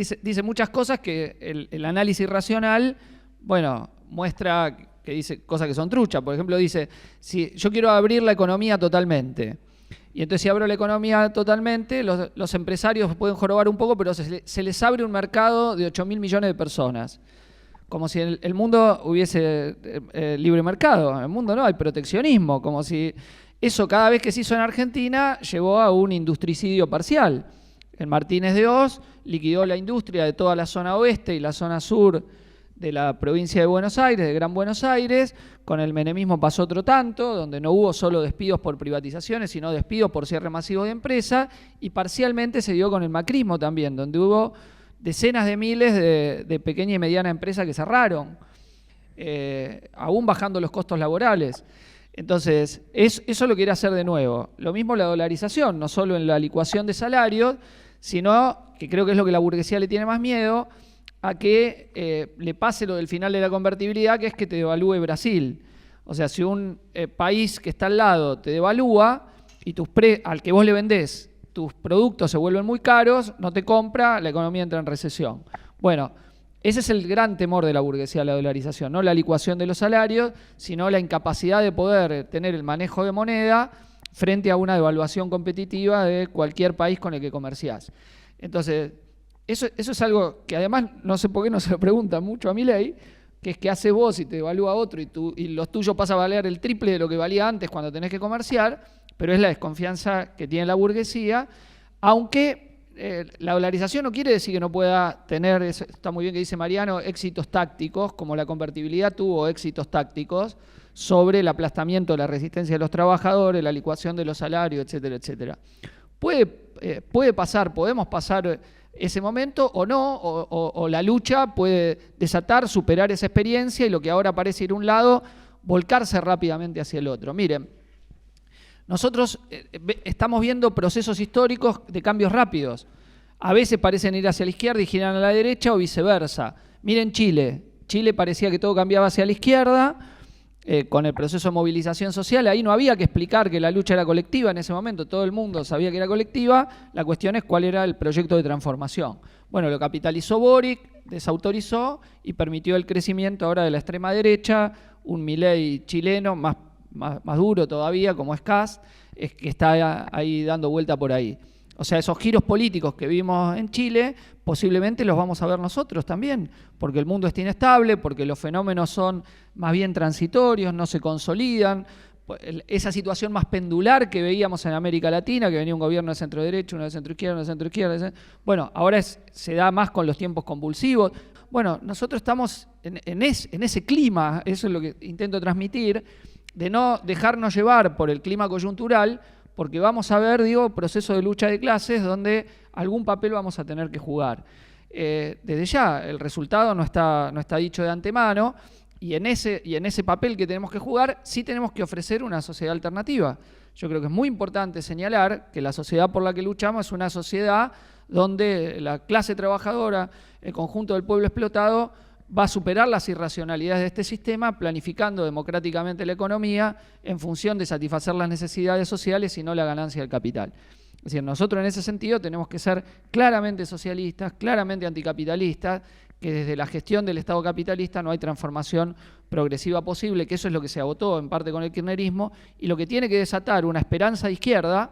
muchas cosas que el análisis racional, bueno, muestra que dice cosas que son truchas. Por ejemplo, dice, si yo quiero abrir la economía totalmente, y entonces si abro la economía totalmente, los empresarios pueden jorobar un poco, pero se les abre un mercado de 8.000 millones de personas. Como si en el mundo hubiese libre mercado. En el mundo no, hay proteccionismo. Como si eso cada vez que se hizo en Argentina llevó a un industricidio parcial. En Martínez de Oz liquidó la industria de toda la zona oeste y la zona sur de la provincia de Buenos Aires, de Gran Buenos Aires. Con el menemismo pasó otro tanto, donde no hubo solo despidos por privatizaciones, sino despidos por cierre masivo de empresas, y parcialmente se dio con el macrismo también, donde hubo decenas de miles de pequeña y mediana empresas que cerraron, aún bajando los costos laborales. Entonces, eso lo quiere hacer de nuevo. Lo mismo la dolarización, no solo en la licuación de salarios, sino, que creo que es lo que la burguesía le tiene más miedo, a que le pase lo del final de la convertibilidad, que es que te devalúe Brasil. O sea, si un país que está al lado te devalúa y al que vos le vendés tus productos se vuelven muy caros, no te compra, la economía entra en recesión. Bueno, ese es el gran temor de la burguesía, la dolarización, no la licuación de los salarios, sino la incapacidad de poder tener el manejo de moneda frente a una devaluación competitiva de cualquier país con el que comerciás. Entonces, eso es algo que además, no sé por qué no se lo pregunta mucho a Milei, que es que haces vos y te devalúa otro y los tuyos pasa a valer el triple de lo que valía antes cuando tenés que comerciar, pero es la desconfianza que tiene la burguesía, aunque la dolarización no quiere decir que no pueda tener, está muy bien que dice Mariano, éxitos tácticos, como la convertibilidad tuvo éxitos tácticos sobre el aplastamiento de la resistencia de los trabajadores, la licuación de los salarios, etcétera, etcétera. Puede pasar, podemos pasar ese momento o no, o la lucha puede desatar, superar esa experiencia y lo que ahora parece ir a un lado, volcarse rápidamente hacia el otro. Miren, nosotros estamos viendo procesos históricos de cambios rápidos. A veces parecen ir hacia la izquierda y giran a la derecha o viceversa. Miren Chile. Chile parecía que todo cambiaba hacia la izquierda con el proceso de movilización social. Ahí no había que explicar que la lucha era colectiva en ese momento, todo el mundo sabía que era colectiva, la cuestión es cuál era el proyecto de transformación. Bueno, lo capitalizó Boric, desautorizó y permitió el crecimiento ahora de la extrema derecha, un Milei chileno más duro todavía, como es Kast, que está ahí dando vuelta por ahí. O sea, esos giros políticos que vimos en Chile, posiblemente los vamos a ver nosotros también, porque el mundo está inestable, porque los fenómenos son más bien transitorios, no se consolidan. Esa situación más pendular que veíamos en América Latina, que venía un gobierno de centro derecha, uno de centro izquierda, uno de centro izquierda. Bueno, ahora se da más con los tiempos convulsivos. Bueno, nosotros estamos en ese clima, eso es lo que intento transmitir, de no dejarnos llevar por el clima coyuntural, porque vamos a ver, proceso de lucha de clases donde algún papel vamos a tener que jugar. Desde ya, el resultado no está dicho de antemano, y en ese papel que tenemos que jugar, sí tenemos que ofrecer una sociedad alternativa. Yo creo que es muy importante señalar que la sociedad por la que luchamos es una sociedad donde la clase trabajadora, el conjunto del pueblo explotado, va a superar las irracionalidades de este sistema planificando democráticamente la economía en función de satisfacer las necesidades sociales y no la ganancia del capital. Es decir, nosotros en ese sentido tenemos que ser claramente socialistas, claramente anticapitalistas, que desde la gestión del Estado capitalista no hay transformación progresiva posible, que eso es lo que se agotó en parte con el kirchnerismo, y lo que tiene que desatar una esperanza de izquierda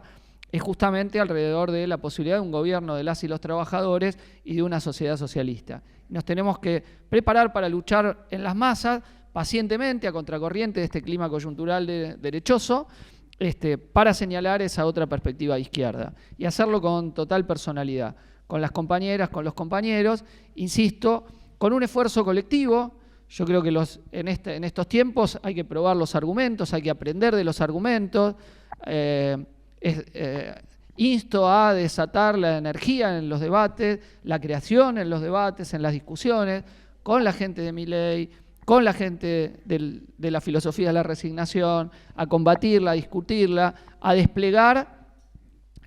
es justamente alrededor de la posibilidad de un gobierno de las y los trabajadores y de una sociedad socialista. Nos tenemos que preparar para luchar en las masas, pacientemente, a contracorriente de este clima coyuntural derechoso, para señalar esa otra perspectiva de izquierda y hacerlo con total personalidad, con las compañeras, con los compañeros, insisto, con un esfuerzo colectivo. Yo creo que en estos tiempos hay que probar los argumentos, hay que aprender de los argumentos. Insto a desatar la energía en los debates, la creación en los debates, en las discusiones, con la gente de Milei, con la gente de la filosofía de la resignación, a combatirla, a discutirla, a desplegar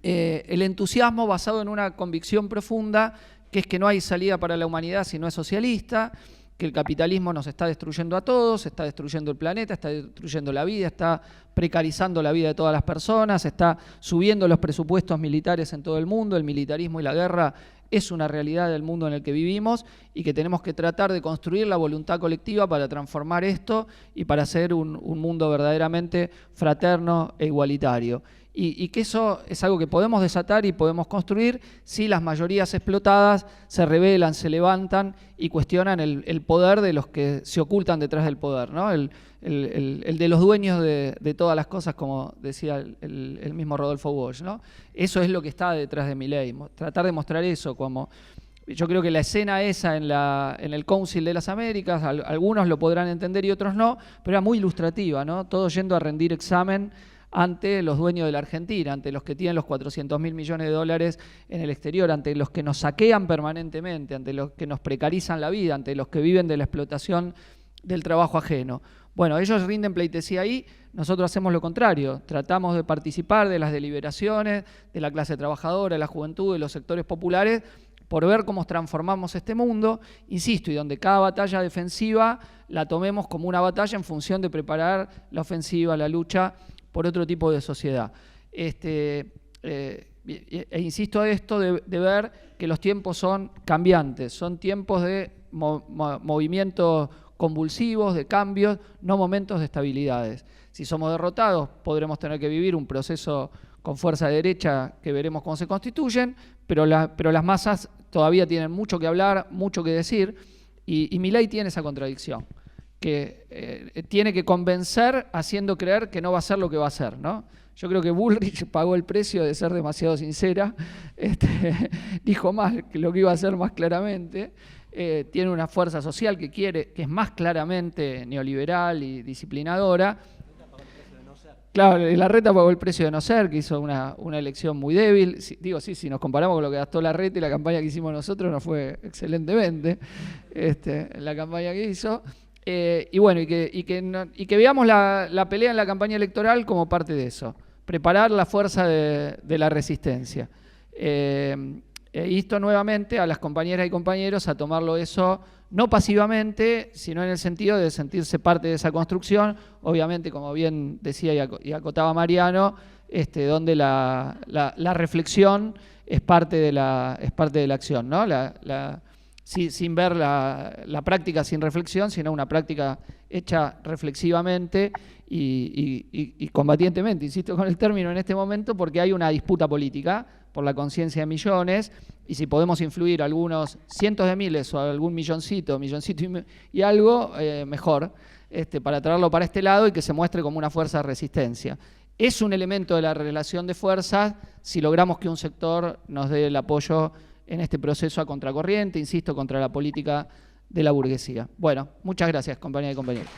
el entusiasmo basado en una convicción profunda, que es que no hay salida para la humanidad si no es socialista, que el capitalismo nos está destruyendo a todos, está destruyendo el planeta, está destruyendo la vida, está precarizando la vida de todas las personas, está subiendo los presupuestos militares en todo el mundo, el militarismo y la guerra es una realidad del mundo en el que vivimos y que tenemos que tratar de construir la voluntad colectiva para transformar esto y para hacer un mundo verdaderamente fraterno e igualitario. Y que eso es algo que podemos desatar y podemos construir si las mayorías explotadas se rebelan, se levantan y cuestionan el poder de los que se ocultan detrás del poder, ¿no? El de los dueños de todas las cosas, como decía el mismo Rodolfo Walsh, ¿no? Eso es lo que está detrás de Milei, tratar de mostrar eso como... Yo creo que la escena esa en el Council de las Américas, algunos lo podrán entender y otros no, pero era muy ilustrativa, ¿no? Todos yendo a rendir examen ante los dueños de la Argentina, ante los que tienen los 400.000 millones de dólares en el exterior, ante los que nos saquean permanentemente, ante los que nos precarizan la vida, ante los que viven de la explotación del trabajo ajeno. Bueno, ellos rinden pleitesía ahí, nosotros hacemos lo contrario, tratamos de participar de las deliberaciones de la clase trabajadora, de la juventud, de los sectores populares, por ver cómo transformamos este mundo, insisto, y donde cada batalla defensiva la tomemos como una batalla en función de preparar la ofensiva, la lucha por otro tipo de sociedad. Insisto a esto de ver que los tiempos son cambiantes, son tiempos de movimientos convulsivos, de cambios, no momentos de estabilidades. Si somos derrotados, podremos tener que vivir un proceso con fuerza derecha que veremos cómo se constituyen, pero las masas todavía tienen mucho que hablar, mucho que decir, y Milei tiene esa contradicción, que tiene que convencer haciendo creer que no va a ser lo que va a ser, ¿no? Yo creo que Bullrich pagó el precio de ser demasiado sincera, dijo más que lo que iba a hacer más claramente, tiene una fuerza social que es más claramente neoliberal y disciplinadora. Claro, Larreta pagó el precio de no ser, que hizo una elección muy débil. Si nos comparamos con lo que gastó Larreta y la campaña que hicimos nosotros, nos fue excelentemente la campaña que hizo. Y bueno, y que veamos la pelea en la campaña electoral como parte de eso, preparar la fuerza de la resistencia. Insto nuevamente a las compañeras y compañeros a tomarlo eso no pasivamente, sino en el sentido de sentirse parte de esa construcción, obviamente, como bien decía y acotaba Mariano, donde la reflexión es parte de la acción, ¿no? Sin ver la práctica sin reflexión, sino una práctica hecha reflexivamente y combatientemente, insisto con el término en este momento, porque hay una disputa política por la conciencia de millones, y si podemos influir algunos cientos de miles o algún milloncito y algo, mejor, para traerlo para este lado y que se muestre como una fuerza de resistencia. Es un elemento de la relación de fuerzas si logramos que un sector nos dé el apoyo en este proceso a contracorriente, insisto, contra la política de la burguesía. Bueno, muchas gracias, compañeras y compañeros.